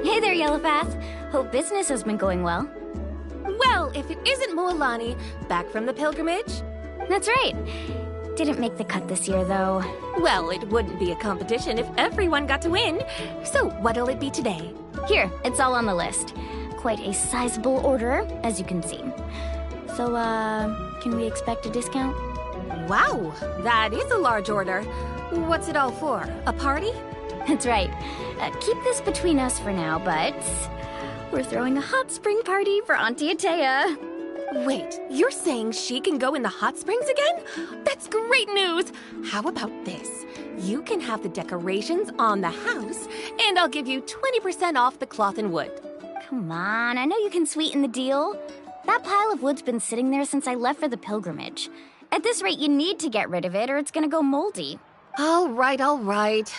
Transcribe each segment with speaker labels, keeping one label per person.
Speaker 1: Hey there, Yellowpath. Hope business has been going well.
Speaker 2: Well, if it isn't Mualani, back from the pilgrimage?
Speaker 1: That's right. Didn't make the cut this year, though.
Speaker 2: Well, it wouldn't be a competition if everyone got to win. So what'll it be today?
Speaker 1: Here, it's all on the list. Quite a sizable order, as you can see. So, can we expect a discount?
Speaker 2: Wow, that is a large order. What's it all for? A party?
Speaker 1: That's right. Keep this between us for now, but we're throwing a hot spring party for Auntie Atea.
Speaker 2: Wait, you're saying she can go in the hot springs again? That's great news! How about this? You can have the decorations on the house, and I'll give you 20% off the cloth and wood.
Speaker 1: Come on, I know you can sweeten the deal. That pile of wood's been sitting there since I left for the pilgrimage. At this rate, you need to get rid of it or it's gonna go moldy.
Speaker 2: All right.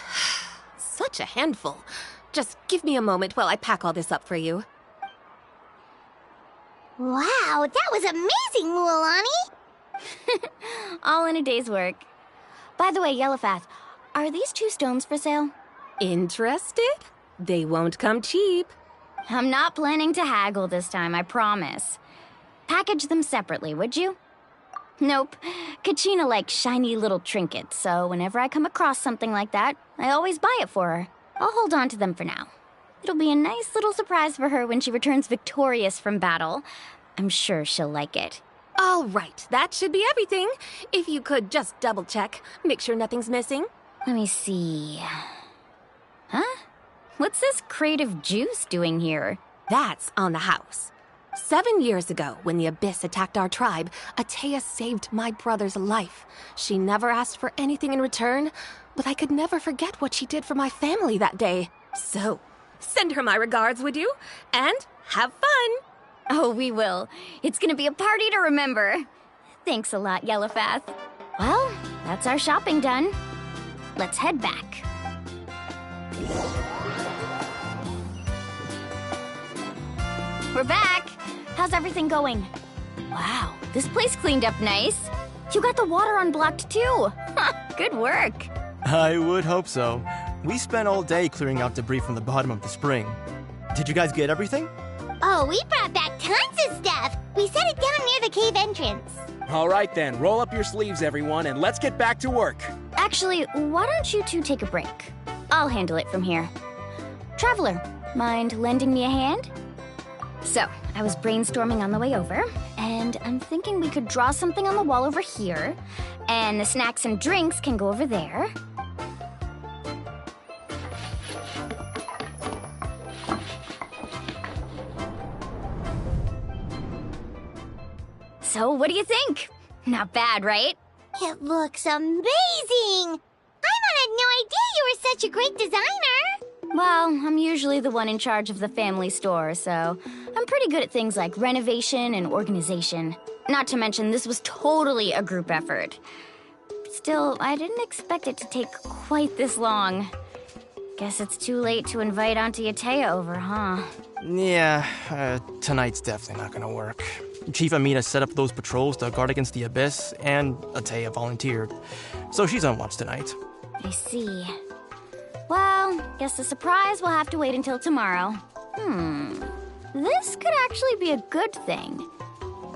Speaker 2: Such a handful. Just give me a moment while I pack all this up for you.
Speaker 3: Wow, that was amazing, Mualani!
Speaker 1: All in a day's work. By the way, Yellowpath, are these 2 stones for sale?
Speaker 2: Interested? They won't come cheap.
Speaker 1: I'm not planning to haggle this time, I promise. Package them separately, would you? Nope. Kachina likes shiny little trinkets, so whenever I come across something like that, I always buy it for her. I'll hold on to them for now. It'll be a nice little surprise for her when she returns victorious from battle. I'm sure she'll like it.
Speaker 2: All right, that should be everything. If you could just double-check, make sure nothing's missing.
Speaker 1: Let me see. Huh? What's this crate of juice doing here?
Speaker 2: That's on the house. 7 years ago, when the Abyss attacked our tribe, Atea saved my brother's life. She never asked for anything in return, but I could never forget what she did for my family that day. So, send her my regards, would you? And have fun!
Speaker 1: Oh, we will. It's gonna be a party to remember. Thanks a lot, Yellowpath. Well, that's our shopping done. Let's head back. We're back! How's everything going? Wow, this place cleaned up nice. You got the water unblocked too. Good work.
Speaker 4: I would hope so. We spent all day clearing out debris from the bottom of the spring. Did you guys get everything?
Speaker 3: Oh, we brought back tons of stuff! We set it down near the cave entrance.
Speaker 5: All right then, roll up your sleeves, everyone, and let's get back to work.
Speaker 1: Actually, why don't you 2 take a break? I'll handle it from here. Traveler, mind lending me a hand? So, I was brainstorming on the way over, and I'm thinking we could draw something on the wall over here, and the snacks and drinks can go over there. So, what do you think? Not bad, right?
Speaker 3: It looks amazing! Paimon had no idea you were such a great designer!
Speaker 1: Well, I'm usually the one in charge of the family store, so I'm pretty good at things like renovation and organization. Not to mention, this was totally a group effort. Still, I didn't expect it to take quite this long. Guess it's too late to invite Auntie Atea over, huh?
Speaker 4: Yeah, tonight's definitely not gonna work. Chief Amina set up those patrols to guard against the Abyss, and Atea volunteered. So she's on watch tonight.
Speaker 1: I see. Well, guess the surprise will have to wait until tomorrow. This could actually be a good thing.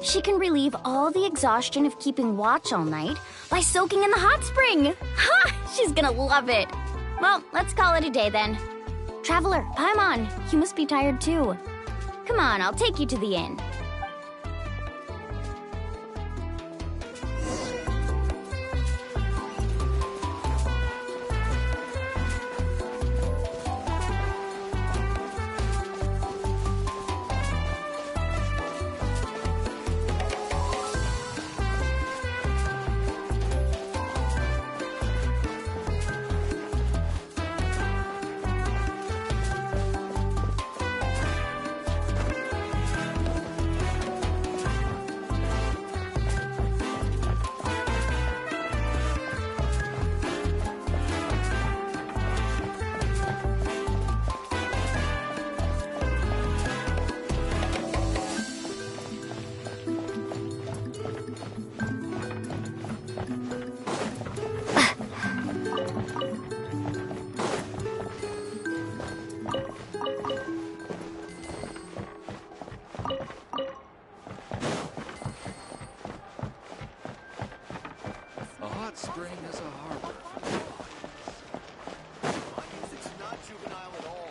Speaker 1: She can relieve all the exhaustion of keeping watch all night by soaking in the hot spring. Ha! She's gonna love it. Well, let's call it a day then. Traveler, Paimon, you must be tired too. Come on, I'll take you to the inn.
Speaker 6: A hot spring is a harbor.
Speaker 4: It's not juvenile at all.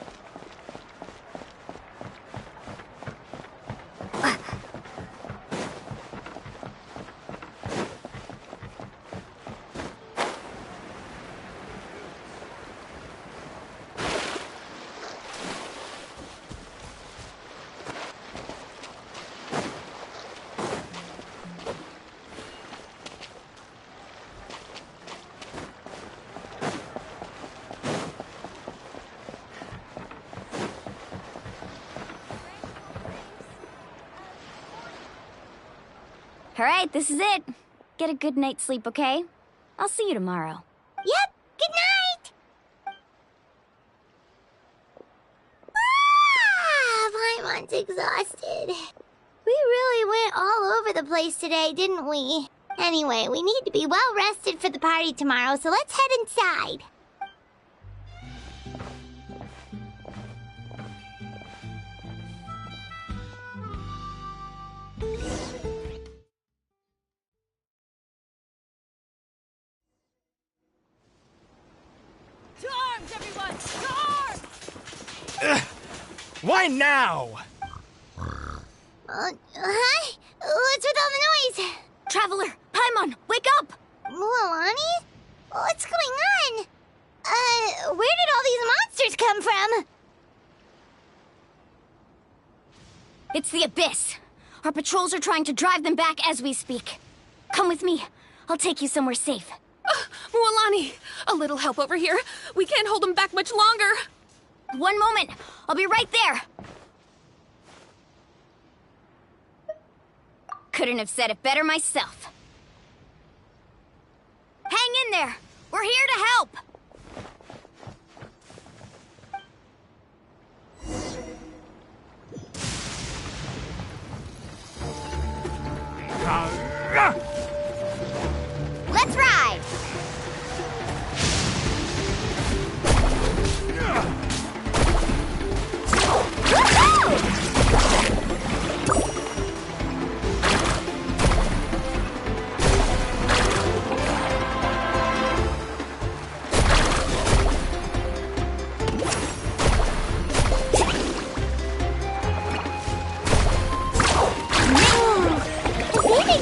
Speaker 1: All right, this is it. Get a good night's sleep, okay? I'll see you tomorrow.
Speaker 3: Yep, good night! Paimon's exhausted. We really went all over the place today, didn't we? Anyway, we need to be well rested for the party tomorrow, so let's head inside.
Speaker 2: To arms, everyone! To arms!
Speaker 4: Why now?
Speaker 3: Hi? What's with all the noise?
Speaker 1: Traveler, Paimon, wake up!
Speaker 3: Mualani? What's going on? Where did all these monsters come from?
Speaker 1: It's the Abyss. Our patrols are trying to drive them back as we speak. Come with me. I'll take you somewhere safe.
Speaker 2: Mualani, a little help over here. We can't hold them back much longer.
Speaker 1: One moment. I'll be right there. Couldn't have said it better myself. Hang in there. We're here to help. Let's ride.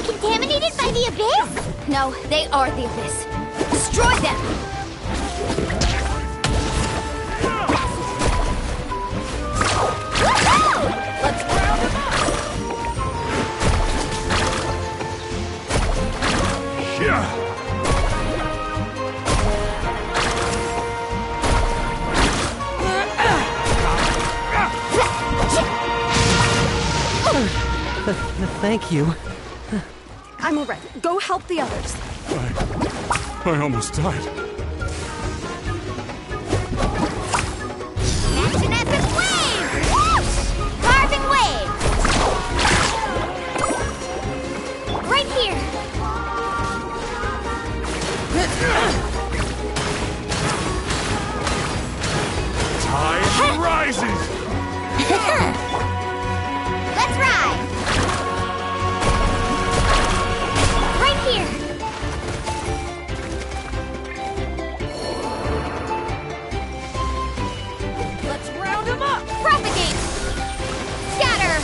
Speaker 3: Contaminated by the Abyss?
Speaker 1: No, they are the Abyss. Destroy them! Let's round them up!
Speaker 4: Thank you.
Speaker 2: I'm alright. Go help the others.
Speaker 6: I almost died.
Speaker 3: Action epic wave! Whoosh! Carving wave! Right here!
Speaker 6: Tide rises!
Speaker 3: Let's ride! Right here!
Speaker 2: Let's round them up!
Speaker 3: Propagate! Scatter!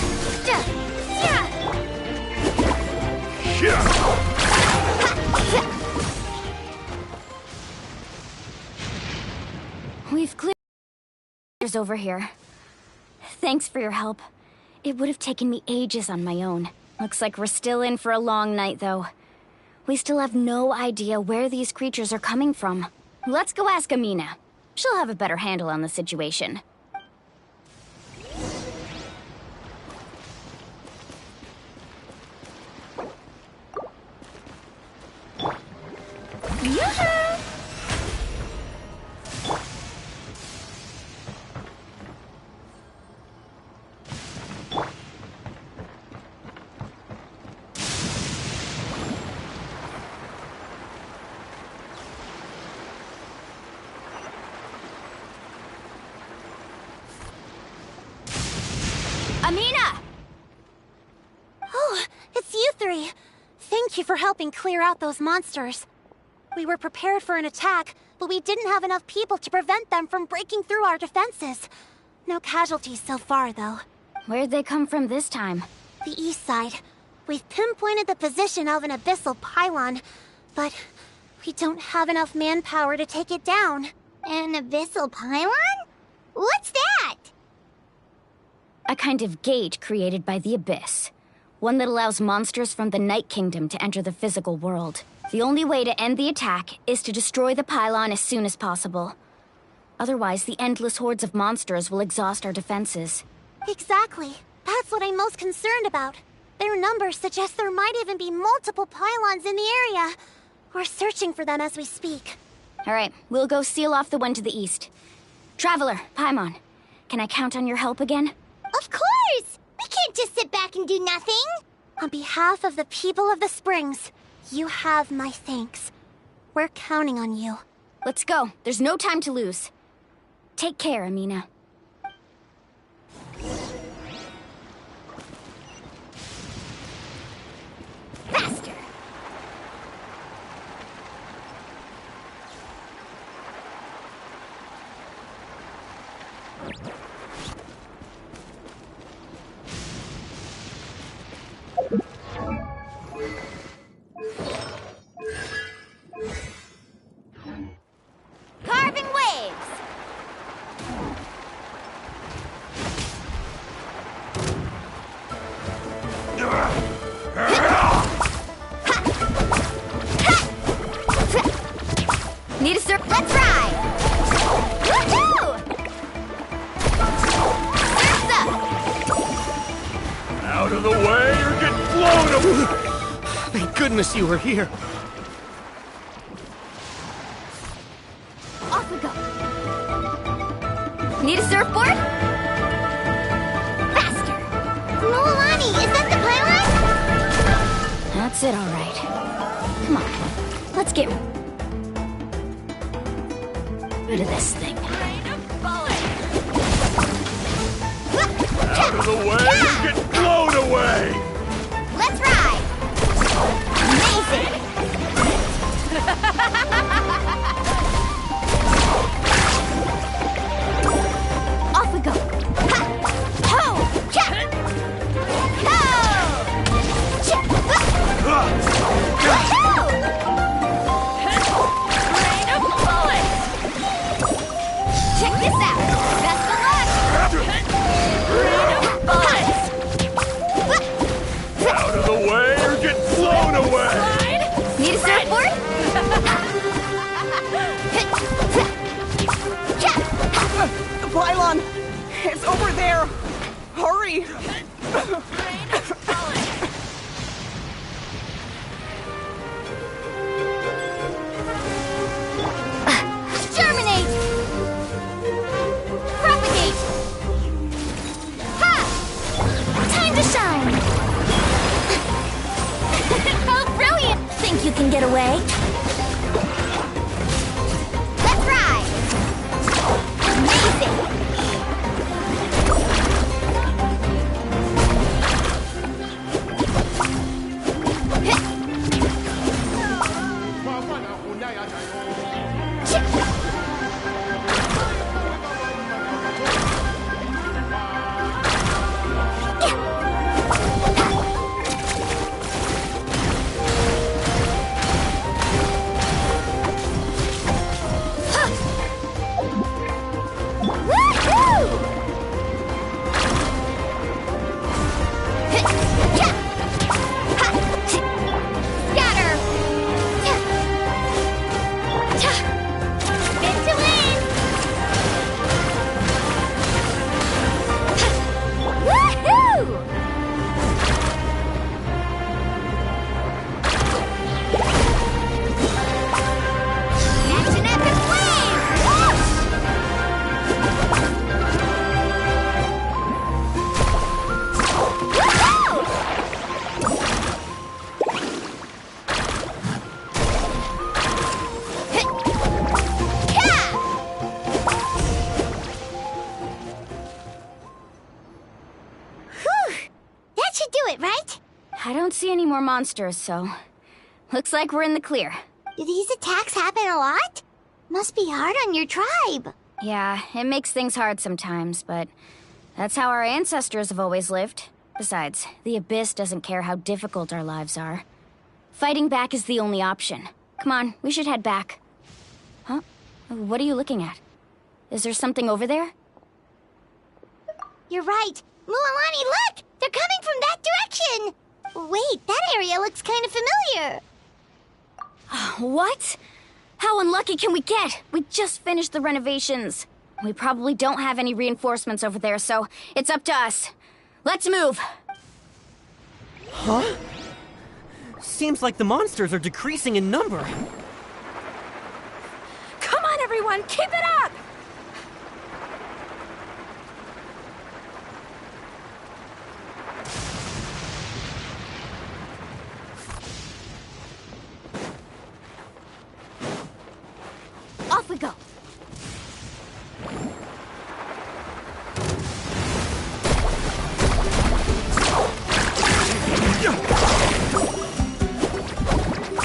Speaker 1: We've cleared over here. Thanks for your help. It would have taken me ages on my own. Looks like we're still in for a long night, though. We still have no idea where these creatures are coming from. Let's go ask Amina. She'll have a better handle on the situation. Amina!
Speaker 3: Oh, it's you three. Thank you for helping clear out those monsters. We were prepared for an attack, but we didn't have enough people to prevent them from breaking through our defenses. No casualties so far, though.
Speaker 1: Where'd they come from this time?
Speaker 3: The east side. We've pinpointed the position of an abyssal pylon, but we don't have enough manpower to take it down. An abyssal pylon? What's that?
Speaker 1: A kind of gate created by the Abyss. One that allows monsters from the Night Kingdom to enter the physical world. The only way to end the attack is to destroy the pylon as soon as possible. Otherwise, the endless hordes of monsters will exhaust our defenses.
Speaker 3: Exactly. That's what I'm most concerned about. Their numbers suggest there might even be multiple pylons in the area. We're searching for them as we speak.
Speaker 1: All right, we'll go seal off the one to the east. Traveler, Paimon, can I count on your help again?
Speaker 3: Of course! We can't just sit back and do nothing! On behalf of the people of the Springs, you have my thanks. We're counting on you.
Speaker 1: Let's go. There's no time to lose. Take care, Amina.
Speaker 3: Faster! Carving waves!
Speaker 1: Need a surf?
Speaker 3: Let's ride! Woohoo! Surf's up!
Speaker 6: Out of the way or get blown away!
Speaker 4: Thank goodness you were here.
Speaker 1: Off we go. Need a surfboard?
Speaker 3: Faster! Lualani, is that the pylon?
Speaker 1: That's it, all right. Come on, let's get rid of this thing.
Speaker 6: Out of the way or get blown away!
Speaker 3: Let's ride! Amazing!
Speaker 1: Off we go.
Speaker 3: Ha! Ho! Cha! Ho! Cha! Woohoo! Check this out! Best of luck!
Speaker 6: Out of the way or get blown away!
Speaker 1: Need a surfboard?
Speaker 7: The pylon! It's over there! Hurry!
Speaker 3: it, right?
Speaker 1: I don't see any more monsters, so... Looks like we're in the clear.
Speaker 3: Do these attacks happen a lot? Must be hard on your tribe.
Speaker 1: Yeah, it makes things hard sometimes, but... That's how our ancestors have always lived. Besides, the Abyss doesn't care how difficult our lives are. Fighting back is the only option. Come on, we should head back. Huh? What are you looking at? Is there something over there?
Speaker 3: You're right. Mualani, look! They're coming from that direction! Wait, that area looks kind of familiar.
Speaker 1: What? How unlucky can we get? We just finished the renovations. We probably don't have any reinforcements over there, so it's up to us. Let's move!
Speaker 8: Huh? Seems like the monsters are decreasing in number.
Speaker 2: Come on, everyone, keep it up!
Speaker 1: Off we go!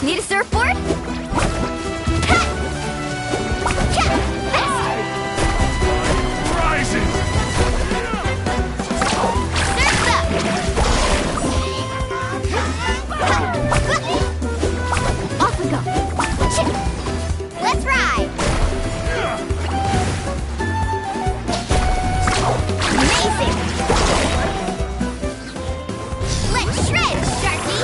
Speaker 1: Need a surfboard?
Speaker 6: Rising!
Speaker 1: Surf's up! Off we go! Let's ride! Amazing! Let's shred, Sharky!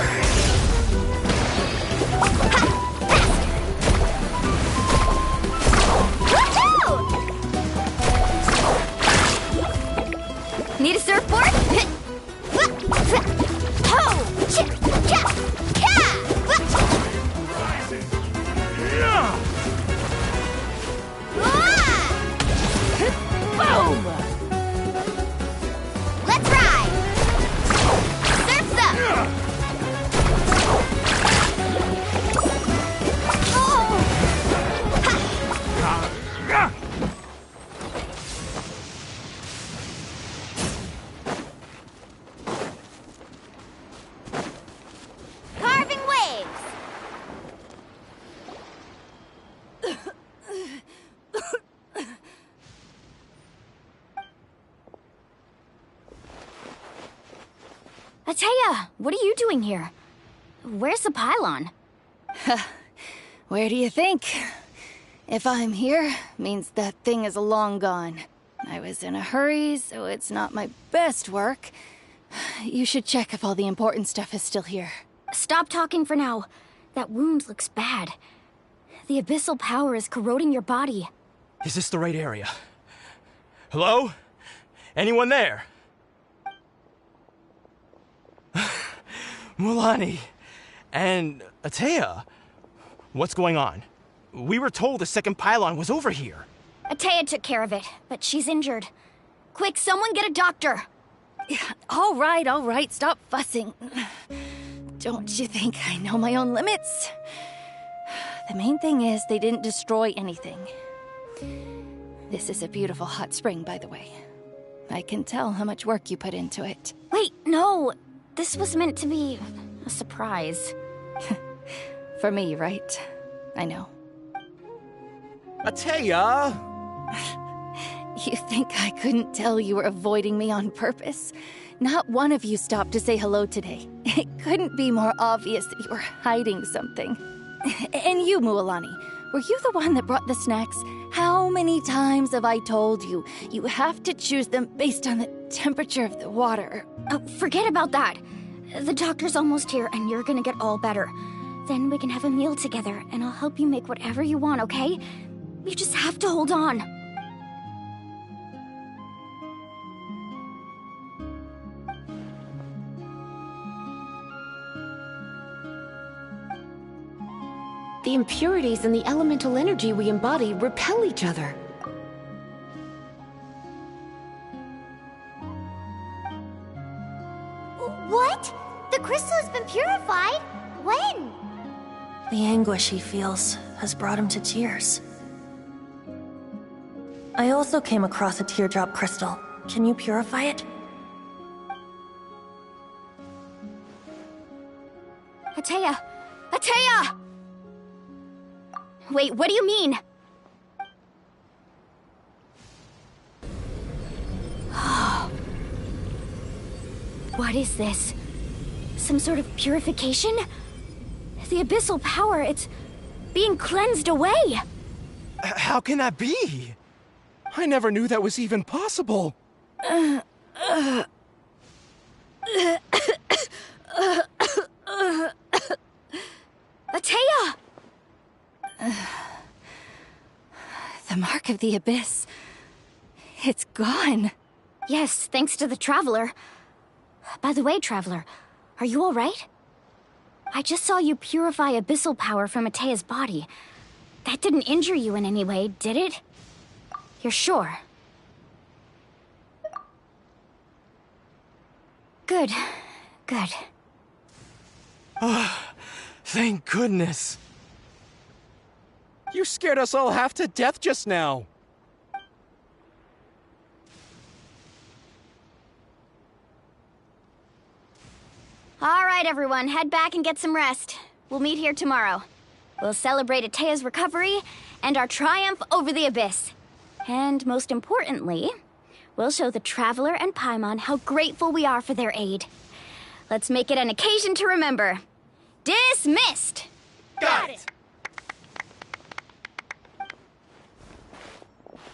Speaker 1: Need a surfboard? Ho! Boom! Let's ride! Surf's up! Oh! Carving waves! Ateya, what are you doing here? Where's the pylon?
Speaker 9: Where do you think? If I'm here, means that thing is long gone. I was in a hurry, so it's not my best work. You should check if all the important stuff is still here.
Speaker 1: Stop talking for now. That wound looks bad. The abyssal power is corroding your body.
Speaker 4: Is this the right area? Hello? Anyone there? Mulani and Ateya. What's going on? We were told the second pylon was over here.
Speaker 1: Ateya took care of it, but she's injured. Quick, someone get a doctor!
Speaker 9: All right, stop fussing. Don't you think I know my own limits? The main thing is they didn't destroy anything. This is a beautiful hot spring, by the way. I can tell how much work you put into it.
Speaker 1: Wait, no! This was meant to be a surprise.
Speaker 9: For me, right? I know.
Speaker 5: Ateya!
Speaker 9: You think I couldn't tell you were avoiding me on purpose? Not one of you stopped to say hello today. It couldn't be more obvious that you were hiding something. And you, Mualani, were you the one that brought the snacks? How many times have I told you? You have to choose them based on the temperature of the water.
Speaker 1: Forget about that. The doctor's almost here, and you're gonna get all better. Then we can have a meal together, and I'll help you make whatever you want, okay? You just have to hold on.
Speaker 2: The impurities and the elemental energy we embody repel each other.
Speaker 3: What? The crystal has been purified? When?
Speaker 10: The anguish he feels has brought him to tears. I also came across a teardrop crystal. Can you purify it?
Speaker 1: Atea! Atea! Wait, what do you mean? What is this? Some sort of purification? The abyssal power, it's being cleansed away!
Speaker 5: How can that be? I never knew that was even possible.
Speaker 1: Atea!
Speaker 9: The mark of the abyss. It's gone.
Speaker 1: Yes, thanks to the Traveler. By the way, Traveler, are you alright? I just saw you purify abyssal power from Atea's body. That didn't injure you in any way, did it? You're sure? Good. Good.
Speaker 4: Thank goodness.
Speaker 5: You scared us all half to death just now.
Speaker 1: All right, everyone, head back and get some rest. We'll meet here tomorrow. We'll celebrate Atea's recovery and our triumph over the abyss. And most importantly, we'll show the Traveler and Paimon how grateful we are for their aid. Let's make it an occasion to remember. Dismissed!
Speaker 4: Got it!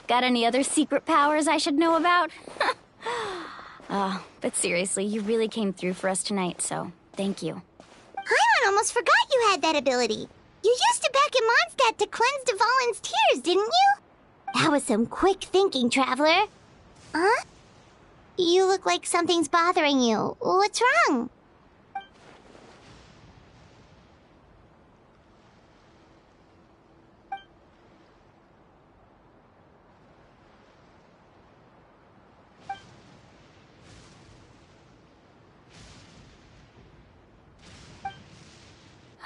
Speaker 1: Got any other secret powers I should know about? But seriously, you really came through for us tonight, so thank you.
Speaker 3: Paimon almost forgot you had that ability. You used it back in Mondstadt to cleanse Dvalin's tears, didn't you? That was some quick thinking, Traveler. Huh? You look like something's bothering you. What's wrong?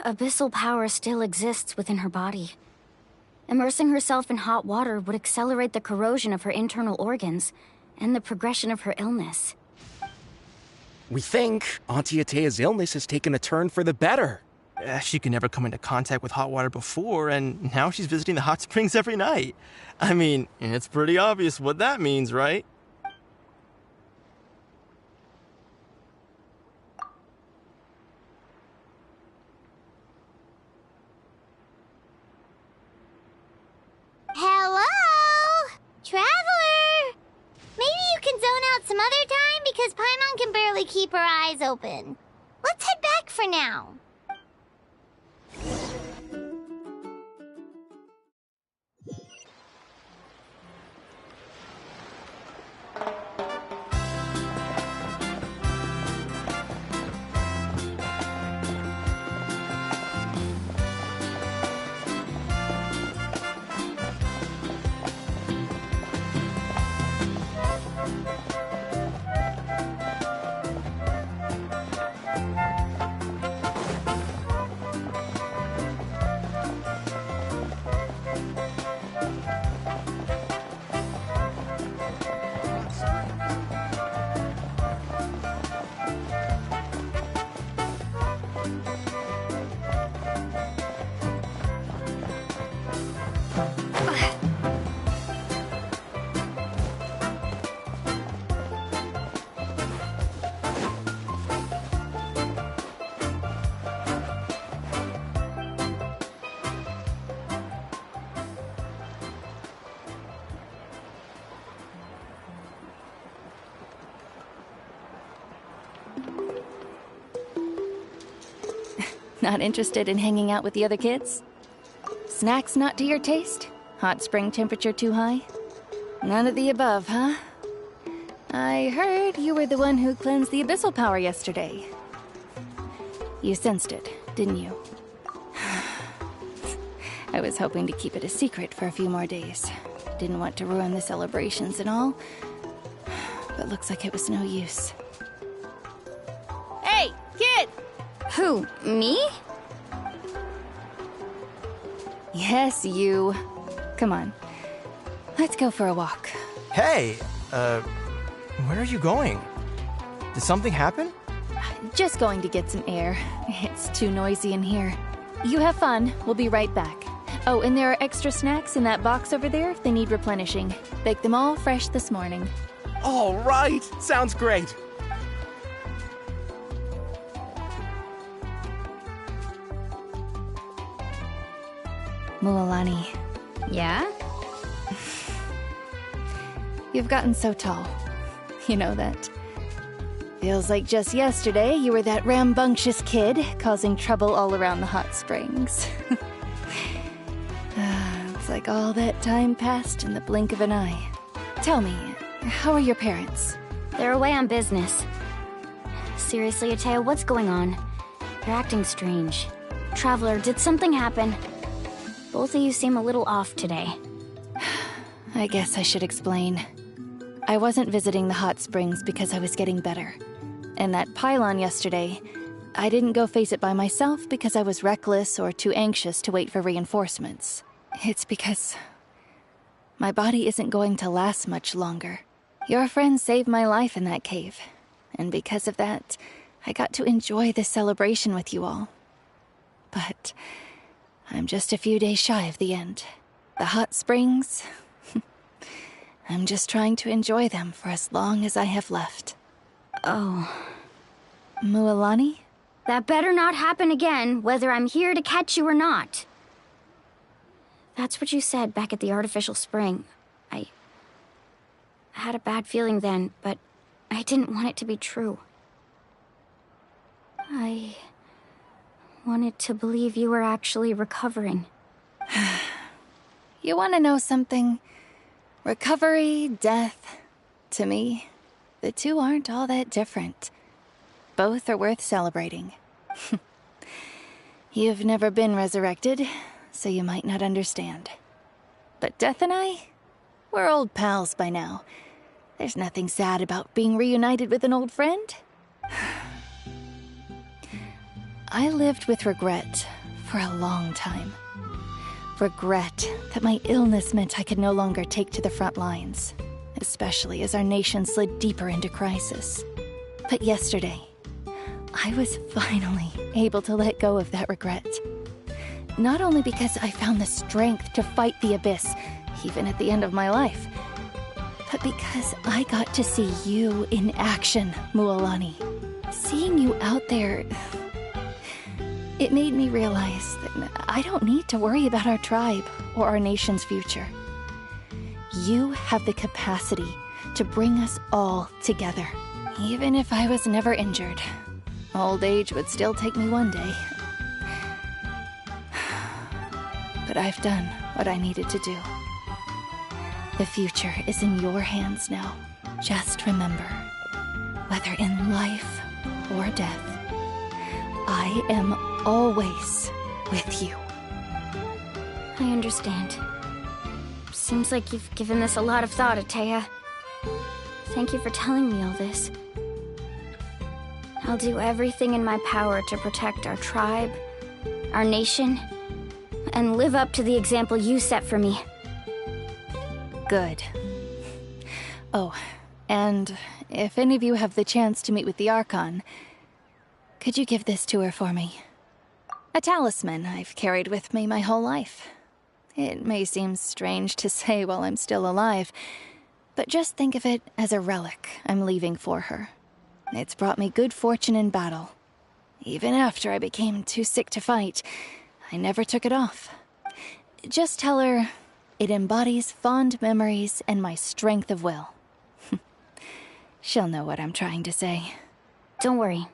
Speaker 1: Abyssal power still exists within her body. Immersing herself in hot water would accelerate the corrosion of her internal organs and the progression of her illness.
Speaker 5: We think Auntie Atea's illness has taken a turn for the better.
Speaker 4: She could never come into contact with hot water before, and now she's visiting the hot springs every night. I mean, it's pretty obvious what that means, right?
Speaker 3: Hello? Traveler? Maybe you can zone out some other time because Paimon can barely keep her eyes open. Let's head back for now.
Speaker 9: Not interested in hanging out with the other kids? Snacks not to your taste? Hot spring temperature too high? None of the above, huh? I heard you were the one who cleansed the abyssal power yesterday. You sensed it, didn't you? I was hoping to keep it a secret for a few more days. Didn't want to ruin the celebrations and all. But looks like it was no use. Hey, kid!
Speaker 1: Who, me?
Speaker 9: Yes, you. Come on. Let's go for a walk.
Speaker 4: Hey, where are you going? Did something happen?
Speaker 9: Just going to get some air. It's too noisy in here. You have fun. We'll be right back. Oh, and there are extra snacks in that box over there if they need replenishing. Baked them all fresh this morning.
Speaker 5: All right, sounds great.
Speaker 9: Mualani,
Speaker 1: Yeah?
Speaker 9: you've gotten so tall. You know that. Feels like just yesterday you were that rambunctious kid causing trouble all around the hot springs. It's like all that time passed in the blink of an eye. Tell me, how are your parents?
Speaker 1: They're away on business. Seriously, Atea, what's going on? You're acting strange. Traveler, did something happen? Both of you seem a little off today.
Speaker 9: I guess I should explain. I wasn't visiting the hot springs because I was getting better. And that pylon yesterday, I didn't go face it by myself because I was reckless or too anxious to wait for reinforcements. It's because my body isn't going to last much longer. Your friend saved my life in that cave. And because of that, I got to enjoy this celebration with you all. But I'm just a few days shy of the end. The hot springs, I'm just trying to enjoy them for as long as I have left.
Speaker 1: Oh.
Speaker 9: Mualani?
Speaker 1: That better not happen again, whether I'm here to catch you or not. That's what you said back at the artificial spring. I had a bad feeling then, but I didn't want it to be true. I wanted to believe you were actually recovering.
Speaker 9: You want to know something? Recovery, death, to me, the two aren't all that different. Both are worth celebrating. You've never been resurrected, so you might not understand. But Death and I, we're old pals by now. There's nothing sad about being reunited with an old friend. I lived with regret for a long time. Regret that my illness meant I could no longer take to the front lines, especially as our nation slid deeper into crisis. But yesterday, I was finally able to let go of that regret. Not only because I found the strength to fight the abyss, even at the end of my life, but because I got to see you in action, Mualani. Seeing you out there, it made me realize that I don't need to worry about our tribe or our nation's future. You have the capacity to bring us all together. Even if I was never injured, old age would still take me one day. But I've done what I needed to do. The future is in your hands now. Just remember, whether in life or death, I am always with you.
Speaker 1: I understand. Seems like you've given this a lot of thought, Atea. Thank you for telling me all this. I'll do everything in my power to protect our tribe, our nation, and live up to the example you set for me.
Speaker 9: Good. Oh, and if any of you have the chance to meet with the Archon, could you give this to her for me? A talisman I've carried with me my whole life. It may seem strange to say while I'm still alive, but just think of it as a relic I'm leaving for her. It's brought me good fortune in battle. Even after I became too sick to fight, I never took it off. Just tell her it embodies fond memories and my strength of will. She'll know what I'm trying to say.
Speaker 1: Don't worry.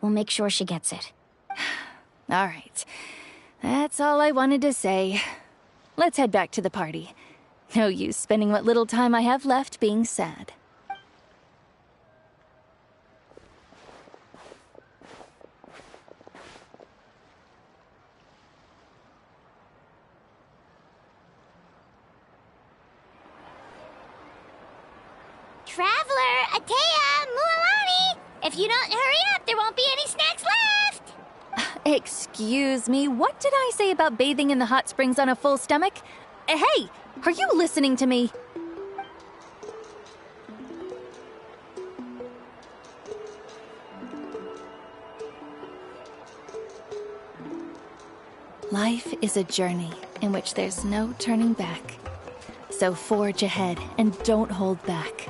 Speaker 1: We'll make sure she gets it.
Speaker 9: All right. That's all I wanted to say. Let's head back to the party. No use spending what little time I have left being sad.
Speaker 3: Traveler, Atea, Mualani! If you don't hurry up, there won't be any snacks left!
Speaker 9: Excuse me, what did I say about bathing in the hot springs on a full stomach? Hey, are you listening to me? Life is a journey in which there's no turning back. So forge ahead and don't hold back.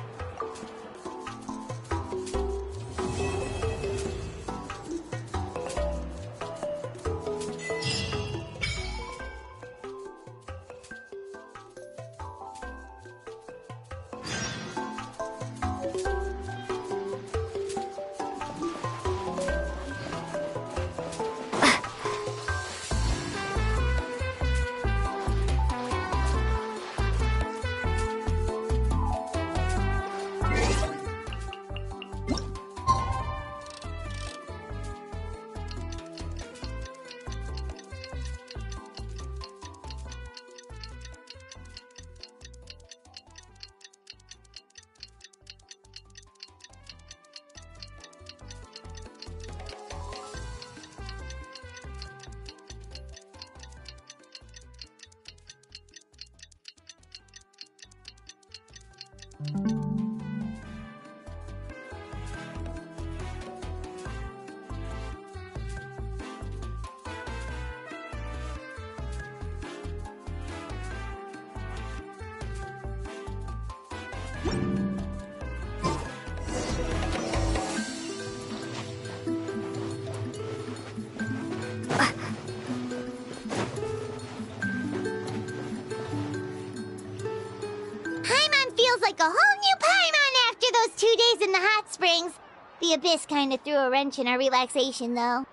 Speaker 3: Like a whole new Paimon after those 2 days in the hot springs. The Abyss kind of threw a wrench in our relaxation, though.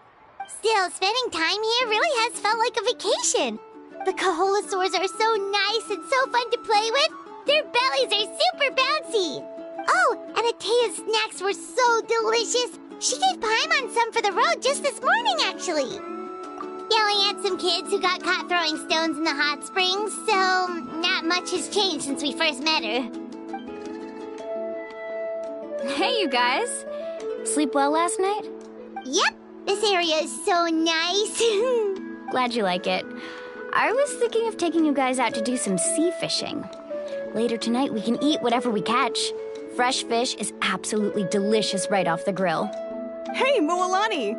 Speaker 3: Still, spending time here really has felt like a vacation. The Kaholosaurs are so nice and so fun to play with. Their bellies are super bouncy. Oh, and Atea's snacks were so delicious. She gave Paimon some for the road just this morning, actually. Yelling at some kids who got caught throwing stones in the hot springs, so not much has changed since we first met her.
Speaker 1: Hey, you guys. Sleep well last night?
Speaker 3: Yep, this area is so nice.
Speaker 1: Glad you like it. I was thinking of taking you guys out to do some sea fishing. Later tonight, we can eat whatever we catch. Fresh fish is absolutely delicious right off the grill.
Speaker 11: Hey, Mualani!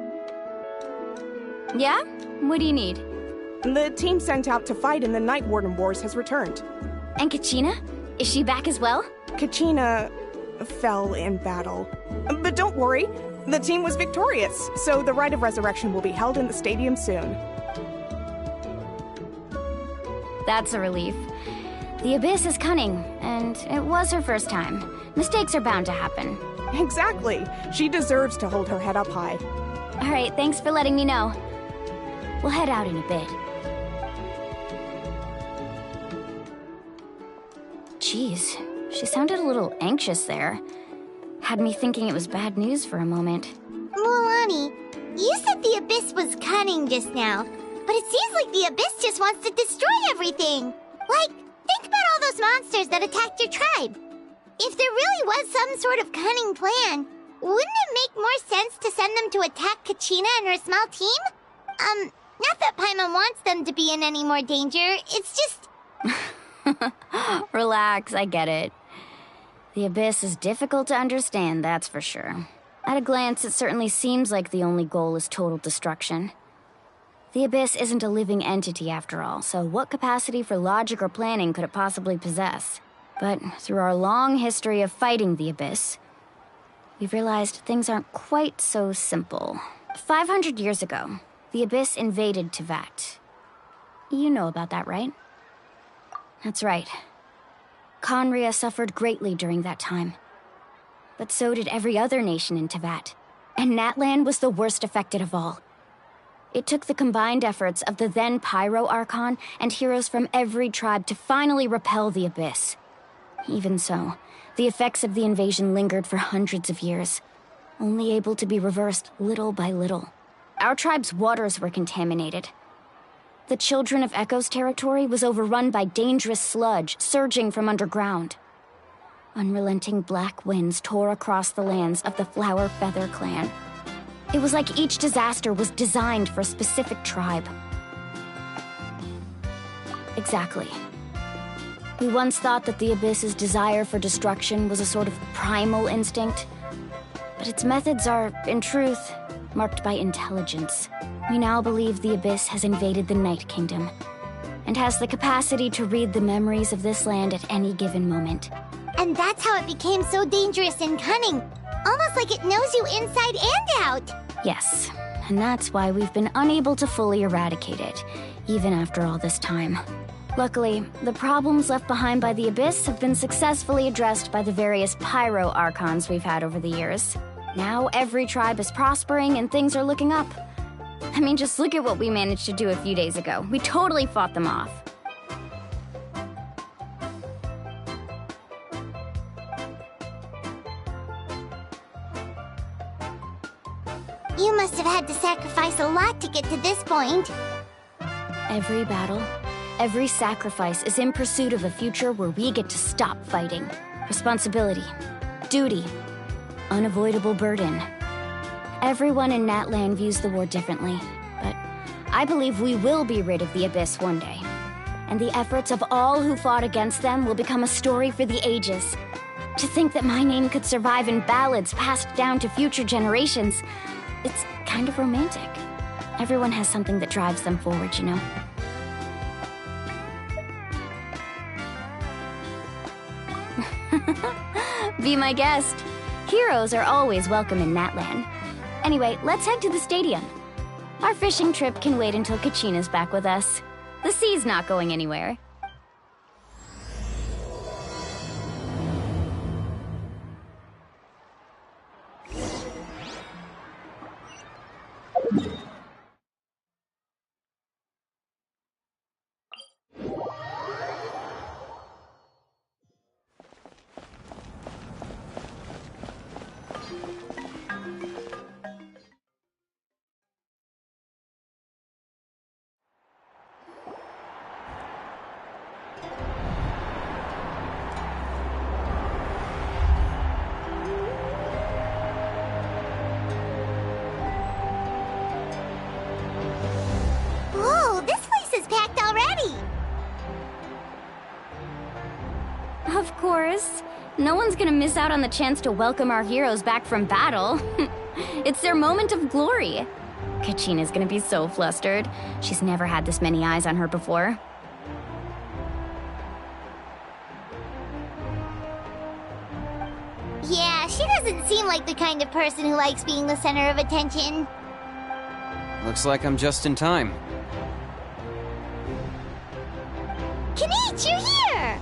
Speaker 1: Yeah? What do you need?
Speaker 11: The team sent out to fight in the Night Warden Wars has returned.
Speaker 1: And Kachina? Is she back as well?
Speaker 11: Kachina fell in battle. But don't worry, the team was victorious, so the Rite of Resurrection will be held in the stadium soon.
Speaker 1: That's a relief. The Abyss is cunning, and it was her first time. Mistakes are bound to happen.
Speaker 11: Exactly. She deserves to hold her head up high.
Speaker 1: All right, thanks for letting me know. We'll head out in a bit. Jeez, she sounded a little anxious there. Had me thinking it was bad news for a moment.
Speaker 3: Mualani, you said the Abyss was cunning just now, but it seems like the Abyss just wants to destroy everything. Like, think about all those monsters that attacked your tribe. If there really was some sort of cunning plan, wouldn't it make more sense to send them to attack Kachina and her small team? Not that Paimon wants them to be in any more danger, it's just...
Speaker 1: Relax, I get it. The Abyss is difficult to understand, that's for sure. At a glance, it certainly seems like the only goal is total destruction. The Abyss isn't a living entity after all, so what capacity for logic or planning could it possibly possess? But through our long history of fighting the Abyss, we've realized things aren't quite so simple. 500 years ago, the Abyss invaded Teyvat. You know about that, right? That's right. Conria suffered greatly during that time. But so did every other nation in Teyvat. And Natlan was the worst affected of all. It took the combined efforts of the then Pyro Archon and heroes from every tribe to finally repel the Abyss. Even so, the effects of the invasion lingered for hundreds of years, only able to be reversed little by little. Our tribe's waters were contaminated. The Children of Echo's territory was overrun by dangerous sludge surging from underground. Unrelenting black winds tore across the lands of the Flower Feather clan. It was like each disaster was designed for a specific tribe. Exactly. We once thought that the Abyss's desire for destruction was a sort of primal instinct, but its methods are, in truth, marked by intelligence. We now believe the Abyss has invaded the Night Kingdom, and has the capacity to read the memories of this land at any given moment.
Speaker 3: And that's how it became so dangerous and cunning. Almost like it knows you inside and out.
Speaker 1: Yes, and that's why we've been unable to fully eradicate it, even after all this time. Luckily, the problems left behind by the Abyss have been successfully addressed by the various pyro archons we've had over the years. Now every tribe is prospering and things are looking up. I mean, just look at what we managed to do a few days ago. We totally fought them off.
Speaker 3: You must have had to sacrifice a lot to get to this point.
Speaker 1: Every battle, every sacrifice is in pursuit of a future where we get to stop fighting. Responsibility, duty, unavoidable burden. Everyone in Natlan views the war differently, but I believe we will be rid of the Abyss one day. And the efforts of all who fought against them will become a story for the ages. To think that my name could survive in ballads passed down to future generations, it's kind of romantic. Everyone has something that drives them forward, you know? Be my guest. Heroes are always welcome in Natlan. Anyway, let's head to the stadium. Our fishing trip can wait until Kachina's back with us. The sea's not going anywhere.
Speaker 3: Whoa, this place is packed already!
Speaker 1: Of course. No one's gonna miss out on the chance to welcome our heroes back from battle. It's their moment of glory. Kachina's gonna be so flustered. She's never had this many eyes on her before.
Speaker 3: Yeah, she doesn't seem like the kind of person who likes being the center of attention.
Speaker 12: Looks like I'm just in time.
Speaker 3: Kinich, you're here!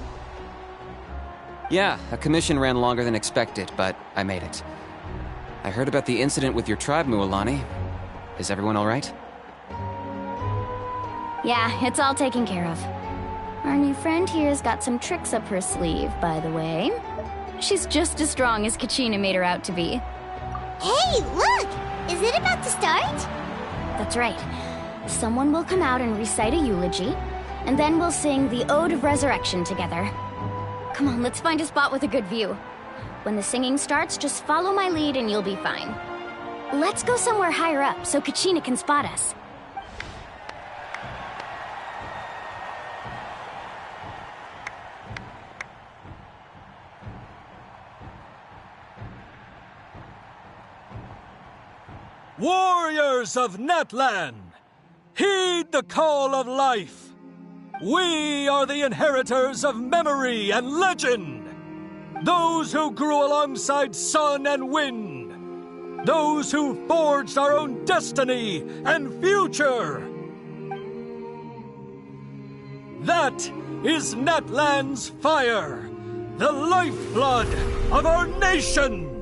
Speaker 12: Yeah, a commission ran longer than expected, but I made it. I heard about the incident with your tribe, Mualani. Is everyone all right?
Speaker 1: Yeah, it's all taken care of. Our new friend here's got some tricks up her sleeve, by the way. She's just as strong as Kachina made her out to be.
Speaker 3: Hey, look! Is it about to start?
Speaker 1: That's right. Someone will come out and recite a eulogy, and then we'll sing the Ode of Resurrection together. Come on, let's find a spot with a good view. When the singing starts, just follow my lead and you'll be fine. Let's go somewhere higher up so Kachina can spot us.
Speaker 6: Warriors of Natlan, heed the call of life. We are the inheritors of memory and legend. Those who grew alongside sun and wind. Those who forged our own destiny and future. That is Natlan's fire, the lifeblood of our nation.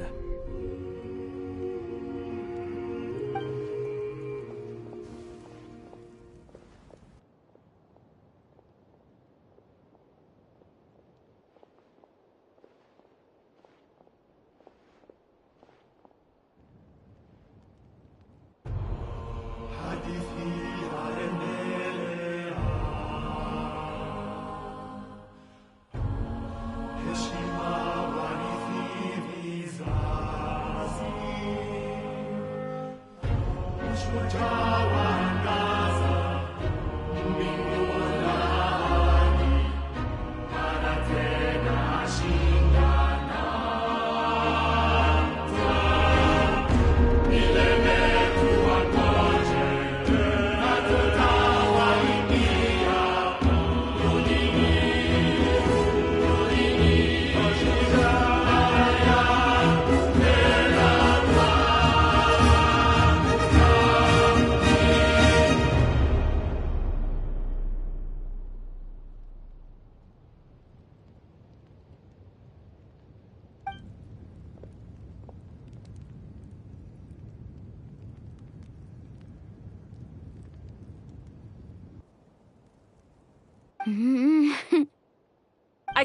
Speaker 13: I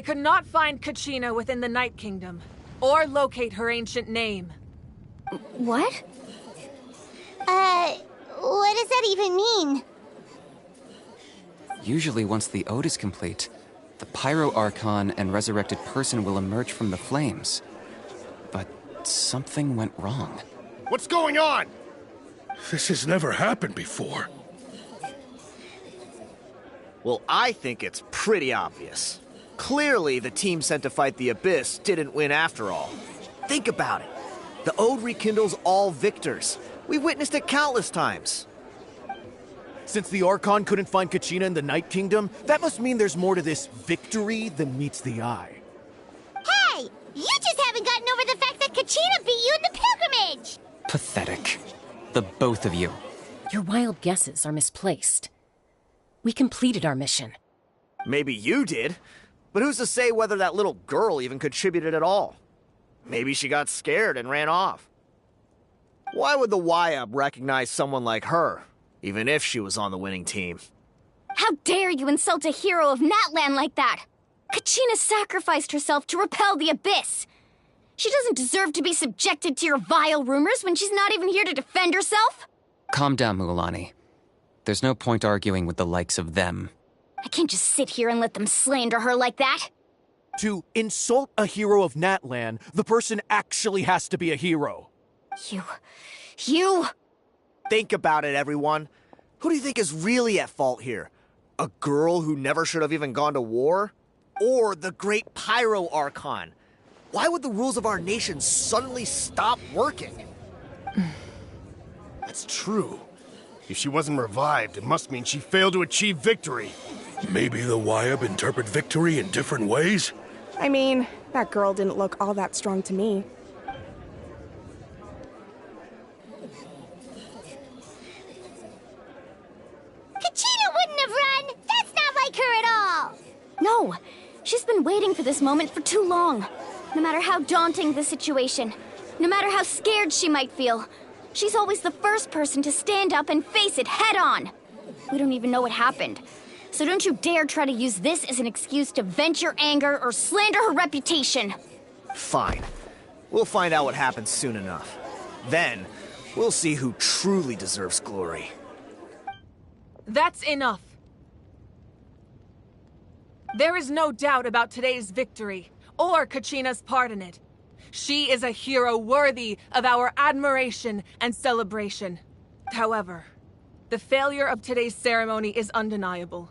Speaker 13: could not find Kachina within the Night Kingdom, or locate her ancient name.
Speaker 1: What?
Speaker 3: What does that even mean?
Speaker 12: Usually once the ode is complete, the Pyro Archon and resurrected person will emerge from the flames. But something went wrong.
Speaker 14: What's going on? This has never happened before.
Speaker 15: Well, I think it's pretty obvious. Clearly, the team sent to fight the Abyss didn't win after all. Think about it. The Ode rekindles all victors. We've witnessed it countless times.
Speaker 5: Since the Archon couldn't find Kachina in the Night Kingdom, that must mean there's more to this victory than meets the eye.
Speaker 3: Hey! You just haven't gotten over the fact that Kachina beat you in the pilgrimage!
Speaker 12: Pathetic. The both of you.
Speaker 16: Your wild guesses are misplaced. We completed our mission.
Speaker 15: Maybe you did, but who's to say whether that little girl even contributed at all? Maybe she got scared and ran off. Why would the YUB recognize someone like her, even if she was on the winning team?
Speaker 1: How dare you insult a hero of Natlan like that? Kachina sacrificed herself to repel the Abyss. She doesn't deserve to be subjected to your vile rumors when she's not even here to defend herself.
Speaker 12: Calm down, Mualani. There's no point arguing with the likes of them.
Speaker 1: I can't just sit here and let them slander her like that.
Speaker 5: To insult a hero of Natlan, the person actually has to be a hero.
Speaker 1: You...
Speaker 15: Think about it, everyone. Who do you think is really at fault here? A girl who never should have even gone to war? Or the great Pyro Archon? Why would the rules of our nation suddenly stop working?
Speaker 14: That's true. If she wasn't revived, it must mean she failed to achieve victory. Maybe the YUB interpret victory in different ways?
Speaker 11: I mean, that girl didn't look all that strong to me.
Speaker 3: Kachina wouldn't have run! That's not like her at all!
Speaker 1: No, she's been waiting for this moment for too long. No matter how daunting the situation, no matter how scared she might feel, she's always the first person to stand up and face it head on. We don't even know what happened. So don't you dare try to use this as an excuse to vent your anger or slander her reputation.
Speaker 15: Fine. We'll find out what happens soon enough. Then, we'll see who truly deserves glory.
Speaker 13: That's enough. There is no doubt about today's victory, or Kachina's part in it. She is a hero worthy of our admiration and celebration. However, the failure of today's ceremony is undeniable.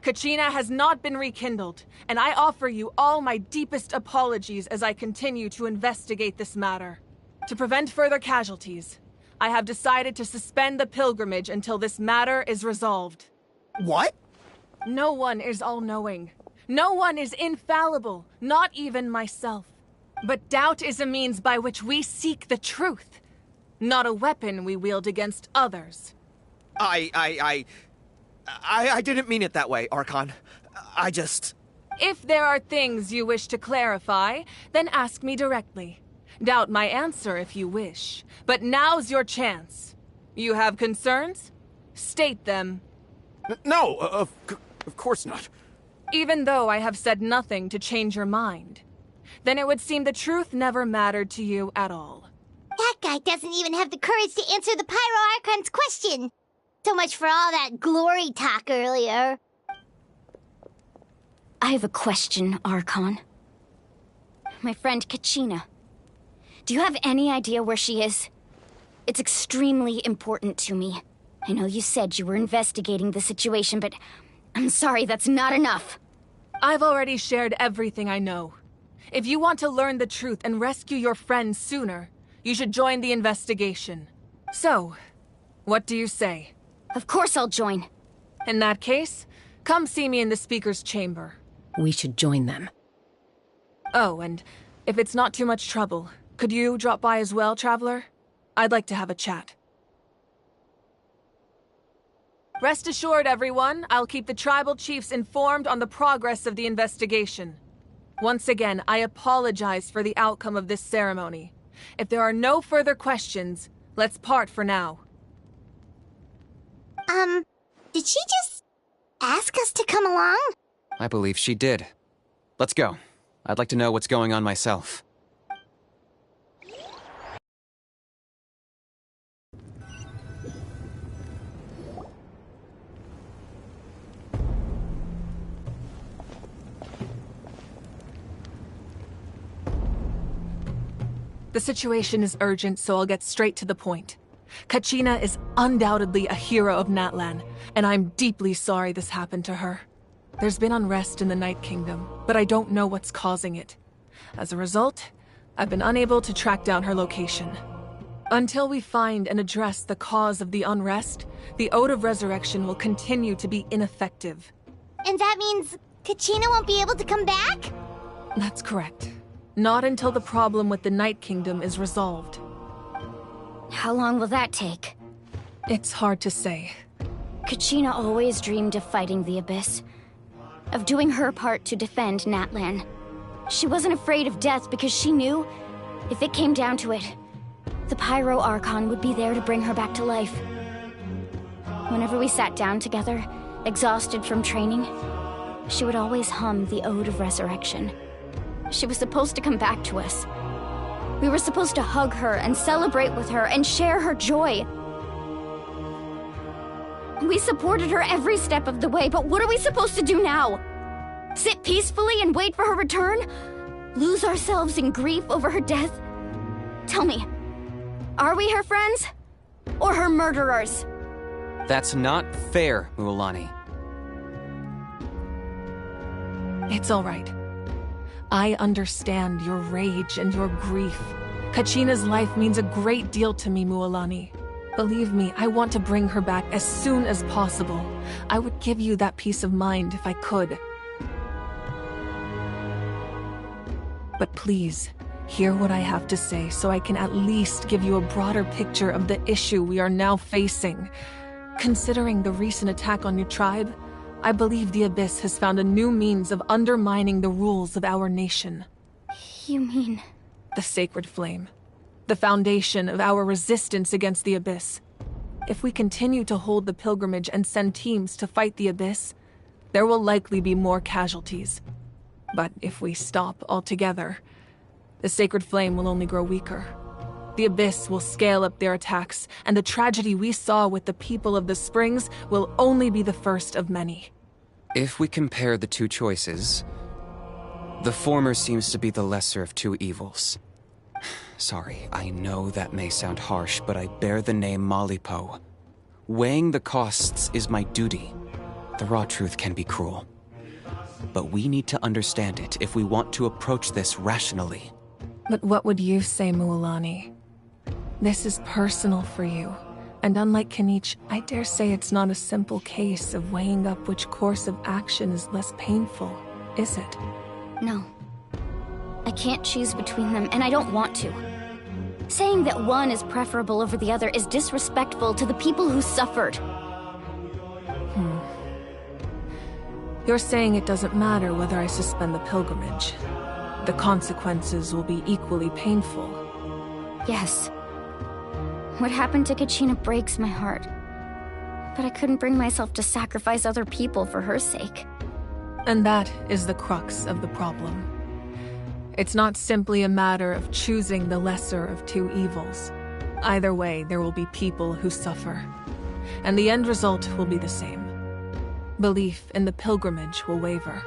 Speaker 13: Kachina has not been rekindled, and I offer you all my deepest apologies as I continue to investigate this matter. To prevent further casualties, I have decided to suspend the pilgrimage until this matter is resolved.
Speaker 15: What?
Speaker 13: No one is all-knowing. No one is infallible, not even myself. But doubt is a means by which we seek the truth, not a weapon we wield against others.
Speaker 15: I didn't mean it that way, Archon.
Speaker 13: If there are things you wish to clarify, then ask me directly. Doubt my answer if you wish, but now's your chance. You have concerns? State them.
Speaker 5: No, of course not.
Speaker 13: Even though I have said nothing to change your mind, then it would seem the truth never mattered to you at all.
Speaker 3: That guy doesn't even have the courage to answer the Pyro Archon's question. So much for all that glory talk earlier.
Speaker 1: I have a question, Archon. My friend Kachina. Do you have any idea where she is? It's extremely important to me. I know you said you were investigating the situation, but I'm sorry, that's not enough.
Speaker 13: I've already shared everything I know. If you want to learn the truth and rescue your friend sooner, you should join the investigation. So, what do you say?
Speaker 1: Of course I'll join.
Speaker 13: In that case, come see me in the speaker's chamber.
Speaker 16: We should join them.
Speaker 13: Oh, and if it's not too much trouble, could you drop by as well, Traveler? I'd like to have a chat. Rest assured, everyone, I'll keep the tribal chiefs informed on the progress of the investigation. Once again, I apologize for the outcome of this ceremony. If there are no further questions, let's part for now.
Speaker 3: Did she just ask us to come along?
Speaker 12: I believe she did. Let's go. I'd like to know what's going on myself.
Speaker 13: The situation is urgent, so I'll get straight to the point. Kachina is undoubtedly a hero of Natlan, and I'm deeply sorry this happened to her. There's been unrest in the Night Kingdom, but I don't know what's causing it. As a result, I've been unable to track down her location. Until we find and address the cause of the unrest, the Ode of Resurrection will continue to be ineffective.
Speaker 3: And that means Kachina won't be able to come back?
Speaker 13: That's correct. Not until the problem with the Night Kingdom is resolved.
Speaker 1: How long will that take?
Speaker 13: It's hard to say.
Speaker 1: Kachina always dreamed of fighting the Abyss, of doing her part to defend Natlan. She wasn't afraid of death because she knew, if it came down to it, the Pyro Archon would be there to bring her back to life. Whenever we sat down together, exhausted from training, she would always hum the Ode of Resurrection. She was supposed to come back to us. We were supposed to hug her and celebrate with her and share her joy. We supported her every step of the way, but what are we supposed to do now? Sit peacefully and wait for her return? Lose ourselves in grief over her death? Tell me, are we her friends? Or her murderers?
Speaker 12: That's not fair, Mualani.
Speaker 13: It's all right. I understand your rage and your grief. Kachina's life means a great deal to me, Mualani. Believe me, I want to bring her back as soon as possible. I would give you that peace of mind if I could. But please, hear what I have to say so I can at least give you a broader picture of the issue we are now facing. Considering the recent attack on your tribe, I believe the Abyss has found a new means of undermining the rules of our nation.
Speaker 1: You mean?
Speaker 13: The Sacred Flame. The foundation of our resistance against the Abyss. If we continue to hold the pilgrimage and send teams to fight the Abyss, there will likely be more casualties. But if we stop altogether, the Sacred Flame will only grow weaker. The Abyss will scale up their attacks, and the tragedy we saw with the people of the Springs will only be the first of many.
Speaker 12: If we compare the two choices, the former seems to be the lesser of two evils. Sorry, I know that may sound harsh, but I bear the name Malipo. Weighing the costs is my duty. The raw truth can be cruel. But we need to understand it if we want to approach this rationally.
Speaker 13: But what would you say, Mualani? This is personal for you, and unlike Kanich, I dare say it's not a simple case of weighing up which course of action is less painful, is it?
Speaker 1: No. I can't choose between them, and I don't want to. Saying that one is preferable over the other is disrespectful to the people who suffered.
Speaker 13: You're saying it doesn't matter whether I suspend the pilgrimage. The consequences will be equally painful.
Speaker 1: Yes. What happened to Kachina breaks my heart. But I couldn't bring myself to sacrifice other people for her sake.
Speaker 13: And that is the crux of the problem. It's not simply a matter of choosing the lesser of two evils. Either way, there will be people who suffer. And the end result will be the same. Belief in the pilgrimage will waver.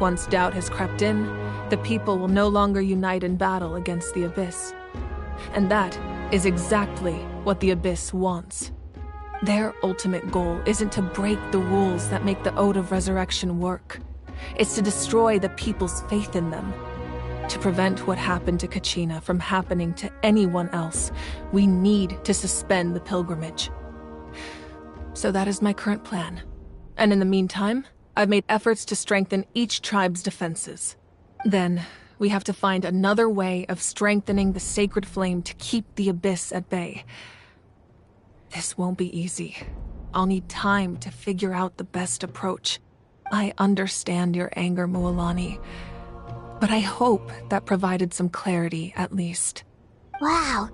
Speaker 13: Once doubt has crept in, the people will no longer unite in battle against the Abyss. And that is exactly what the Abyss wants. Their ultimate goal isn't to break the rules that make the Ode of Resurrection work. It's to destroy the people's faith in them. To prevent what happened to Kachina from happening to anyone else, we need to suspend the pilgrimage. So that is my current plan. And in the meantime, I've made efforts to strengthen each tribe's defenses. Then, we have to find another way of strengthening the Sacred Flame to keep the Abyss at bay. This won't be easy. I'll need time to figure out the best approach. I understand your anger, Mualani, but I hope that provided some clarity, at least.
Speaker 3: Wow.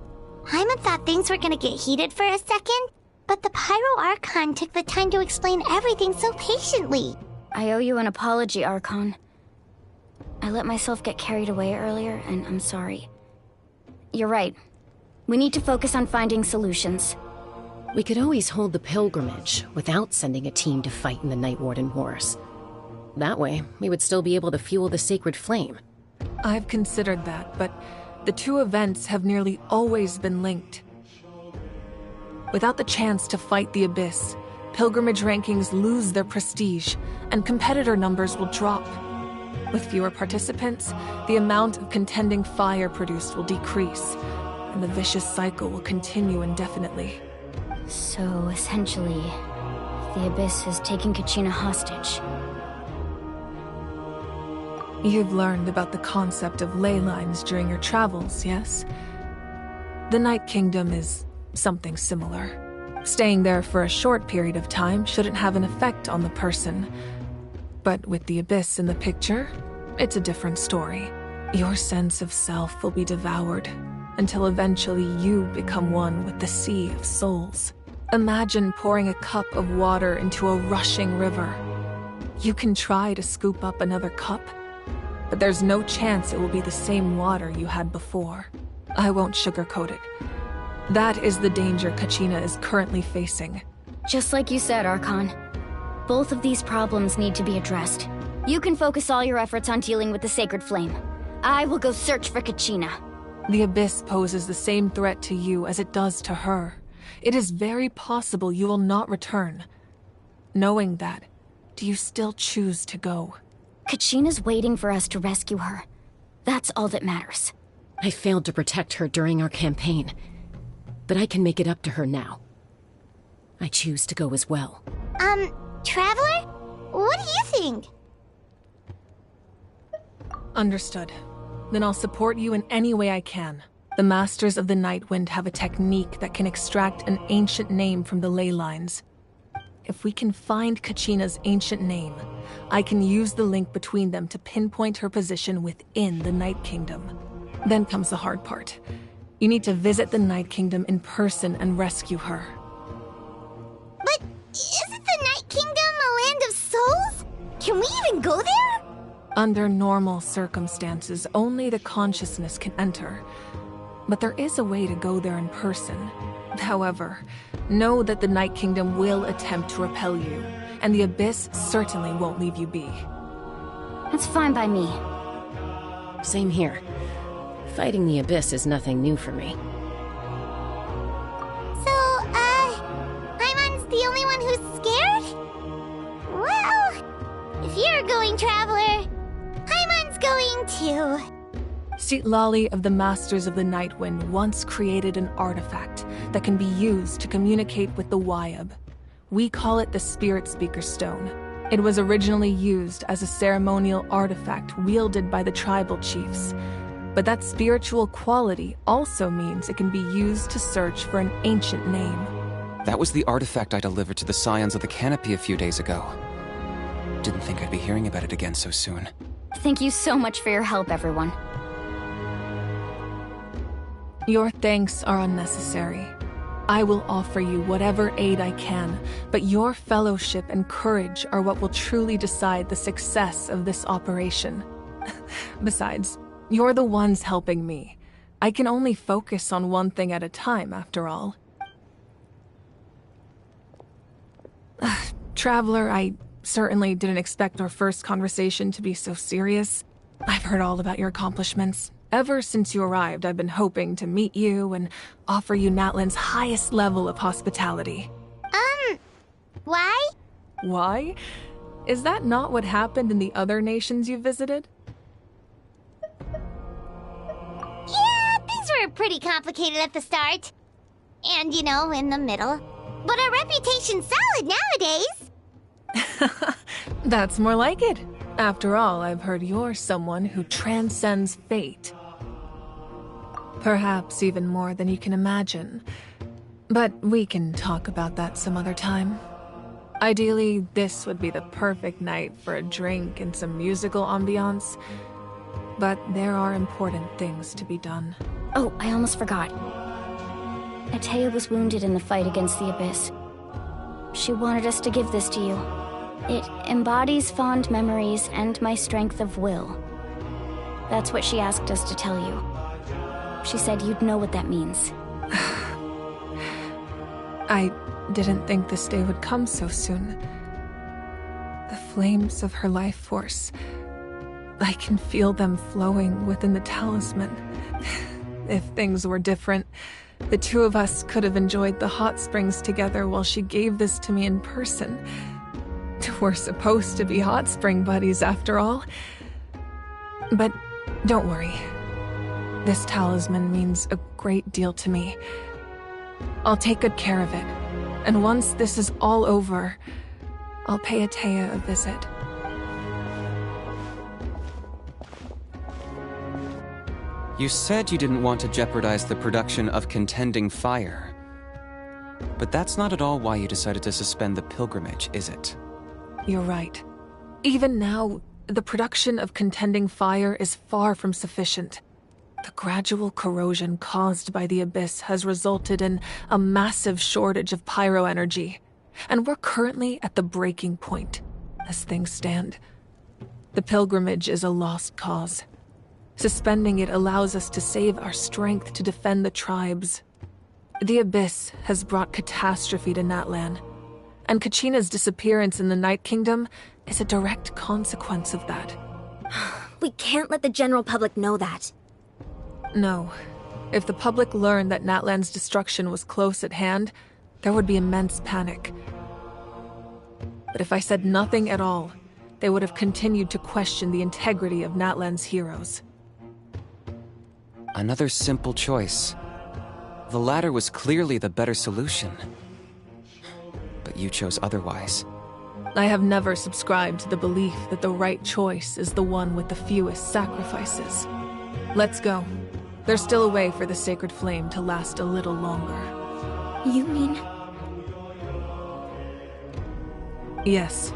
Speaker 3: Hyman thought things were gonna get heated for a second, but the Pyro Archon took the time to explain everything so patiently.
Speaker 1: I owe you an apology, Archon. I let myself get carried away earlier, and I'm sorry. You're right. We need to focus on finding solutions.
Speaker 16: We could always hold the pilgrimage without sending a team to fight in the Night Warden Wars. That way, we would still be able to fuel the sacred flame.
Speaker 13: I've considered that, but the two events have nearly always been linked. Without the chance to fight the Abyss, pilgrimage rankings lose their prestige, and competitor numbers will drop. With fewer participants, the amount of contending fire produced will decrease, and the vicious cycle will continue indefinitely.
Speaker 1: So, essentially, the Abyss has taken Kachina hostage.
Speaker 13: You've learned about the concept of ley lines during your travels, yes? The Night Kingdom is something similar. Staying there for a short period of time shouldn't have an effect on the person. But with the Abyss in the picture, it's a different story. Your sense of self will be devoured, until eventually you become one with the Sea of Souls. Imagine pouring a cup of water into a rushing river. You can try to scoop up another cup, but there's no chance it will be the same water you had before. I won't sugarcoat it. That is the danger Kachina is currently facing.
Speaker 1: Just like you said, Archon. Both of these problems need to be addressed. You can focus all your efforts on dealing with the Sacred Flame. I will go search for Kachina.
Speaker 13: The Abyss poses the same threat to you as it does to her. It is very possible you will not return. Knowing that, do you still choose to go?
Speaker 1: Kachina's waiting for us to rescue her. That's all that matters.
Speaker 16: I failed to protect her during our campaign, but I can make it up to her now. I choose to go as well.
Speaker 3: Traveler? What do you think?
Speaker 13: Understood. Then I'll support you in any way I can. The Masters of the Nightwind have a technique that can extract an ancient name from the ley lines. If we can find Kachina's ancient name, I can use the link between them to pinpoint her position within the Night Kingdom. Then comes the hard part. You need to visit the Night Kingdom in person and rescue her.
Speaker 3: But isn't the Night Kingdom a land of souls? Can we even go there?
Speaker 13: Under normal circumstances, only the consciousness can enter. But there is a way to go there in person. However, know that the Night Kingdom will attempt to repel you, and the Abyss certainly won't leave you be.
Speaker 1: That's fine by me.
Speaker 16: Same here. Fighting the Abyss is nothing new for me.
Speaker 3: So, Paimon's the only one who's scared? Well, if you're going, Traveler, Paimon's going too.
Speaker 13: Citlali of the Masters of the Nightwind once created an artifact that can be used to communicate with the Wyab. We call it the Spirit Speaker Stone. It was originally used as a ceremonial artifact wielded by the tribal chiefs. But that spiritual quality also means it can be used to search for an ancient name.
Speaker 12: That was the artifact I delivered to the Scions of the Canopy a few days ago. Didn't think I'd be hearing about it again so soon.
Speaker 1: Thank you so much for your help, everyone.
Speaker 13: Your thanks are unnecessary. I will offer you whatever aid I can, but your fellowship and courage are what will truly decide the success of this operation. Besides, you're the ones helping me. I can only focus on one thing at a time, after all. Traveler, I certainly didn't expect our first conversation to be so serious. I've heard all about your accomplishments. Ever since you arrived, I've been hoping to meet you and offer you Natlan's highest level of hospitality.
Speaker 3: Why?
Speaker 13: Why? Is that not what happened in the other nations you visited?
Speaker 3: Yeah, things were pretty complicated at the start. And, in the middle. But our reputation's solid nowadays.
Speaker 13: That's more like it. After all, I've heard you're someone who transcends fate. Perhaps even more than you can imagine. But we can talk about that some other time. Ideally, this would be the perfect night for a drink and some musical ambiance. But there are important things to be done.
Speaker 1: Oh, I almost forgot. Atea was wounded in the fight against the Abyss. She wanted us to give this to you. It embodies fond memories and my strength of will. That's what she asked us to tell you. She said you'd know what that means.
Speaker 13: I didn't think this day would come so soon. The flames of her life force. I can feel them flowing within the talisman. If things were different, the two of us could have enjoyed the hot springs together while she gave this to me in person. We're supposed to be hot spring buddies after all. But don't worry. This talisman means a great deal to me. I'll take good care of it. And once this is all over, I'll pay Atea a visit.
Speaker 12: You said you didn't want to jeopardize the production of Contending Fire. But that's not at all why you decided to suspend the pilgrimage, is it?
Speaker 13: You're right. Even now, the production of Contending Fire is far from sufficient. The gradual corrosion caused by the Abyss has resulted in a massive shortage of pyro energy, and we're currently at the breaking point, as things stand. The pilgrimage is a lost cause. Suspending it allows us to save our strength to defend the tribes. The Abyss has brought catastrophe to Natlan, and Kachina's disappearance in the Night Kingdom is a direct consequence of that.
Speaker 3: We can't let the general public know that.
Speaker 13: No. If the public learned that Natlan's destruction was close at hand, there would be immense panic. But if I said nothing at all, they would have continued to question the integrity of Natlan's heroes.
Speaker 12: Another simple choice. The latter was clearly the better solution. But you chose otherwise.
Speaker 13: I have never subscribed to the belief that the right choice is the one with the fewest sacrifices. Let's go. There's still a way for the sacred flame to last a little longer.
Speaker 3: You mean?
Speaker 13: Yes.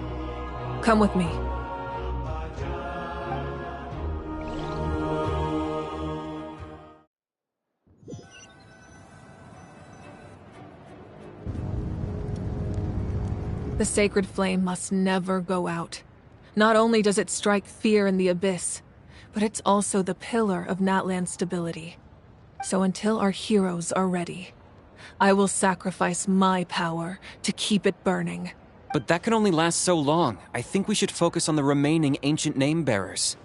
Speaker 13: Come with me. The sacred flame must never go out. Not only does it strike fear in the Abyss, but it's also the pillar of Natlan's stability. So until our heroes are ready, I will sacrifice my power to keep it burning.
Speaker 12: But that can only last so long. I think we should focus on the remaining ancient name-bearers.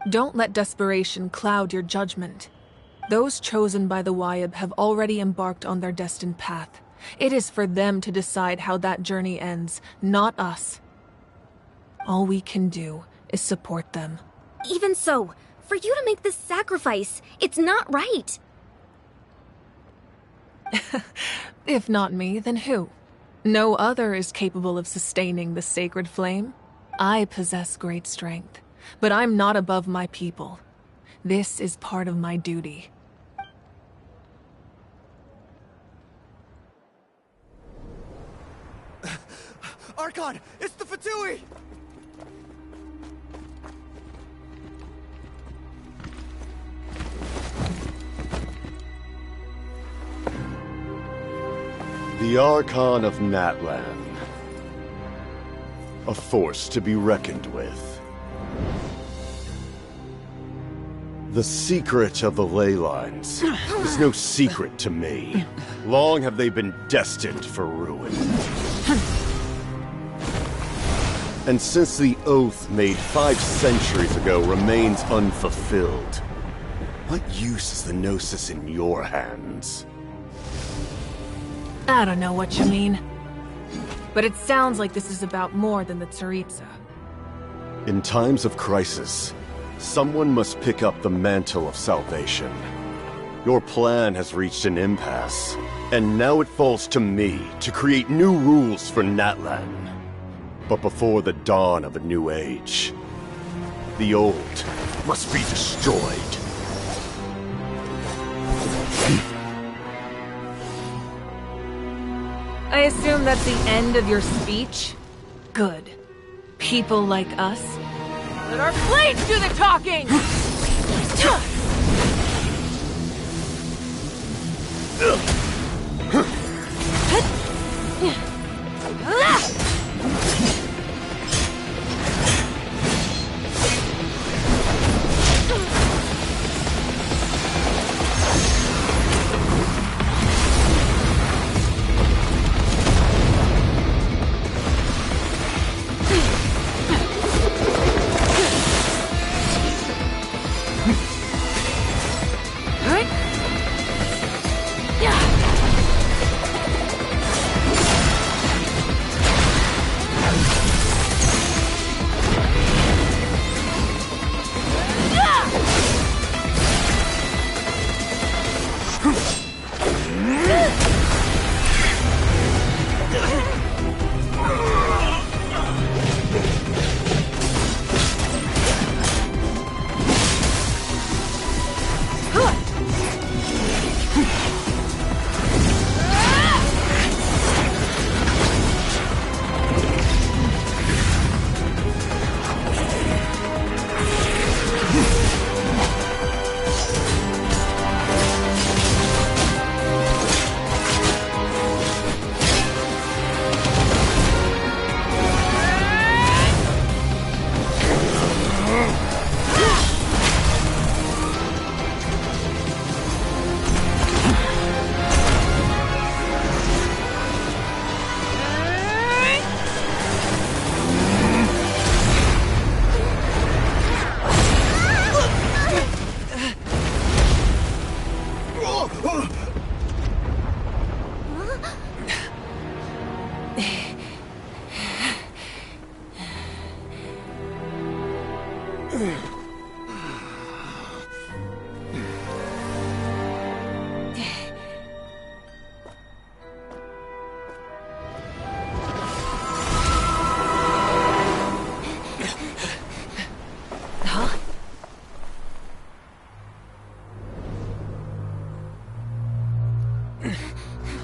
Speaker 13: Don't let desperation cloud your judgment. Those chosen by the Wayab have already embarked on their destined path. It is for them to decide how that journey ends, not us. All we can do is support them.
Speaker 3: Even so, for you to make this sacrifice, it's not right.
Speaker 13: If not me, then who? No other is capable of sustaining the sacred flame. I possess great strength, but I'm not above my people. This is part of my duty.
Speaker 15: Archon! It's the Fatui!
Speaker 14: The Archon of Natlan. A force to be reckoned with. The secret of the ley lines is no secret to me. Long have they been destined for ruin. And since the oath made 5 centuries ago remains unfulfilled, what use is the Gnosis in your hands?
Speaker 13: I don't know what you mean. But it sounds like this is about more than the Tsaritsa.
Speaker 14: In times of crisis, someone must pick up the mantle of salvation. Your plan has reached an impasse, and now it falls to me to create new rules for Natlan. But before the dawn of a new age, the old must be destroyed.
Speaker 13: I assume that's the end of your speech? Good. People like us. Let our blades do the talking!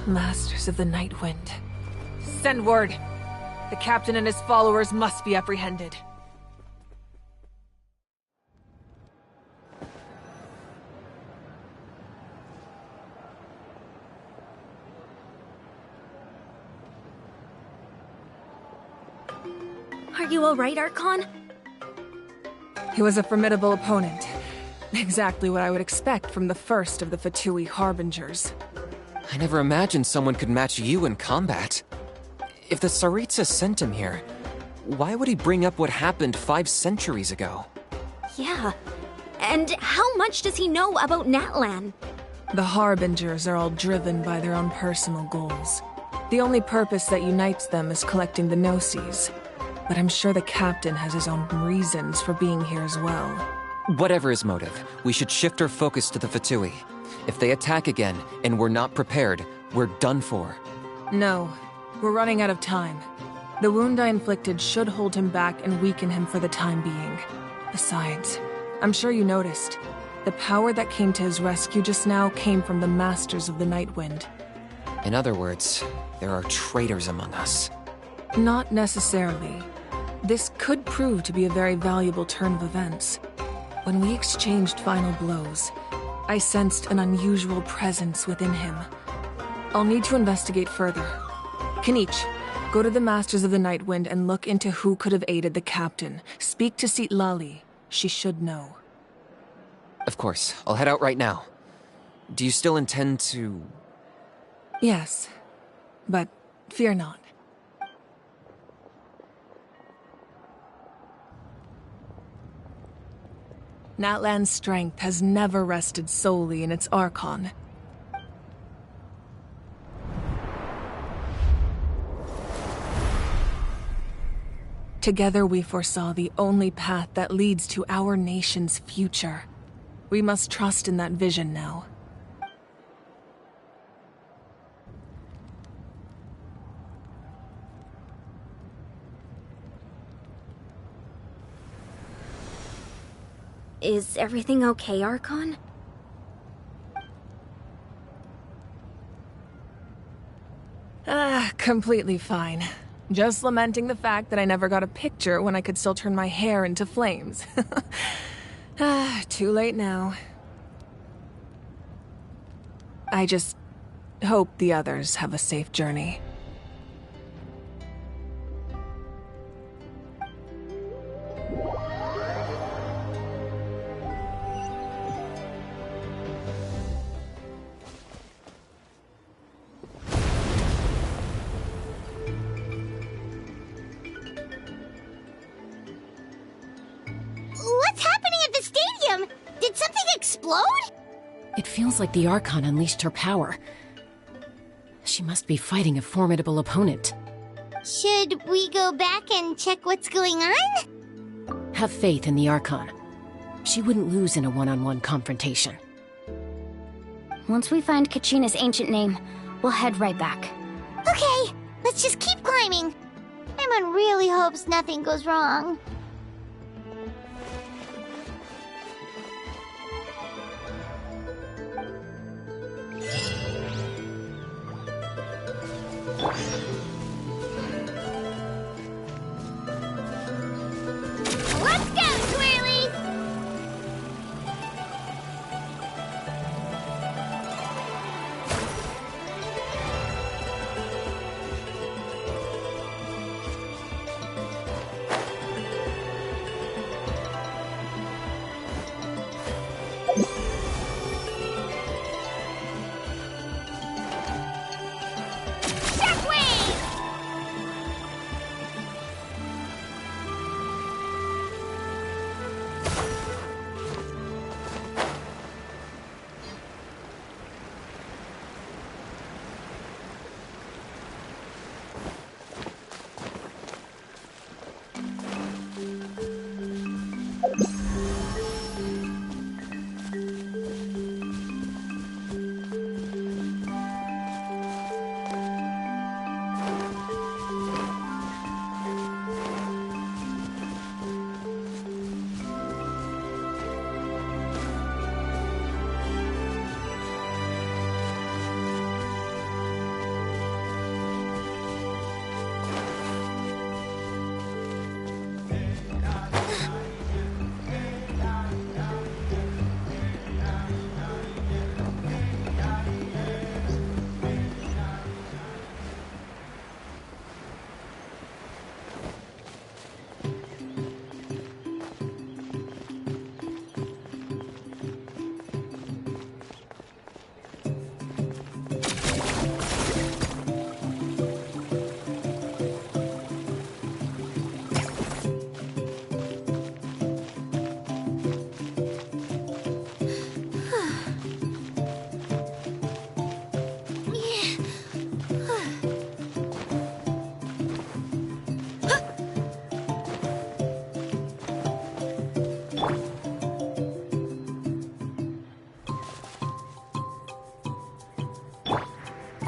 Speaker 13: Masters of the Night Wind. Send word. The captain and his followers must be apprehended.
Speaker 3: Are you alright, Archon?
Speaker 13: He was a formidable opponent. Exactly what I would expect from the first of the Fatui Harbingers.
Speaker 12: I never imagined someone could match you in combat. If the Tsaritsa sent him here, why would he bring up what happened 5 centuries ago?
Speaker 3: Yeah. And how much does he know about Natlan?
Speaker 13: The Harbingers are all driven by their own personal goals. The only purpose that unites them is collecting the Gnosis. But I'm sure the captain has his own reasons for being here as well.
Speaker 12: Whatever his motive, we should shift our focus to the Fatui. If they attack again, and we're not prepared, we're done for.
Speaker 13: No, we're running out of time. The wound I inflicted should hold him back and weaken him for the time being. Besides, I'm sure you noticed, the power that came to his rescue just now came from the Masters of the Night Wind.
Speaker 12: In other words, there are traitors among us.
Speaker 13: Not necessarily. This could prove to be a very valuable turn of events. When we exchanged final blows, I sensed an unusual presence within him. I'll need to investigate further. Kanich, go to the Masters of the Night Wind and look into who could have aided the captain. Speak to Citlali. She should know.
Speaker 12: Of course, I'll head out right now. Do you still intend to...
Speaker 13: Yes, but fear not. Natlan's strength has never rested solely in its Archon. Together we foresaw the only path that leads to our nation's future. We must trust in that vision now.
Speaker 3: Is everything okay, Archon?
Speaker 13: Completely fine. Just lamenting the fact that I never got a picture when I could still turn my hair into flames. Too late now. I just hope the others have a safe journey.
Speaker 3: What's happening at the stadium? Did something explode?
Speaker 16: It feels like the Archon unleashed her power. She must be fighting a formidable opponent.
Speaker 3: Should we go back and check what's going on?
Speaker 16: Have faith in the Archon. She wouldn't lose in a one-on-one confrontation.
Speaker 1: Once we find Kachina's ancient name, we'll head right back.
Speaker 3: Okay, let's just keep climbing. Emon really hopes nothing goes wrong. Let's go, Twirly! Shockwave!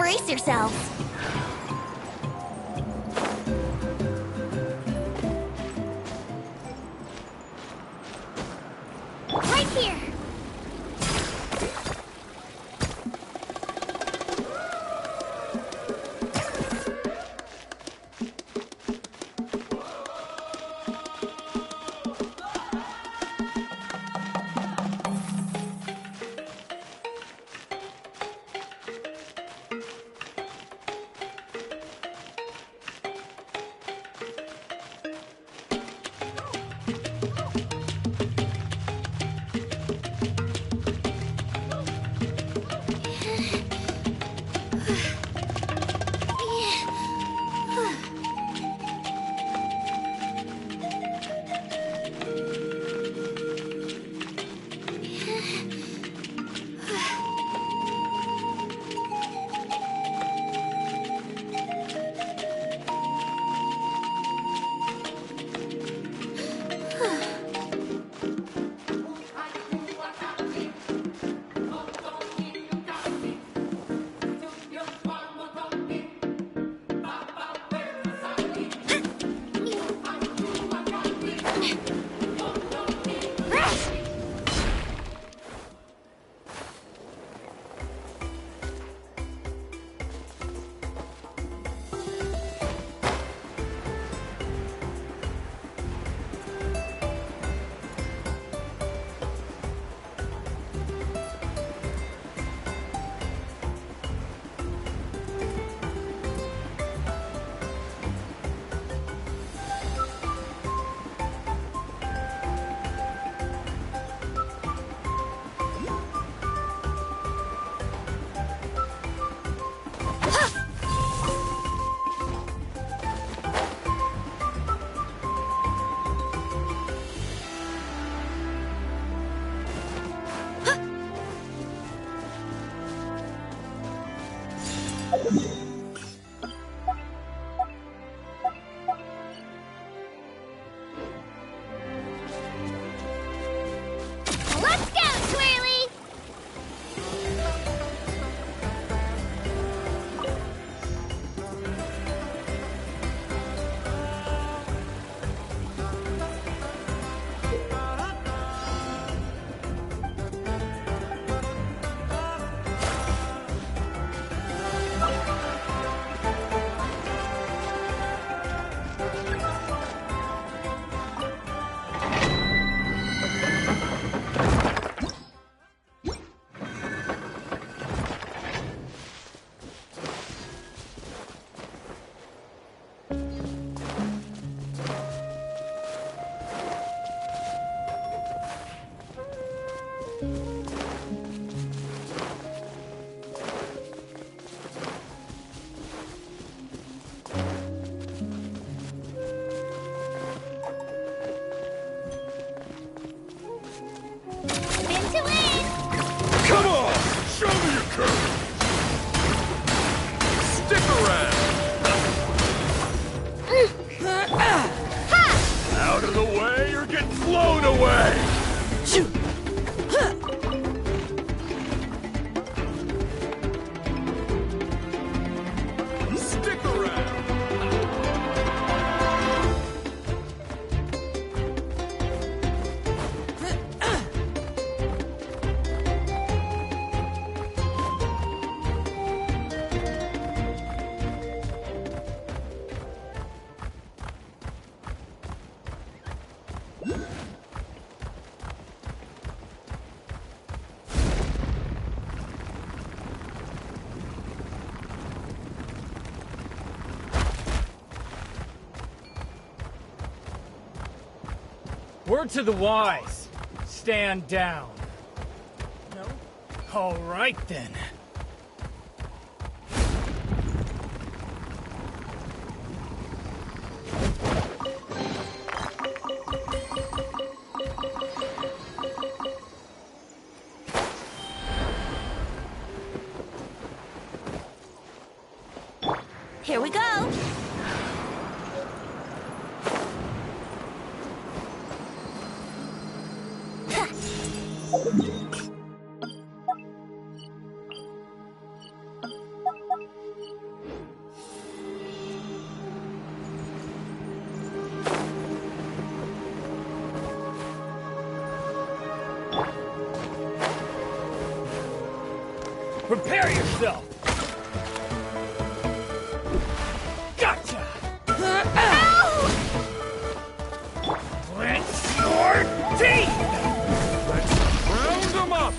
Speaker 3: Brace yourselves. Right here. Let's go, Twirly!
Speaker 6: Come on! Show me your courage! Stick around! Out of the way or get blown away! Stick around!
Speaker 17: Word to the wise. Stand down. No? All right, then.
Speaker 3: Here we go.
Speaker 17: Prepare yourself! Gotcha! Clench your teeth! Let's round them up!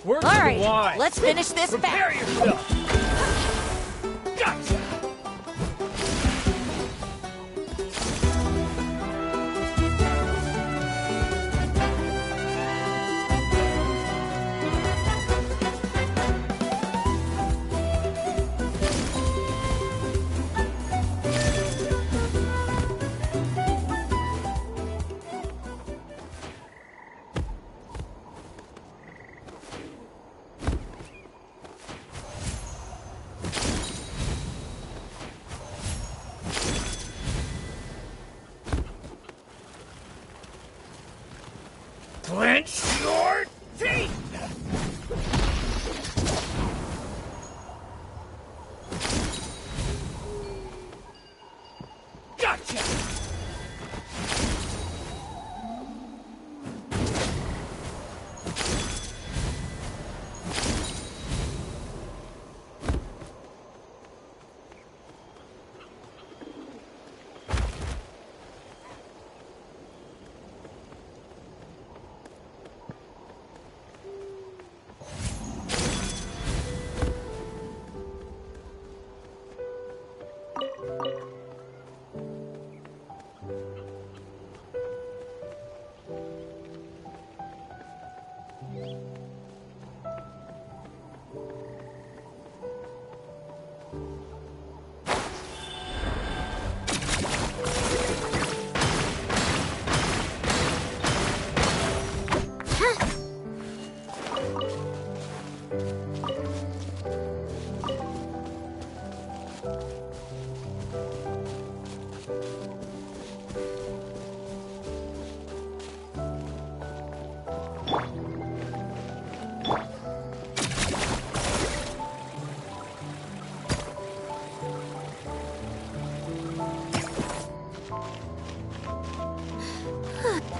Speaker 13: All right, let's finish this
Speaker 17: Prepare
Speaker 13: fast.
Speaker 17: yourself! Gotcha! Clench your teeth! Gotcha!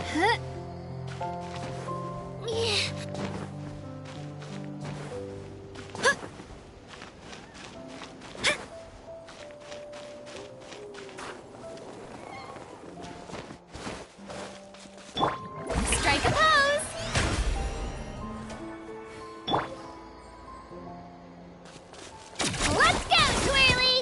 Speaker 1: Strike a pose! Let's go, Twirly!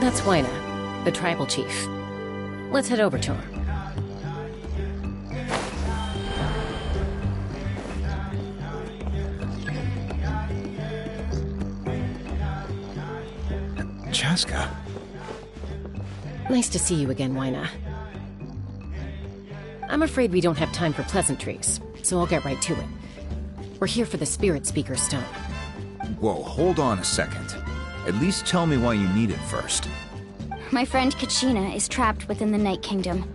Speaker 16: That's Wyna, the tribal chief. Let's head over to him.
Speaker 18: Chaska.
Speaker 16: Nice to see you again, Wyna. I'm afraid we don't have time for pleasantries, so I'll get right to it. We're here for the Spirit Speaker Stone.
Speaker 18: Whoa, hold on a second. At least tell me why you need it first.
Speaker 1: My friend Kachina is trapped within the Night Kingdom.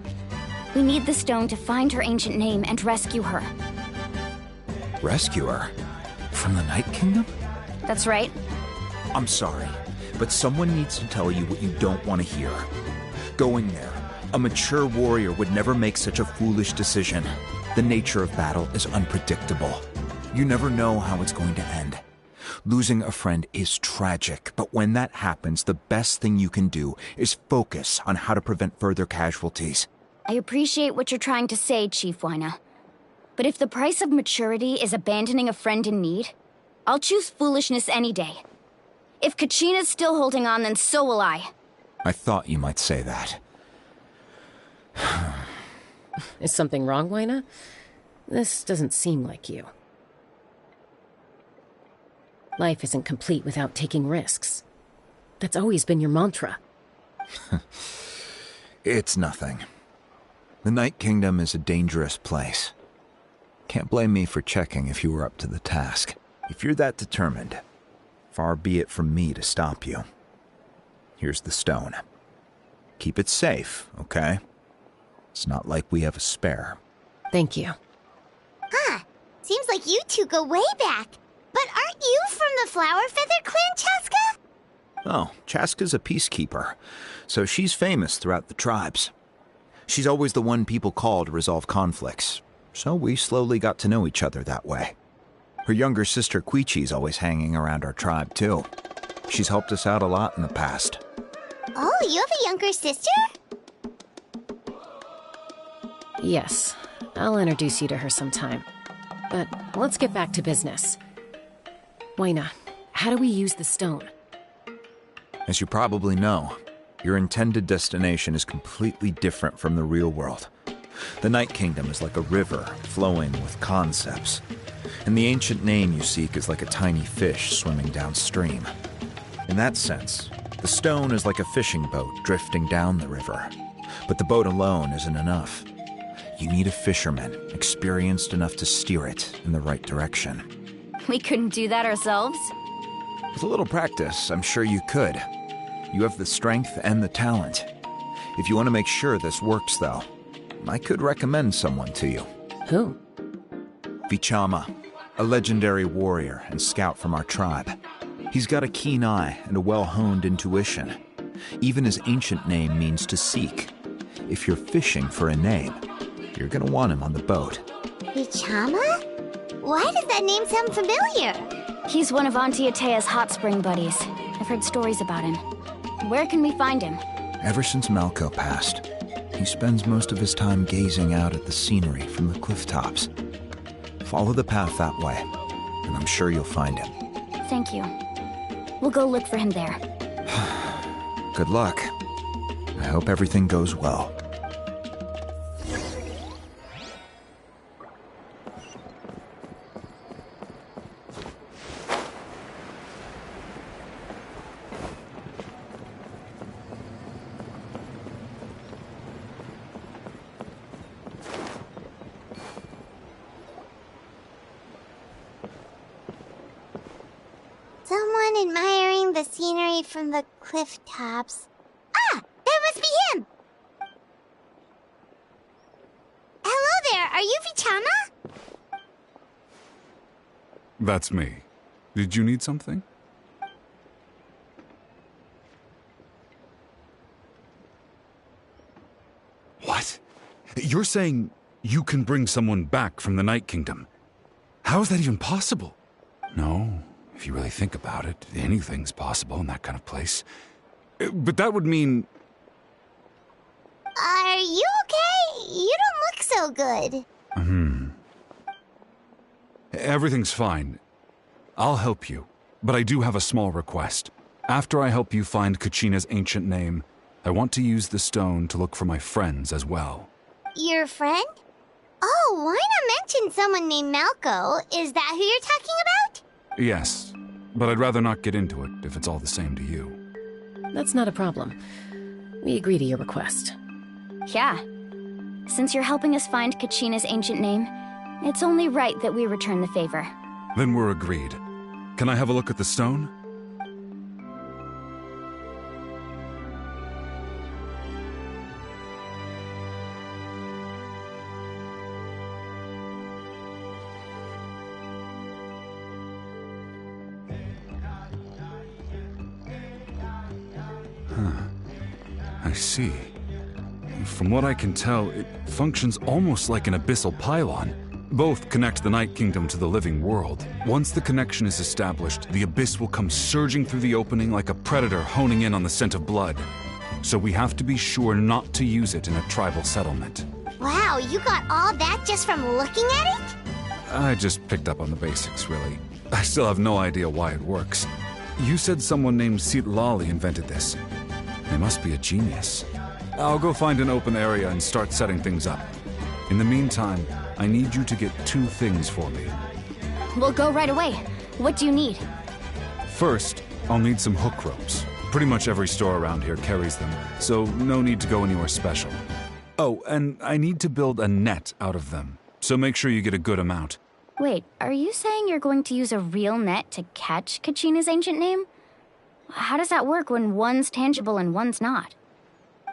Speaker 1: We need the stone to find her ancient name and rescue her.
Speaker 18: Rescue her? From the Night Kingdom?
Speaker 1: That's right.
Speaker 18: I'm sorry, but someone needs to tell you what you don't want to hear. Going there, a mature warrior would never make such a foolish decision. The nature of battle is unpredictable. You never know how it's going to end. Losing a friend is tragic, but when that happens, the best thing you can do is focus on how to prevent further casualties.
Speaker 1: I appreciate what you're trying to say, Chief Wyna. But if the price of maturity is abandoning a friend in need, I'll choose foolishness any day. If Kachina's still holding on, then so will I.
Speaker 18: I thought you might say that.
Speaker 16: Is something wrong, Wyna? This doesn't seem like you. Life isn't complete without taking risks. That's always been your mantra.
Speaker 18: It's nothing. The Night Kingdom is a dangerous place. Can't blame me for checking if you were up to the task. If you're that determined, far be it from me to stop you. Here's the stone. Keep it safe, okay? It's not like we have a spare.
Speaker 16: Thank you.
Speaker 3: Huh. Seems like you two go way back. But aren't you from the Flower Feather Clan, Chaska?
Speaker 18: Oh, Chaska's a peacekeeper, so she's famous throughout the tribes. She's always the one people call to resolve conflicts, so we slowly got to know each other that way. Her younger sister Quichi's always hanging around our tribe, too. She's helped us out a lot in the past.
Speaker 3: Oh, you have a younger sister?
Speaker 16: Yes, I'll introduce you to her sometime. But let's get back to business. Wyna, how do we use the stone?
Speaker 18: As you probably know, your intended destination is completely different from the real world. The Night Kingdom is like a river flowing with concepts, and the ancient name you seek is like a tiny fish swimming downstream. In that sense, the stone is like a fishing boat drifting down the river, but the boat alone isn't enough. You need a fisherman experienced enough to steer it in the right direction.
Speaker 1: We couldn't do that ourselves?
Speaker 18: With a little practice, I'm sure you could. You have the strength and the talent. If you want to make sure this works, though, I could recommend someone to you.
Speaker 16: Who?
Speaker 18: Vichama, a legendary warrior and scout from our tribe. He's got a keen eye and a well-honed intuition. Even his ancient name means to seek. If you're fishing for a name, you're gonna want him on the boat.
Speaker 3: Vichama? Why does that name sound familiar?
Speaker 1: He's one of Auntie Atea's hot spring buddies. I've heard stories about him. Where can we find him?
Speaker 18: Ever since Malco passed, he spends most of his time gazing out at the scenery from the cliff tops. Follow the path that way, and I'm sure you'll find him.
Speaker 1: Thank you. We'll go look for him there.
Speaker 18: Good luck. I hope everything goes well.
Speaker 3: Someone admiring the scenery from the cliff tops. Ah! That must be him! Hello there, are you Vichama?
Speaker 19: That's me. Did you need something? What? You're saying you can bring someone back from the Night Kingdom? How is that even possible? No, if you really think about it, anything's possible in that kind of place. But that would mean...
Speaker 3: Are you okay? You don't look so good.
Speaker 19: Everything's fine. I'll help you, but I do have a small request. After I help you find Kachina's ancient name, I want to use the stone to look for my friends as well.
Speaker 20: Your friend? Oh, why not mention someone named Malco? Is that who you're talking about?
Speaker 19: Yes, but I'd rather not get into it if it's all the same to you.
Speaker 16: That's not a problem. We agree to your request.
Speaker 1: Yeah. Since you're helping us find Kachina's ancient name, it's only right that we return the favor.
Speaker 19: Then we're agreed. Can I have a look at the stone? I see. From what I can tell, it functions almost like an abyssal pylon. Both connect the Night Kingdom to the living world. Once the connection is established, the abyss will come surging through the opening like a predator honing in on the scent of blood. So we have to be sure not to use it in a tribal settlement.
Speaker 20: Wow, you got all that just from looking at it?
Speaker 19: I just picked up on the basics, really. I still have no idea why it works. You said someone named Lali invented this. They must be a genius. I'll go find an open area and start setting things up. In the meantime, I need you to get 2 things for me.
Speaker 1: We'll go right away. What do you need?
Speaker 19: First, I'll need some hook ropes. Pretty much every store around here carries them, so no need to go anywhere special. Oh, and I need to build a net out of them, so make sure you get a good amount.
Speaker 1: Wait, are you saying you're going to use a real net to catch Kachina's ancient name? How does that work when one's tangible and one's not?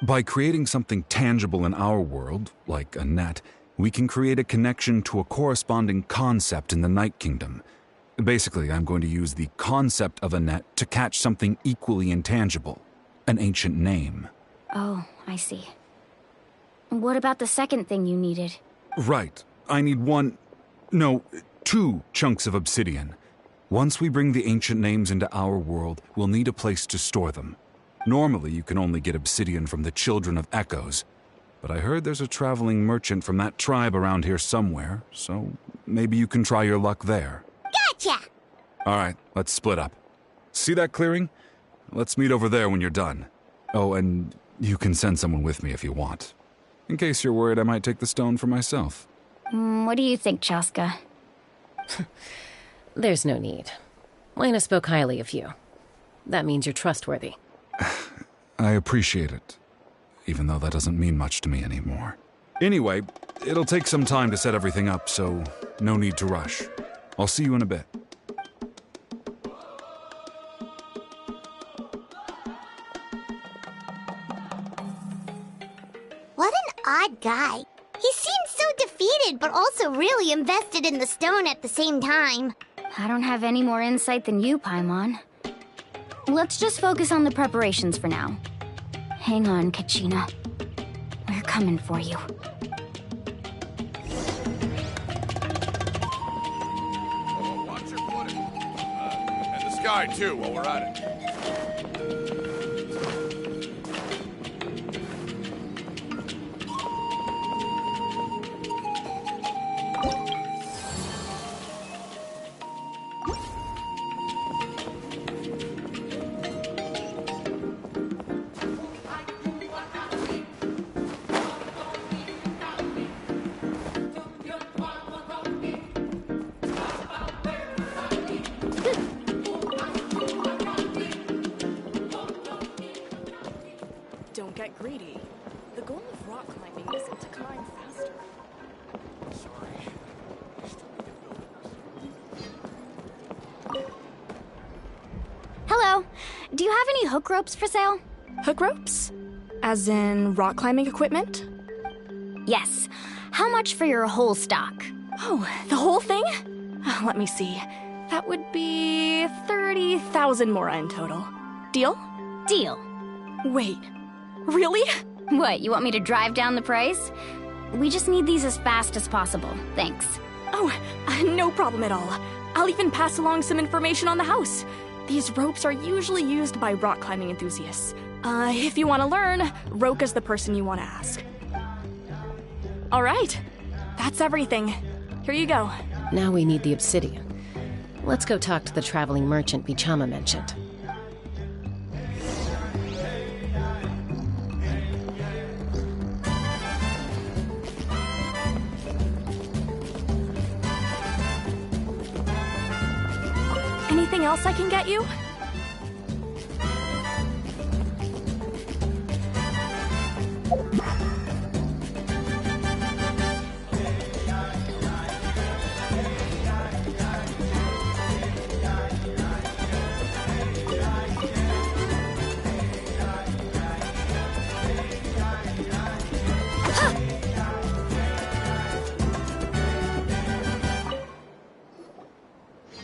Speaker 19: By creating something tangible in our world, like a net, we can create a connection to a corresponding concept in the Night Kingdom. Basically, I'm going to use the concept of a net to catch something equally intangible, an ancient name.
Speaker 1: Oh, I see. What about the second thing you needed?
Speaker 19: Right. I need 2 chunks of obsidian. Once we bring the ancient names into our world, we'll need a place to store them. Normally, you can only get obsidian from the Children of Echoes, but I heard there's a traveling merchant from that tribe around here somewhere, so maybe you can try your luck there.
Speaker 20: Gotcha!
Speaker 19: All right, let's split up. See that clearing? Let's meet over there when you're done. Oh, and you can send someone with me if you want. In case you're worried I might take the stone for myself.
Speaker 1: What do you think, Chaska?
Speaker 16: There's no need. Lena spoke highly of you. That means you're trustworthy.
Speaker 19: I appreciate it, even though that doesn't mean much to me anymore. Anyway, it'll take some time to set everything up, so no need to rush. I'll see you in a bit.
Speaker 20: What an odd guy. He seems so defeated, but also really invested in the stone at the same time.
Speaker 1: I don't have any more insight than you, Paimon. Let's just focus on the preparations for now. Hang on, Kachina. We're coming for you.
Speaker 21: Watch your footing. And the sky, too, while we're at it.
Speaker 11: Don't get greedy. The goal of rock climbing isn't to climb faster.
Speaker 1: Hello. Do you have any hook ropes for sale?
Speaker 11: Hook ropes? As in rock climbing equipment?
Speaker 1: Yes. How much for your whole stock?
Speaker 11: Oh, the whole thing? Let me see. That would be 30,000 mora in total. Deal?
Speaker 1: Deal.
Speaker 11: Wait. Really?
Speaker 1: What, you want me to drive down the price? We just need these as fast as possible. Thanks.
Speaker 11: Oh, no problem at all. I'll even pass along some information on the house. These ropes are usually used by rock climbing enthusiasts. If you want to learn, Roka's the person you want to ask. All right. That's everything. Here you go.
Speaker 16: Now we need the obsidian. Let's go talk to the traveling merchant Bichama mentioned.
Speaker 11: anything else I can get you?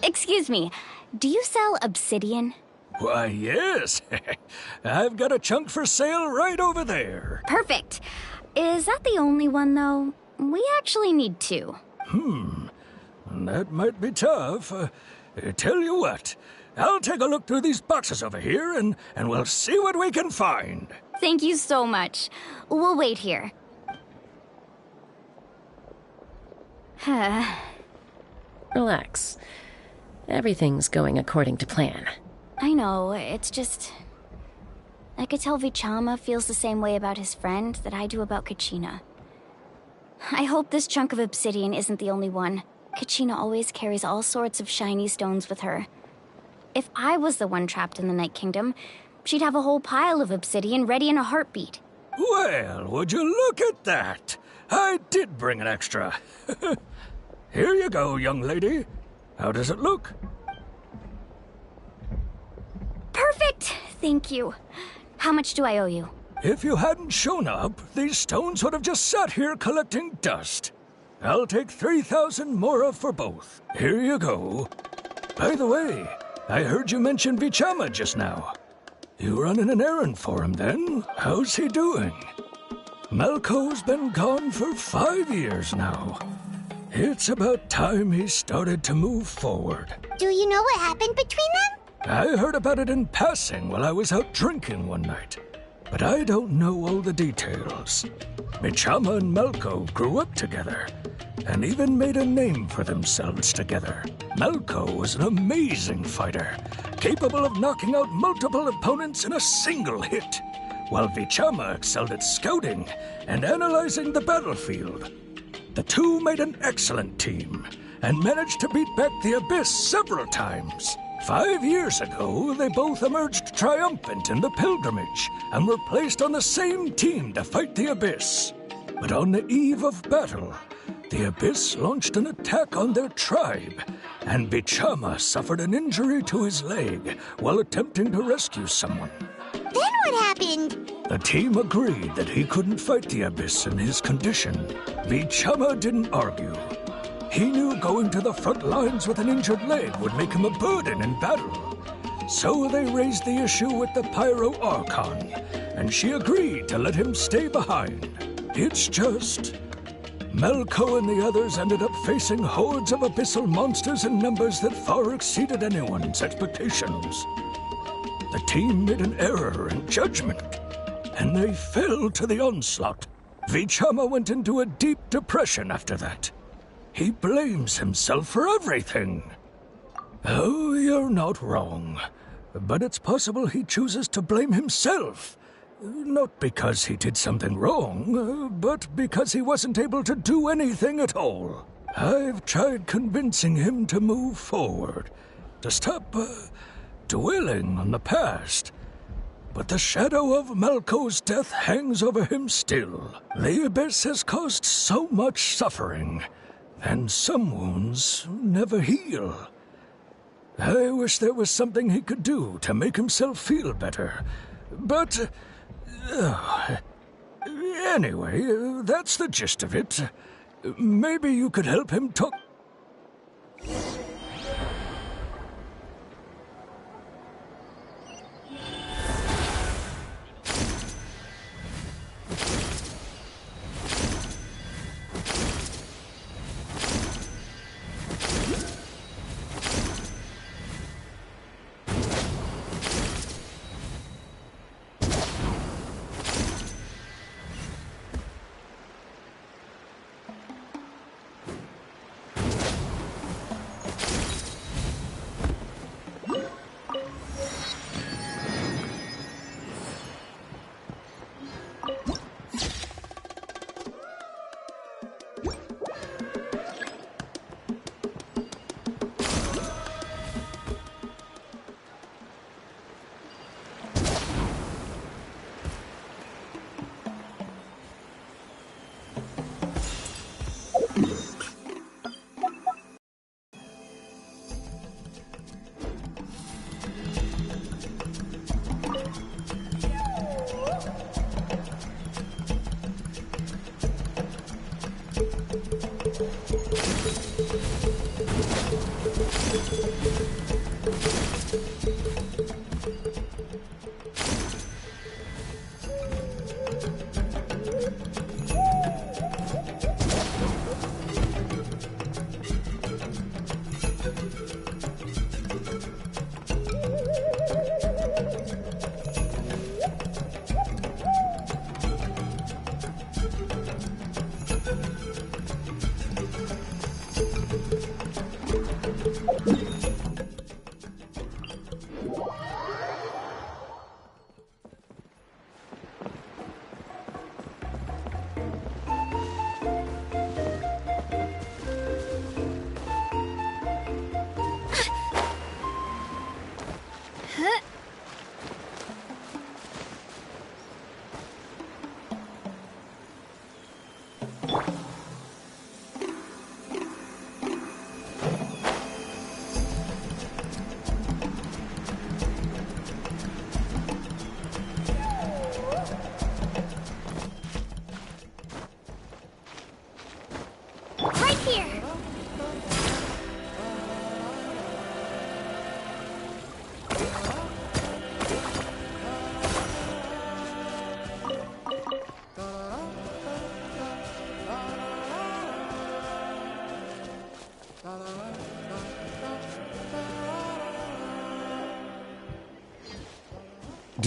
Speaker 1: Excuse me, do you sell obsidian?
Speaker 6: Why, yes. I've got a chunk for sale right over there.
Speaker 1: Perfect. Is that the only one, though? We actually need two.
Speaker 6: That might be tough. Tell you what, I'll take a look through these boxes over here, and we'll see what we can find.
Speaker 1: Thank you so much. We'll wait here.
Speaker 16: Relax. Everything's going according to plan.
Speaker 1: I know, it's just... I could tell Vichama feels the same way about his friend that I do about Kachina. I hope this chunk of obsidian isn't the only one. Kachina always carries all sorts of shiny stones with her. If I was the one trapped in the Night Kingdom, she'd have a whole pile of obsidian ready in a heartbeat.
Speaker 6: Well, would you look at that? I did bring an extra. Here you go, young lady. How does it look?
Speaker 1: Perfect! Thank you. How much do I owe you?
Speaker 6: If you hadn't shown up, these stones would have just sat here collecting dust. I'll take 3,000 mora for both. Here you go. By the way, I heard you mention Vichama just now. You running an errand for him then? How's he doing? Malco's been gone for 5 years now. It's about time he started to move forward.
Speaker 20: Do you know what happened between them?
Speaker 6: I heard about it in passing while I was out drinking one night, but I don't know all the details. Vichama and Malco grew up together, and even made a name for themselves together. Malco was an amazing fighter, capable of knocking out multiple opponents in a single hit, while Vichama excelled at scouting and analyzing the battlefield. The two made an excellent team, and managed to beat back the Abyss several times. 5 years ago, they both emerged triumphant in the pilgrimage, and were placed on the same team to fight the Abyss. But on the eve of battle, the Abyss launched an attack on their tribe, and Vichama suffered an injury to his leg while attempting to rescue someone.
Speaker 20: Then what happened?
Speaker 6: The team agreed that he couldn't fight the Abyss in his condition. Vichama didn't argue. He knew going to the front lines with an injured leg would make him a burden in battle. So they raised the issue with the Pyro Archon, and she agreed to let him stay behind. It's just... Malco and the others ended up facing hordes of abyssal monsters in numbers that far exceeded anyone's expectations. The team made an error in judgment, and they fell to the onslaught. Vichama went into a deep depression after that. He blames himself for everything. Oh, you're not wrong. But it's possible he chooses to blame himself. Not because he did something wrong, but because he wasn't able to do anything at all. I've tried convincing him to move forward, to stop dwelling on the past. But the shadow of Malco's death hangs over him still. The Abyss has caused so much suffering, and some wounds never heal. I wish there was something he could do to make himself feel better. But... anyway, that's the gist of it. Maybe you could help him talk...